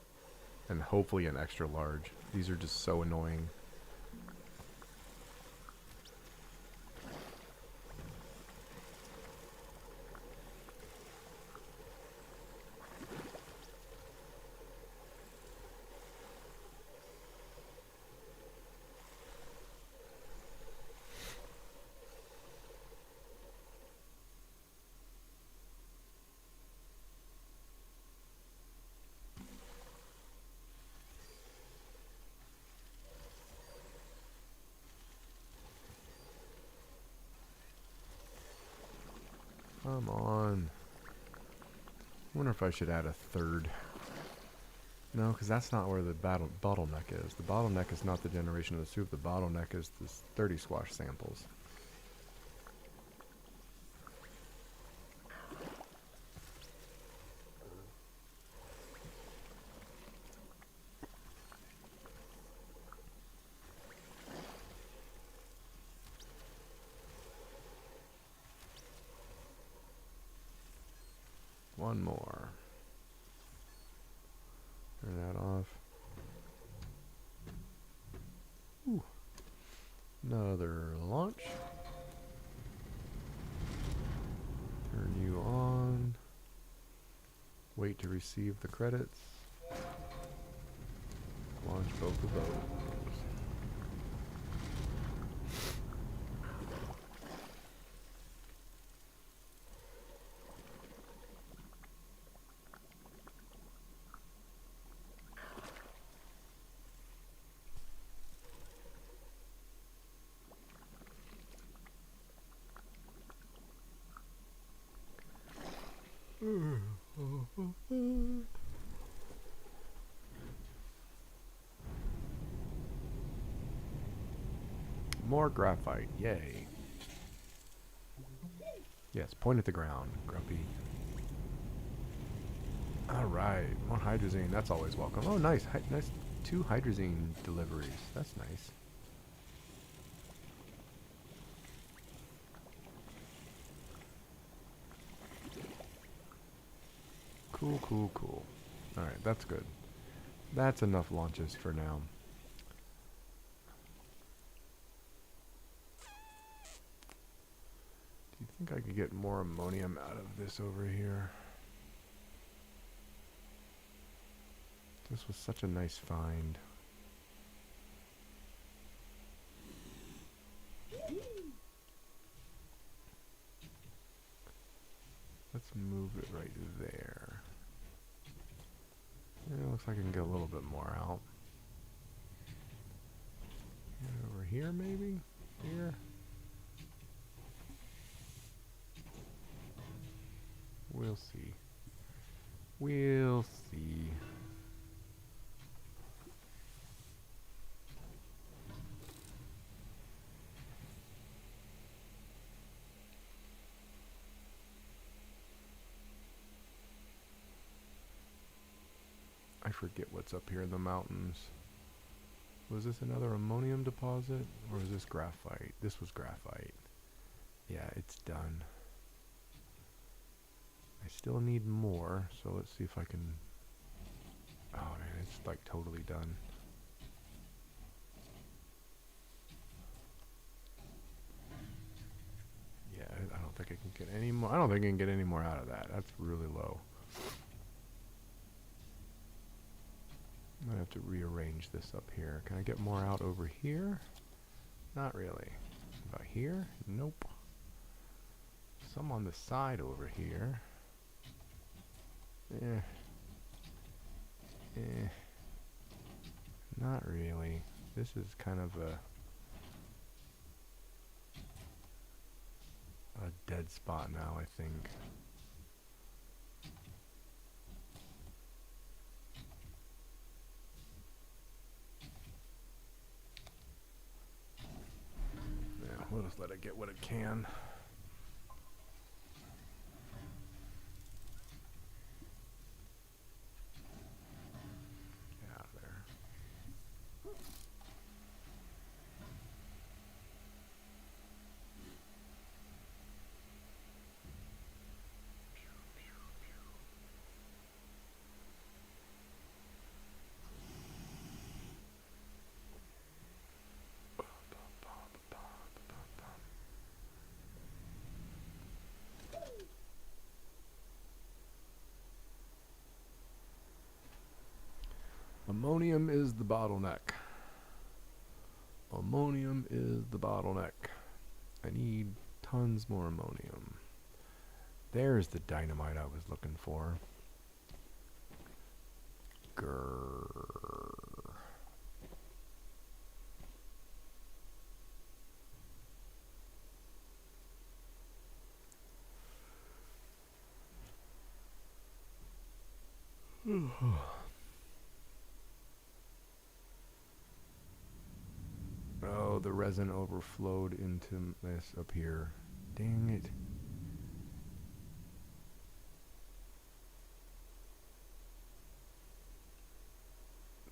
And hopefully an extra large. These are just so annoying. Come on. Wonder if I should add a third. No, because that's not where the bottleneck is. The bottleneck is not the generation of the soup. The bottleneck is the 30 squash samples. One more. Turn that off. Ooh. Another launch. Turn you on. Wait to receive the credits. Launch both of those. More graphite, yay. Yes, point at the ground, Grumpy. Alright, more hydrozine, that's always welcome. Oh, nice, nice 2 hydrozine deliveries, that's nice. Cool, cool, cool. Alright, that's good. That's enough launches for now. Do you think I could get more ammonium out of this over here? This was such a nice find. Let's move it right there. Yeah, looks like I can get a little bit more out. And over here, maybe? Here? We'll see. We'll see. I forget what's up here in the mountains. Was this another ammonium deposit? Or was this graphite? This was graphite. Yeah, it's done. I still need more, so let's see if I can... Oh man, it's like totally done. Yeah, I don't think I can get any more. I don't think I can get any more out of that. That's really low. I'm going to have to rearrange this up here. Can I get more out over here? Not really. About here? Nope. Some on the side over here. Not really. This is kind of a dead spot now, I think. Yeah, we'll just let it get what it can. Get out of there. Ammonium is the bottleneck. Ammonium is the bottleneck. I need tons more ammonium. There's the dynamite I was looking for. Grrr. Oh, the resin overflowed into this up here. Dang it.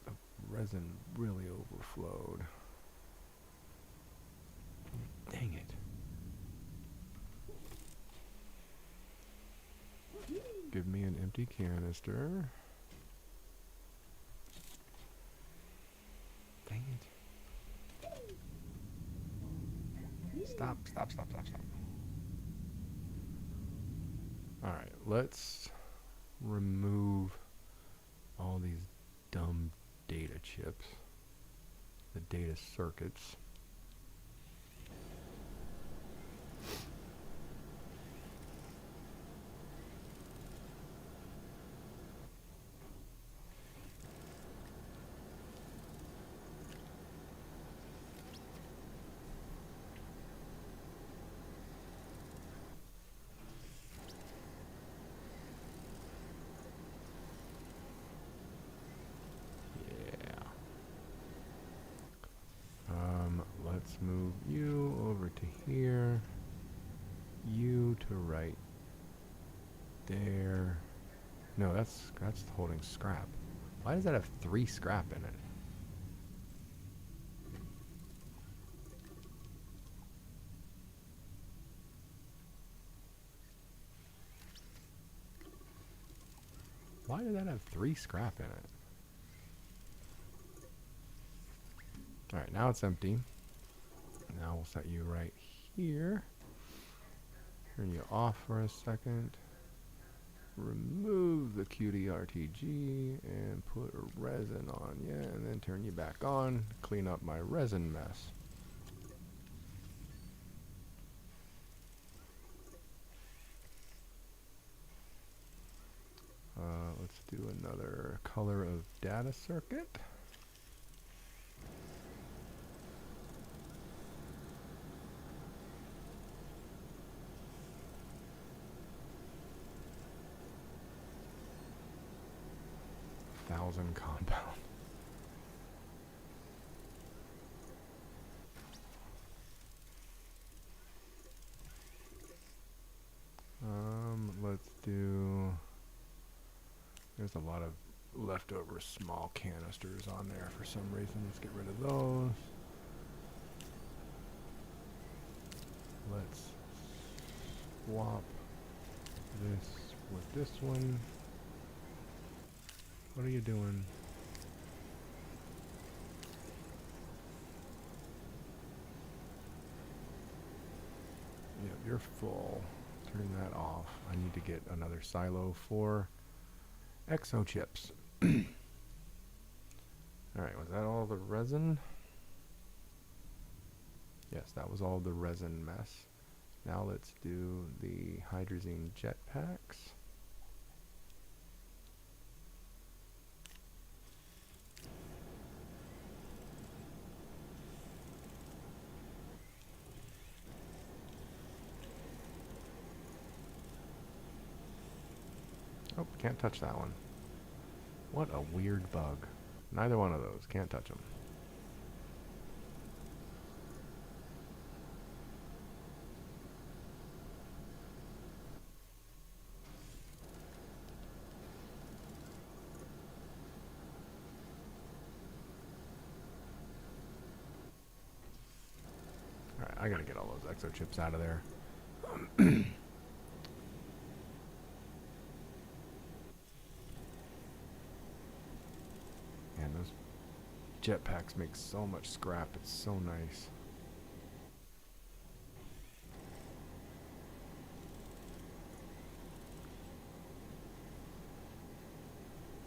The resin really overflowed. Dang it. Give me an empty canister. Dang it. Stop. Alright, let's remove all these dumb data chips, the data circuits. Let's move you over to here. You to right there. No, that's holding scrap. Why does that have 3 scrap in it? Why did that have 3 scrap in it? Alright, now it's empty. Now we'll set you right here. Turn you off for a second. Remove the QDRTG and put a resin on you, and then turn you back on. Clean up my resin mess. Let's do another color of data circuit. Compound. Let's do. There's a lot of leftover small canisters on there for some reason. Let's get rid of those. Let's swap this with this one. What are you doing? Yeah, you're full. turn that off. I need to get another silo for exo chips. Alright, was that all the resin? Yes, that was all the resin mess. Now let's do the hydrazine jetpacks. Oh, can't touch that one. What a weird bug. Neither one of those. Can't touch them. Alright, I gotta get all those exo chips out of there. Man, those jetpacks make so much scrap. It's so nice.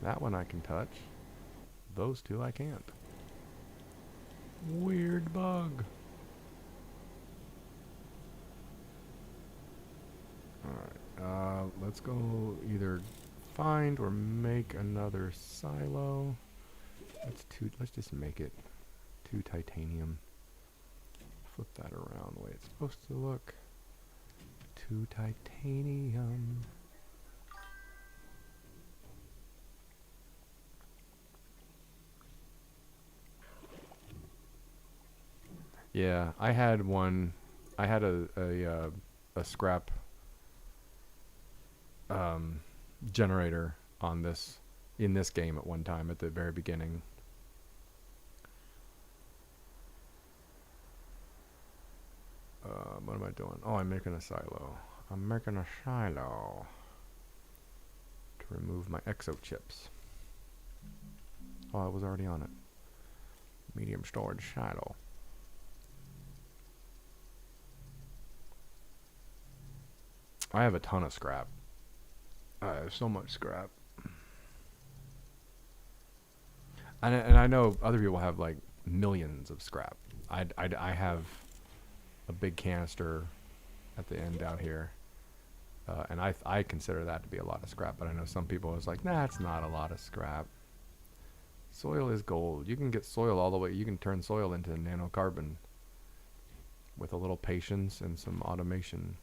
That one I can touch. Those two I can't. Weird bug. Alright, let's go either find or make another silo. Let's just make it 2 titanium. Flip that around the way it's supposed to look. 2 titanium. Yeah, I had one. I had a scrap generator on this in this game at one time at the very beginning. What am I doing? Oh, I'm making a silo. I'm making a silo to remove my exo chips. Oh, I was already on it. Medium storage silo. I have a ton of scrap. I have so much scrap. And I know other people have like millions of scrap. I have a big canister at the end out here. And I consider that to be a lot of scrap. But I know some people is like, nah, it's not a lot of scrap. Soil is gold. You can get soil all the way. You can turn soil into nanocarbon with a little patience and some automation.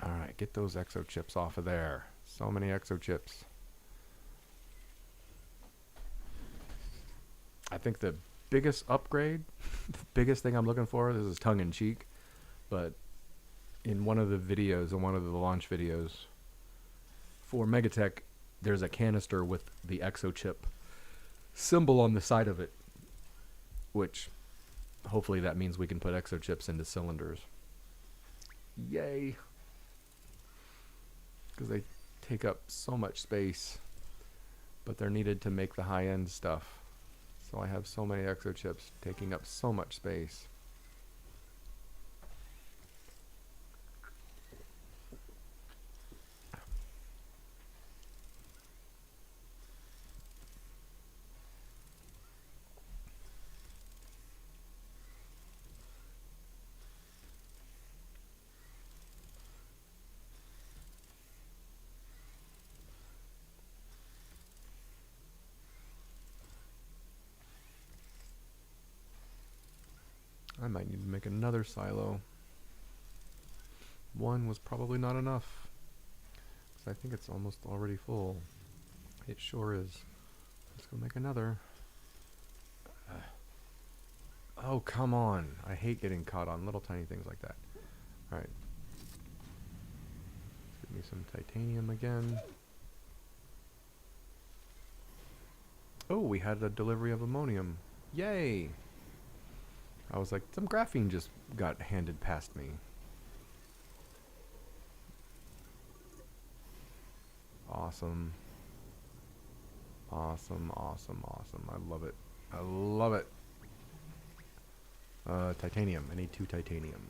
Alright, get those exo chips off of there. So many exo chips. I think the biggest upgrade, the biggest thing I'm looking for, this is tongue-in-cheek, but in one of the videos, in one of the launch videos for Megatech, there's a canister with the exo chip symbol on the side of it, which hopefully that means we can put exo chips into cylinders. Yay! Because they take up so much space, but they're needed to make the high-end stuff. So I have so many exo chips taking up so much space. I might need to make another silo. One was probably not enough, because I think it's almost already full. It sure is. Let's go make another. Oh, come on. I hate getting caught on little tiny things like that. Alright. Let's give me some titanium again. Oh, we had a delivery of ammonium. Yay! I was like, some graphene just got handed past me. Awesome. Awesome, awesome, awesome. I love it. I love it. Titanium. I need 2 titanium.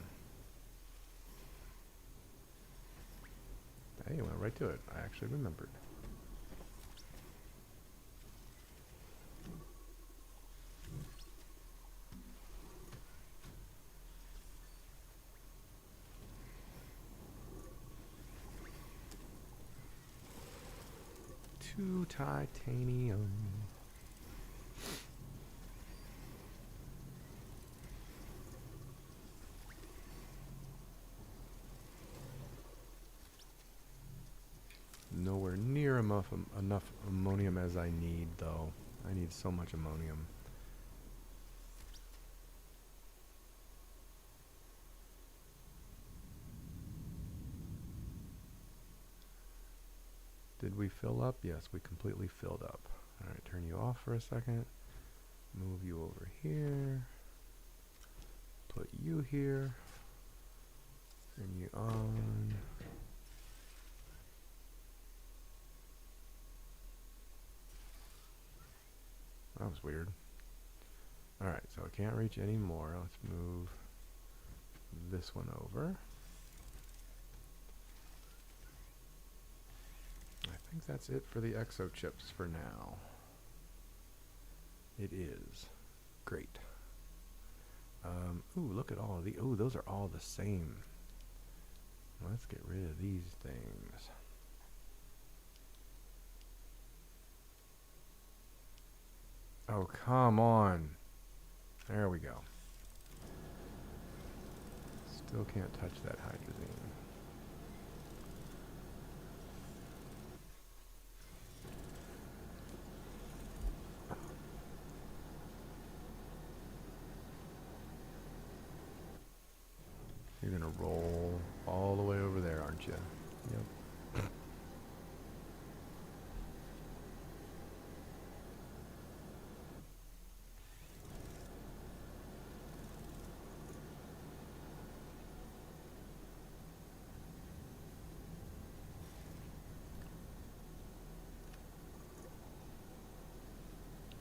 Hey, went right to it. I actually remembered. Two titanium. Nowhere near enough ammonium as I need, though. I need so much ammonium. Did we fill up? Yes, we completely filled up. Alright, turn you off for a second. Move you over here. Put you here. Turn you on. That was weird. Alright, so I can't reach any more. Let's move this one over. I think that's it for the exo chips for now. It is. Great. Ooh, look at all of the... Ooh, those are all the same. Let's get rid of these things. Oh, come on. There we go. Still can't touch that hydrazine. You're gonna roll all the way over there, aren't you? Yep.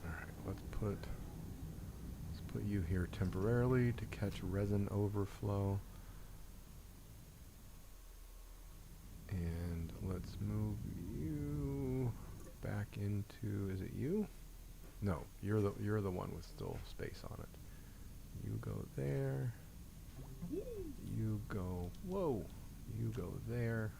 Alright, let's put you here temporarily to catch resin overflow. And let's move you back into, is it you? No, you're the one with still space on it. You go there. You go, whoa. You go there.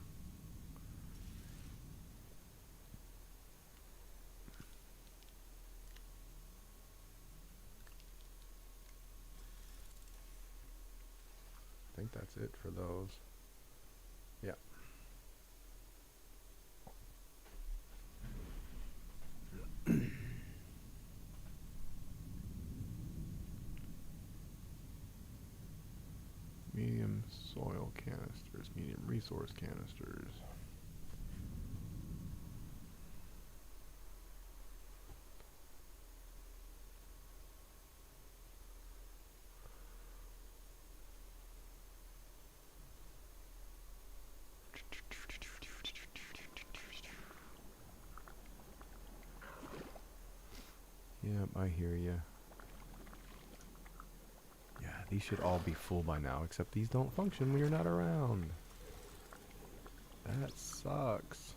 I think that's it for those. Yeah. Medium soil canisters, medium resource canisters. Yep, I hear you. Yeah, these should all be full by now, except these don't function when you're not around. That sucks.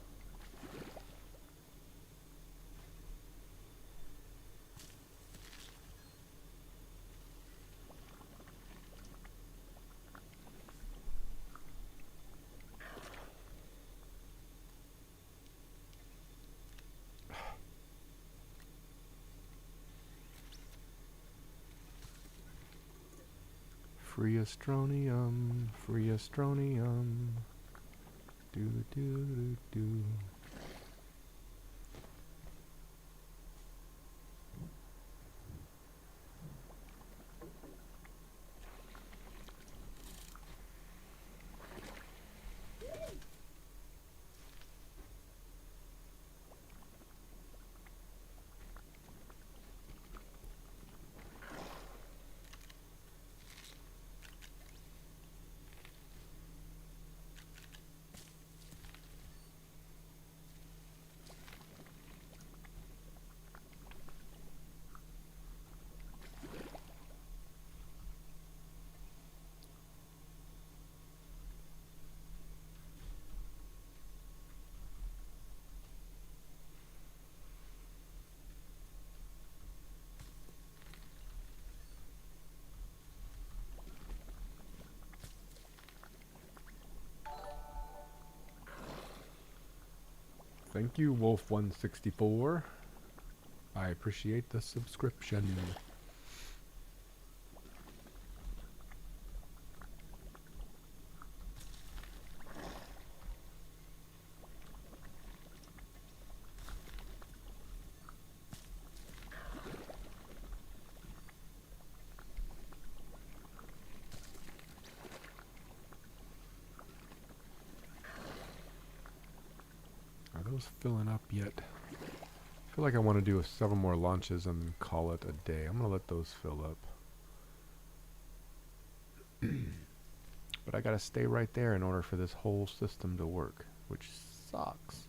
Free Astronium, free Astronium. Do do do do. Thank you, Wolf164. I appreciate the subscription. Are those filling up yet? I feel like I want to do several more launches and call it a day. I'm going to let those fill up. But I got to stay right there in order for this whole system to work, which sucks.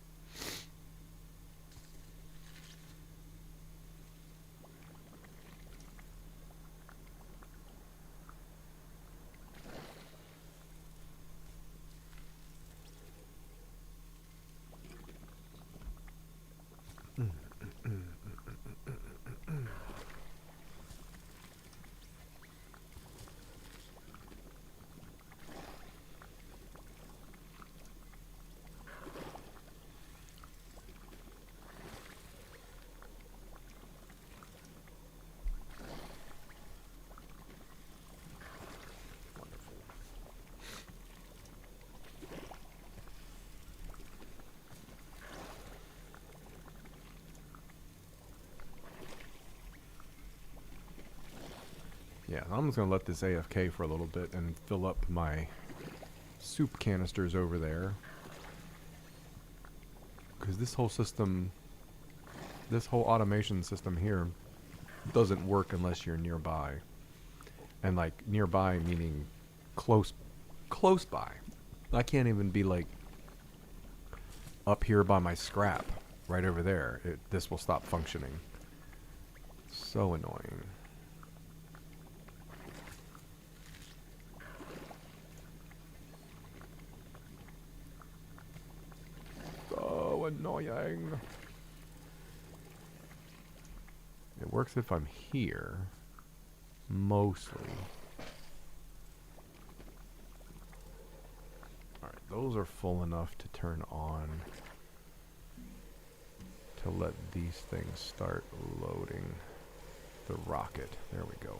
Yeah, I'm just going to let this AFK for a little bit and fill up my soup canisters over there. Because this whole system, this whole automation system here doesn't work unless you're nearby. And like nearby meaning close by. I can't even be like up here by my scrap right over there. This will stop functioning. So annoying. So annoying. It works if I'm here. Mostly. Alright, those are full enough to turn on. To let these things start loading the rocket. There we go.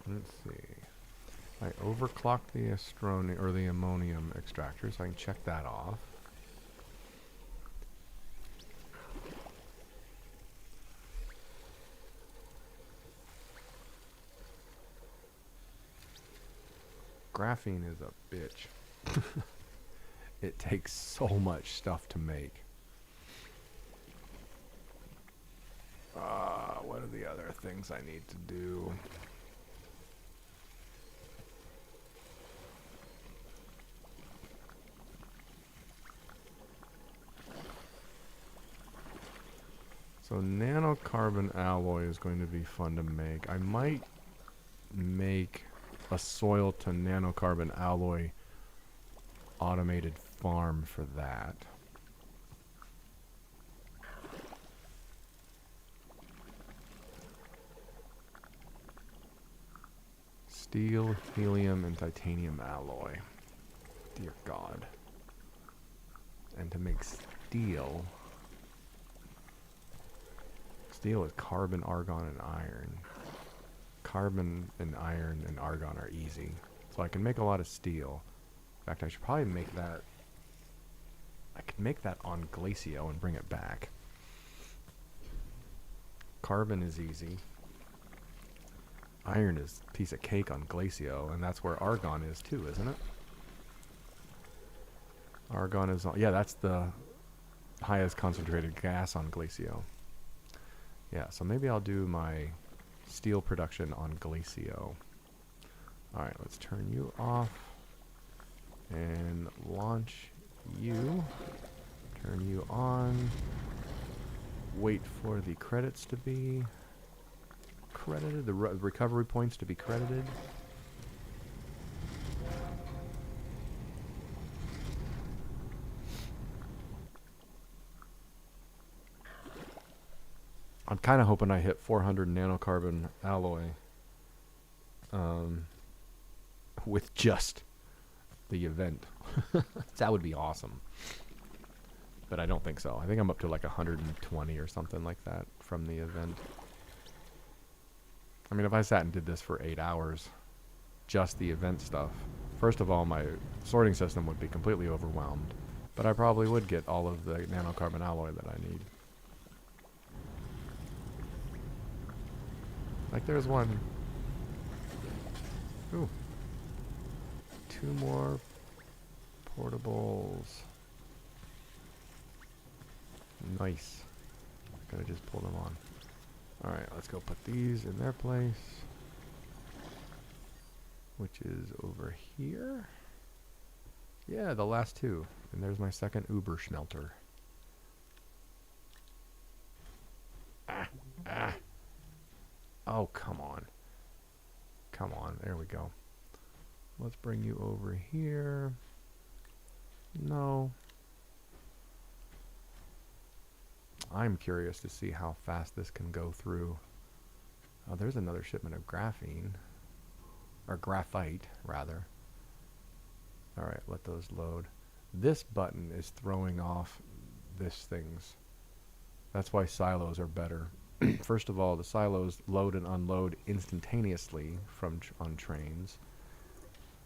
Let's see. I overclocked the Astroneer or the Ammonium extractor, so I can check that off. Graphene is a bitch. It takes so much stuff to make. What are the other things I need to do? So nanocarbon alloy is going to be fun to make. I might make a soil to nanocarbon alloy automated farm for that. Steel, helium, and titanium alloy. Dear God. And to make steel... Steel is carbon, argon, and iron. Carbon and iron and argon are easy. So I can make a lot of steel. In fact, I should probably make that... I could make that on Glacio and bring it back. Carbon is easy. Iron is a piece of cake on Glacio, and that's where argon is too, isn't it? Argon is... Yeah, that's the highest concentrated gas on Glacio. Yeah, so maybe I'll do my steel production on Glacio. Alright, let's turn you off. And launch you. Turn you on. Wait for the credits to be credited, the recovery points to be credited. I'm kind of hoping I hit 400 nanocarbon alloy with just the event. That would be awesome. But I don't think so. I think I'm up to like 120 or something like that from the event. I mean, if I sat and did this for 8 hours, just the event stuff, first of all, my sorting system would be completely overwhelmed. But I probably would get all of the nanocarbon alloy that I need. Like there's one. Ooh. 2 more portables. Nice. Gotta just pull them on. Alright, let's go put these in their place. Which is over here. Yeah, the last 2. And there's my second Uber smelter. Oh, come on. Come on, there we go. Let's bring you over here. No. I'm curious to see how fast this can go through. Oh, there's another shipment of graphene. Or graphite, rather. Alright, let those load. This button is throwing off this thing's. That's why silos are better. First of all, the silos load and unload instantaneously from on trains.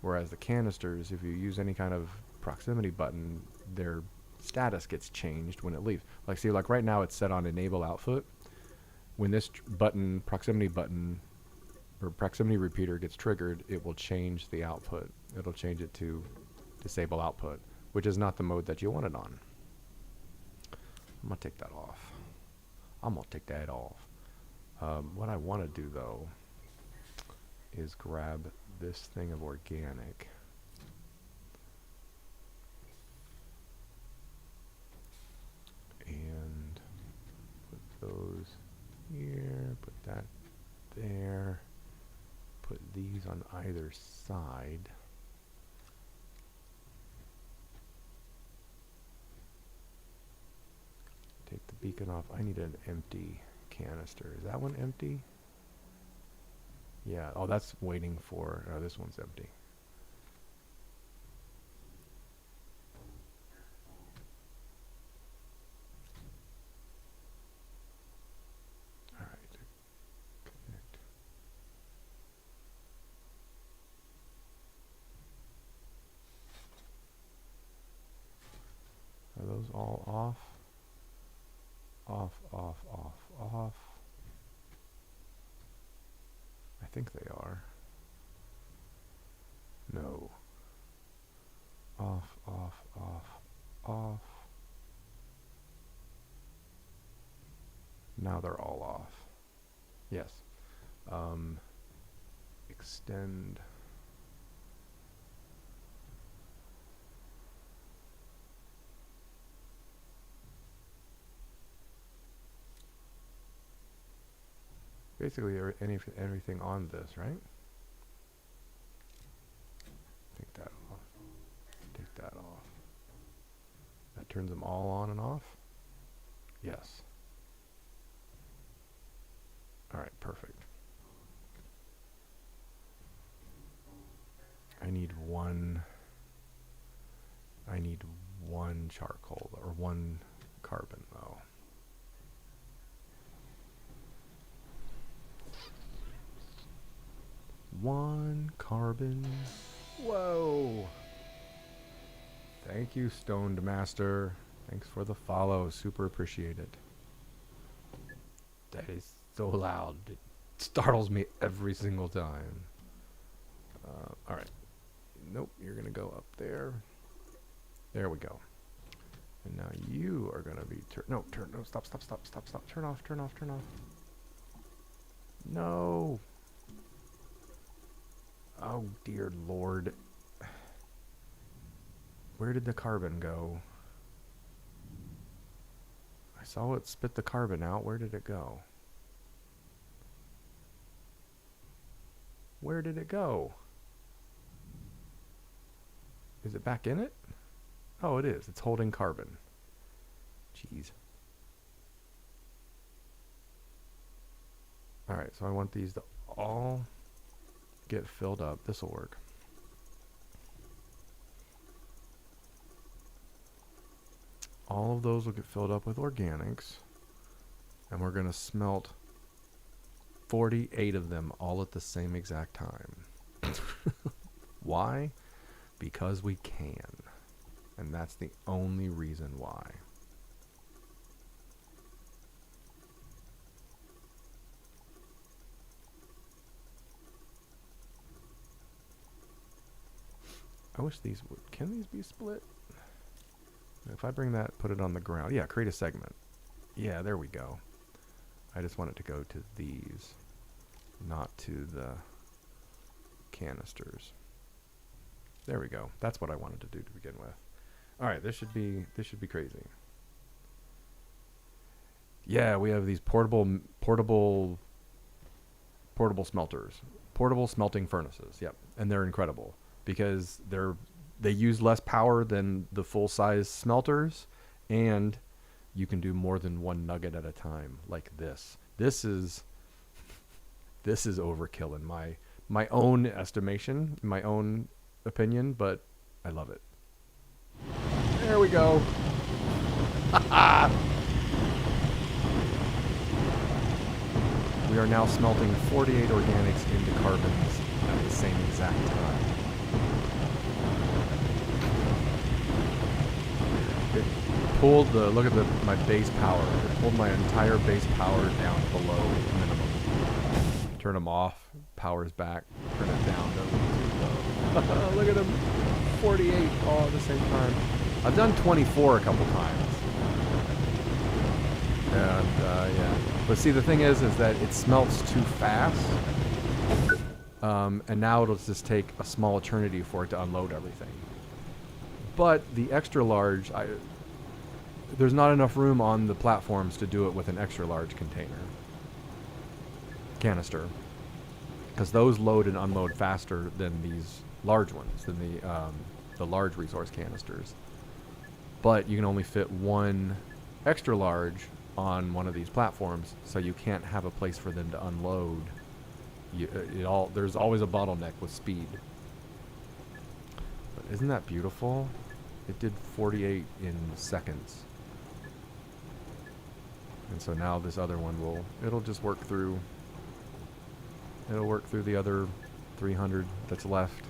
Whereas the canisters, if you use any kind of proximity button, their status gets changed when it leaves. Like, see, like right now it's set on enable output. When this proximity button, or proximity repeater gets triggered, it will change the output. It'll change it to disable output, which is not the mode that you want it on. I'm gonna take that off. I'm gonna take that off. What I want to do though is grab this thing of organic. And put those here, put that there, put these on either side. Take the beacon off. I need an empty canister. Is that one empty? Yeah. Oh, that's waiting for... Oh, this one's empty. Alright. Connect. Are those all off? Off, off, off, off. I think they are. No. Off, off, off, off. Now they're all off. Yes. Extend. Basically everything on this, right? Take that off. Take that off. That turns them all on and off? Yes. Alright, perfect. I need one charcoal, or one carbon though. One carbon. Whoa! Thank you, Stoned Master. Thanks for the follow. Super appreciate it. That is so loud. It startles me every single time. Alright. Nope, you're gonna go up there. There we go. And now you are gonna be no, stop, turn off. No! Oh dear Lord. Where did the carbon go? I saw it spit the carbon out. Where did it go? Where did it go? Is it back in it? Oh, it is. It's holding carbon. Jeez. Alright, so I want these to all get filled up. This will work. All of those will get filled up with organics. And we're going to smelt 48 of them all at the same exact time. Why? Because we can. And that's the only reason why. I wish these would... Can these be split? If I bring that, put it on the ground. Yeah, create a segment. Yeah, there we go. I just want it to go to these, not to the canisters. There we go. That's what I wanted to do to begin with. All right, this should be crazy. Yeah, we have these portable smelters, portable smelting furnaces. Yep, and they're incredible because they use less power than the full-size smelters, and you can do more than one nugget at a time, like this. This is overkill in my own estimation, my own opinion, but I love it. There we go. We are now smelting 48 organics into carbons at the same exact time. It pulled look at my base power. It pulled my entire base power down below minimum. Turn them off, power's back. Turn it down, those are too low. Look at them, 48 all at the same time. I've done 24 a couple times. And yeah, but see the thing is that it smelts too fast, and now it'll just take a small eternity for it to unload everything. But the extra large, there's not enough room on the platforms to do it with an extra large canister, because those load and unload faster than these large ones, than the large resource canisters. But you can only fit one extra large on one of these platforms, so you can't have a place for them to unload. There's always a bottleneck with speed. But isn't that beautiful? It did 48 in seconds. And so now this other one it'll just work through. It'll work through the other 300 that's left.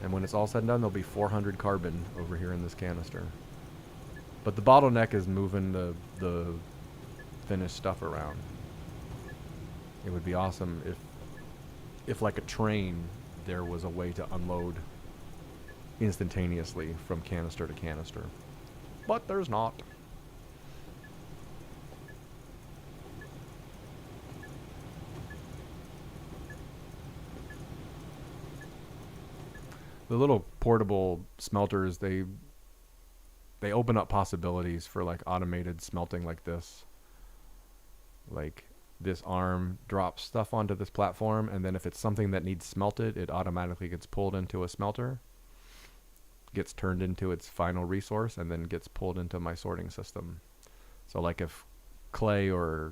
And when it's all said and done, there'll be 400 carbon over here in this canister. But the bottleneck is moving the finished stuff around. It would be awesome if like a train, there was a way to unload instantaneously from canister to canister. But there's not. The little portable smelters, they open up possibilities for like automated smelting like this. Like this arm drops stuff onto this platform, and then if it's something that needs smelted, it automatically gets pulled into a smelter, gets turned into its final resource, and then gets pulled into my sorting system. So like if clay or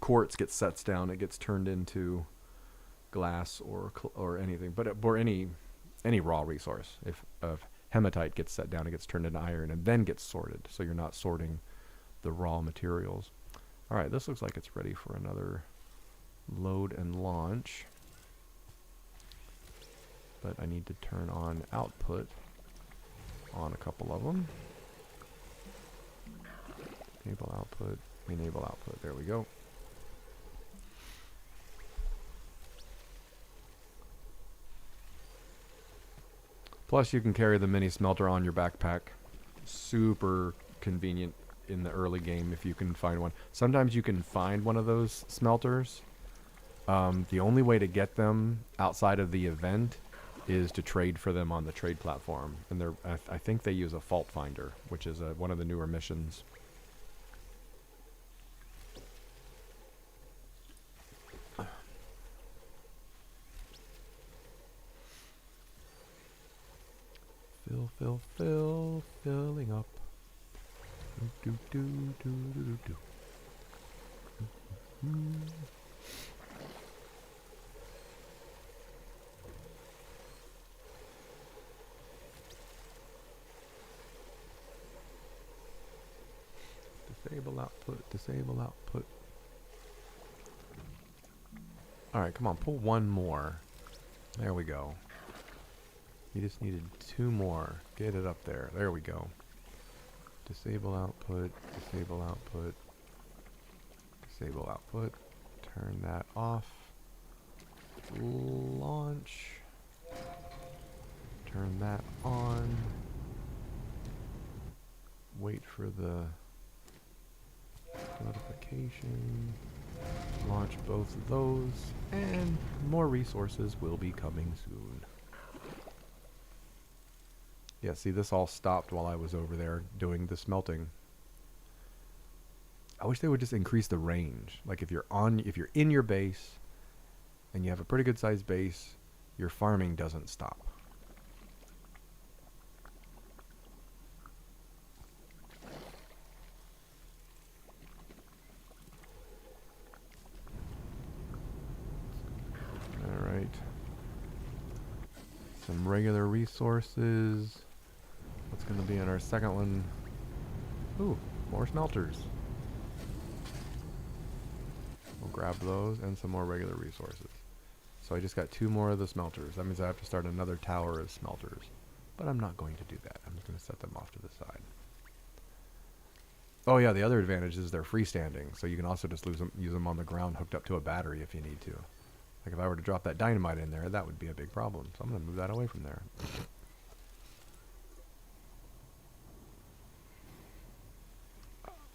quartz gets sets down, it gets turned into glass or anything, or any raw resource. If hematite gets set down, it gets turned into iron and then gets sorted, so you're not sorting the raw materials. Alright, this looks like it's ready for another load and launch. But I need to turn on output on a couple of them. Enable output, enable output, there we go. Plus you can carry the mini smelter on your backpack. Super convenient in the early game if you can find one. Sometimes you can find one of those smelters. The only way to get them outside of the event is to trade for them on the trade platform. And I think they use a fault finder, which is one of the newer missions. Filling up. Do, do, do, do, do, do. Disable output, disable output. Alright, come on, pull one more. There we go. You just needed 2 more. Get it up there. There we go. Disable output, disable output, disable output. Turn that off. Launch. Turn that on. Wait for the notification. Launch both of those, and more resources will be coming soon. Yeah, see, this all stopped while I was over there doing the smelting. I wish they would just increase the range. Like if you're in your base and you have a pretty good sized base, your farming doesn't stop. All right. Some regular resources. What's going to be in our second one? Ooh, more smelters. We'll grab those and some more regular resources. So I just got 2 more of the smelters. That means I have to start another tower of smelters. But I'm not going to do that. I'm just going to set them off to the side. Oh yeah, the other advantage is they're freestanding. So you can also just use them on the ground hooked up to a battery if you need to. Like if I were to drop that dynamite in there, that would be a big problem. So I'm going to move that away from there.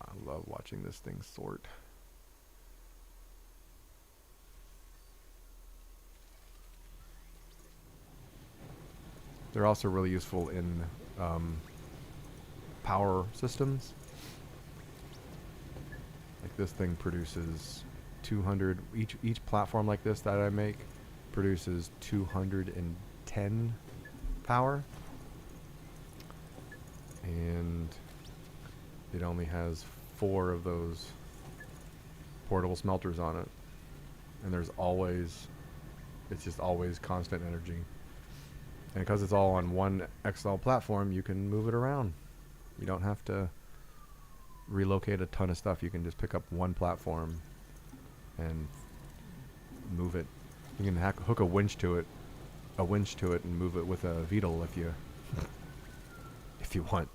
I love watching this thing sort. They're also really useful in power systems. Like this thing produces 200, each platform like this that I make produces 210 power. And it only has 4 of those portable smelters on it. And it's just always constant energy. And because it's all on one XL platform, you can move it around. You don't have to relocate a ton of stuff. You can just pick up one platform and move it. You can hook a winch to it, and move it with a Beetle if you want.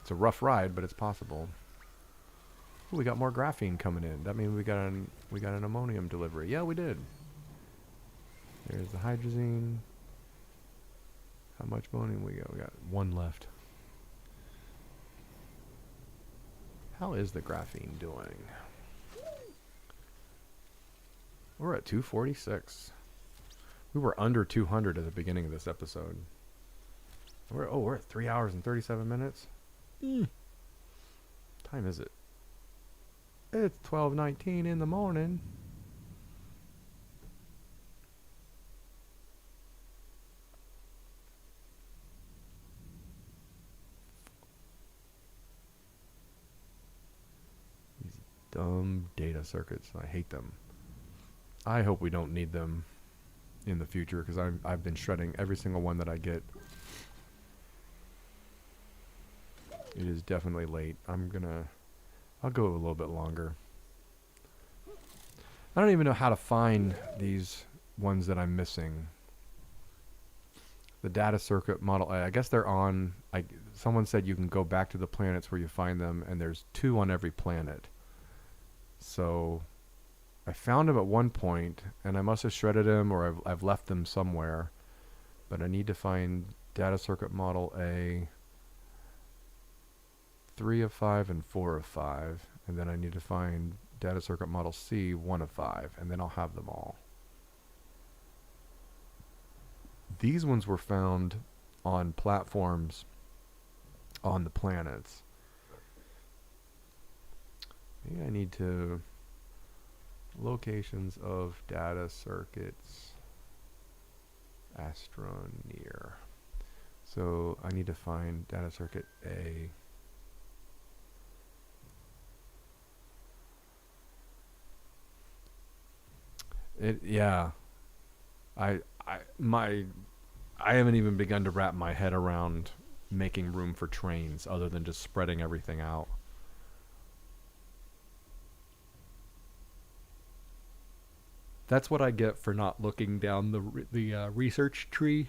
It's a rough ride, but it's possible. Ooh, we got more graphene coming in. That means we got an ammonium delivery. Yeah, we did. There's the hydrozine. How much ammonium we got? We got 1 left. How is the graphene doing? We're at 246. We were under 200 at the beginning of this episode. We're at 3 hours and 37 minutes. Time is it? It's 12:19 in the morning. These dumb data circuits. I hate them. I hope we don't need them in the future because I've been shredding every single one that I get. It is definitely late. I'll go a little bit longer. I don't even know how to find these ones that I'm missing. The data circuit model, I guess they're on, someone said you can go back to the planets where you find them, and there's 2 on every planet. So I found them at one point, and I must have shredded them, or I've left them somewhere. But I need to find data circuit model A, 3 of 5 and 4 of 5, and then I need to find data circuit model C, 1 of 5, and then I'll have them all. these ones were found on platforms on the planets. Maybe I need to locations of data circuits Astroneer. So I need to find data circuit A. Yeah. I my I haven't even begun to wrap my head around making room for trains other than just spreading everything out. That's what I get for not looking down the research tree.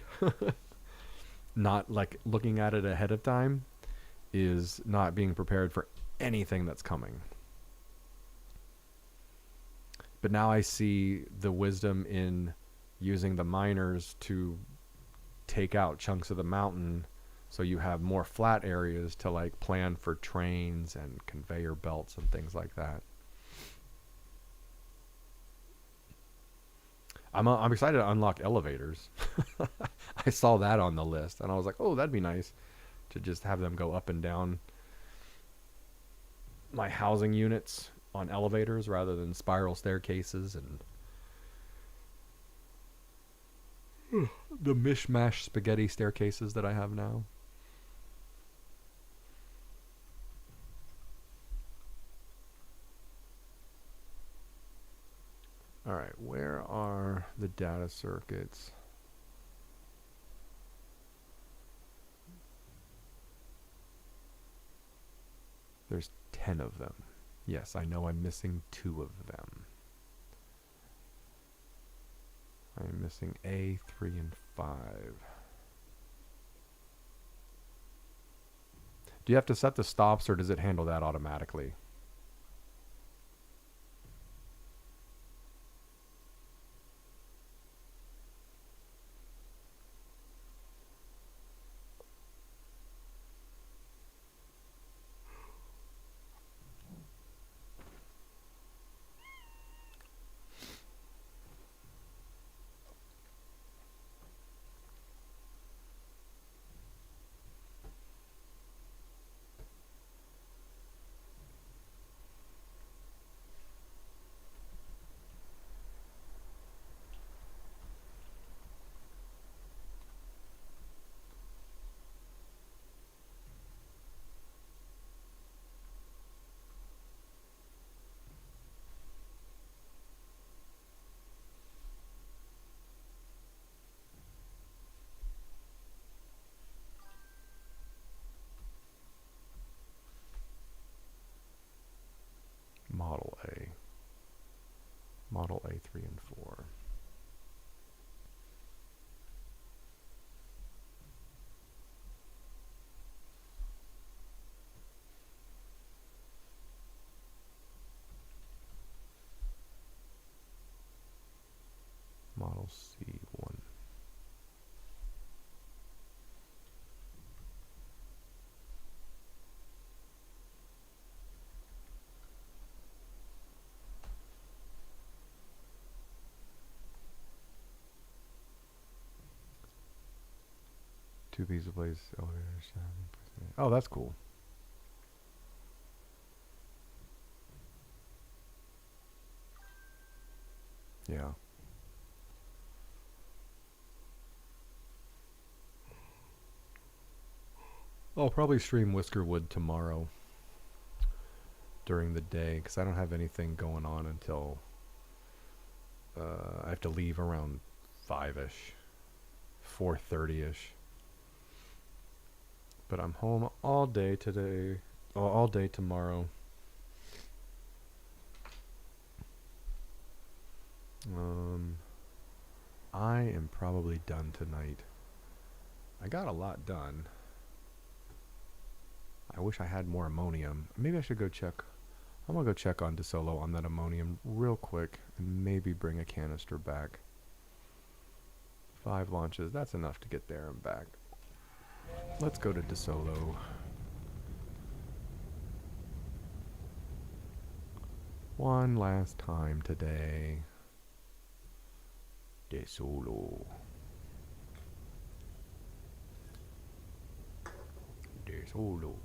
Not like looking at it ahead of time is not being prepared for anything that's coming. But now I see the wisdom in using the miners to take out chunks of the mountain so you have more flat areas to like plan for trains and conveyor belts and things like that. I'm excited to unlock elevators. I saw that on the list and I was like, oh, that'd be nice to just have them go up and down my housing units on elevators rather than spiral staircases and the mishmash spaghetti staircases that I have now. All right, where are the data circuits? There's 10 of them. Yes, I know I'm missing 2 of them. I'm missing A, 3, and 5. Do you have to set the stops or does it handle that automatically? Model A. Model A, 3, and 4. Model C1. Two pieces of place elevator. Oh, that's cool. Yeah. I'll probably stream Whiskerwood tomorrow during the day because I don't have anything going on until I have to leave around 5-ish, 4:30-ish. But I'm home all day today, all day tomorrow. I am probably done tonight. I got a lot done. I wish I had more ammonium. Maybe I should go check. I'm gonna go check on DeSolo on that ammonium real quick and maybe bring a canister back. 5 launches, that's enough to get there and back. Let's go to DeSolo. One last time today. DeSolo. Solo.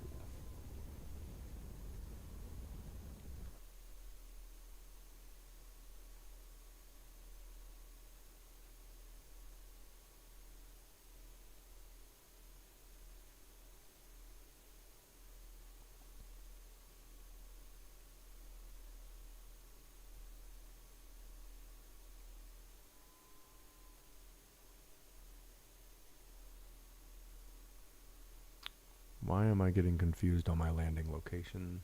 Why am I getting confused on my landing locations?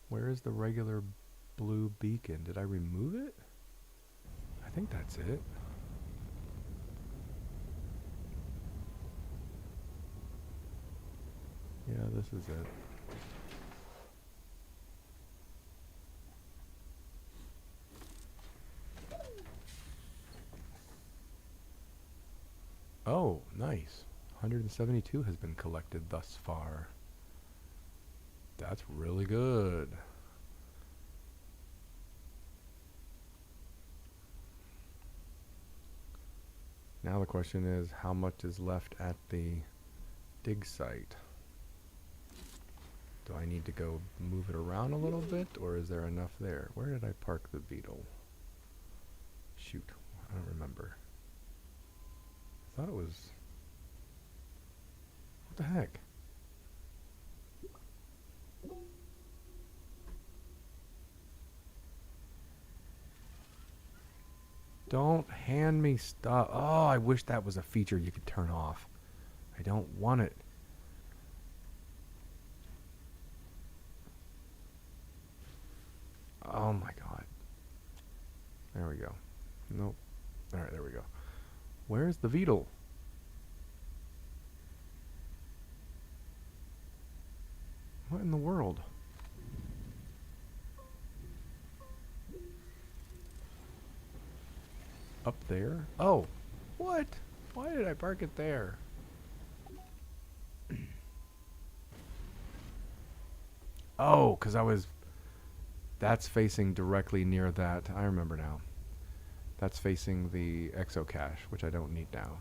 Where is the regular blue beacon? Did I remove it? I think that's it. Yeah, this is it. Oh, nice. 172 has been collected thus far. That's really good. Now the question is, how much is left at the dig site? Do I need to go move it around a little bit, or is there enough there? Where did I park the beetle? Shoot, I don't remember. I thought it was... What the heck? Don't hand me stuff. Oh, I wish that was a feature you could turn off. I don't want it. Oh my god. There we go. Nope. Alright, there we go. Where's the Beetle? What in the world? Up there? Oh! What? Why did I park it there? Oh, because I was... That's facing directly near that. I remember now. That's facing the exocache, which I don't need now.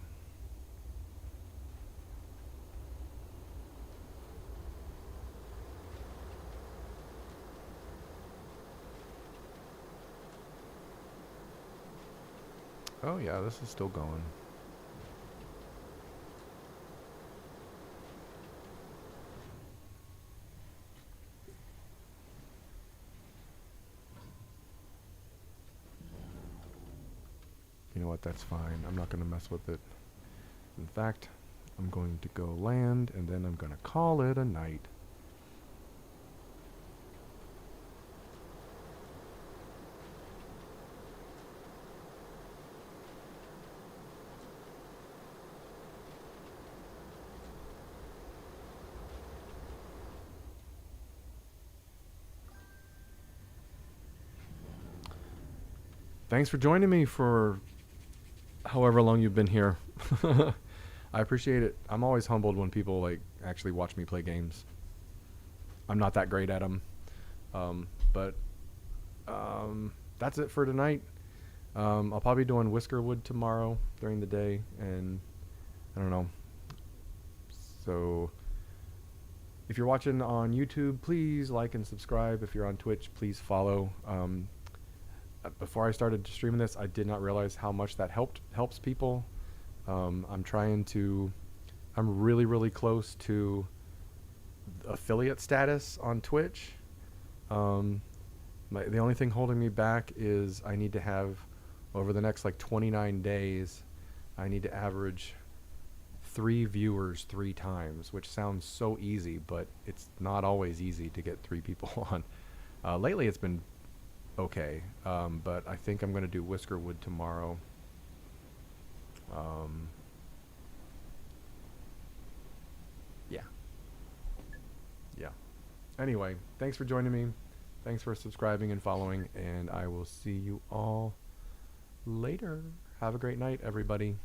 Oh yeah, this is still going. You know what, that's fine. I'm not going to mess with it. In fact, I'm going to go land, and then I'm going to call it a night. Thanks for joining me for however long you've been here. I appreciate it. I'm always humbled when people like actually watch me play games. I'm not that great at them, but that's it for tonight. I'll probably be doing Whiskerwood tomorrow during the day, and I don't know. So if you're watching on YouTube, please like and subscribe. If you're on Twitch, please follow. Before I started streaming this, I did not realize how much that helps people. I'm really close to affiliate status on Twitch. The only thing holding me back is I need to have, over the next like 29 days, I need to average 3 viewers 3 times, which sounds so easy, but it's not always easy to get 3 people on. Lately it's been okay, but I think I'm going to do Whiskerwood tomorrow. Yeah. Anyway, thanks for joining me. Thanks for subscribing and following, and I will see you all later. Have a great night, everybody.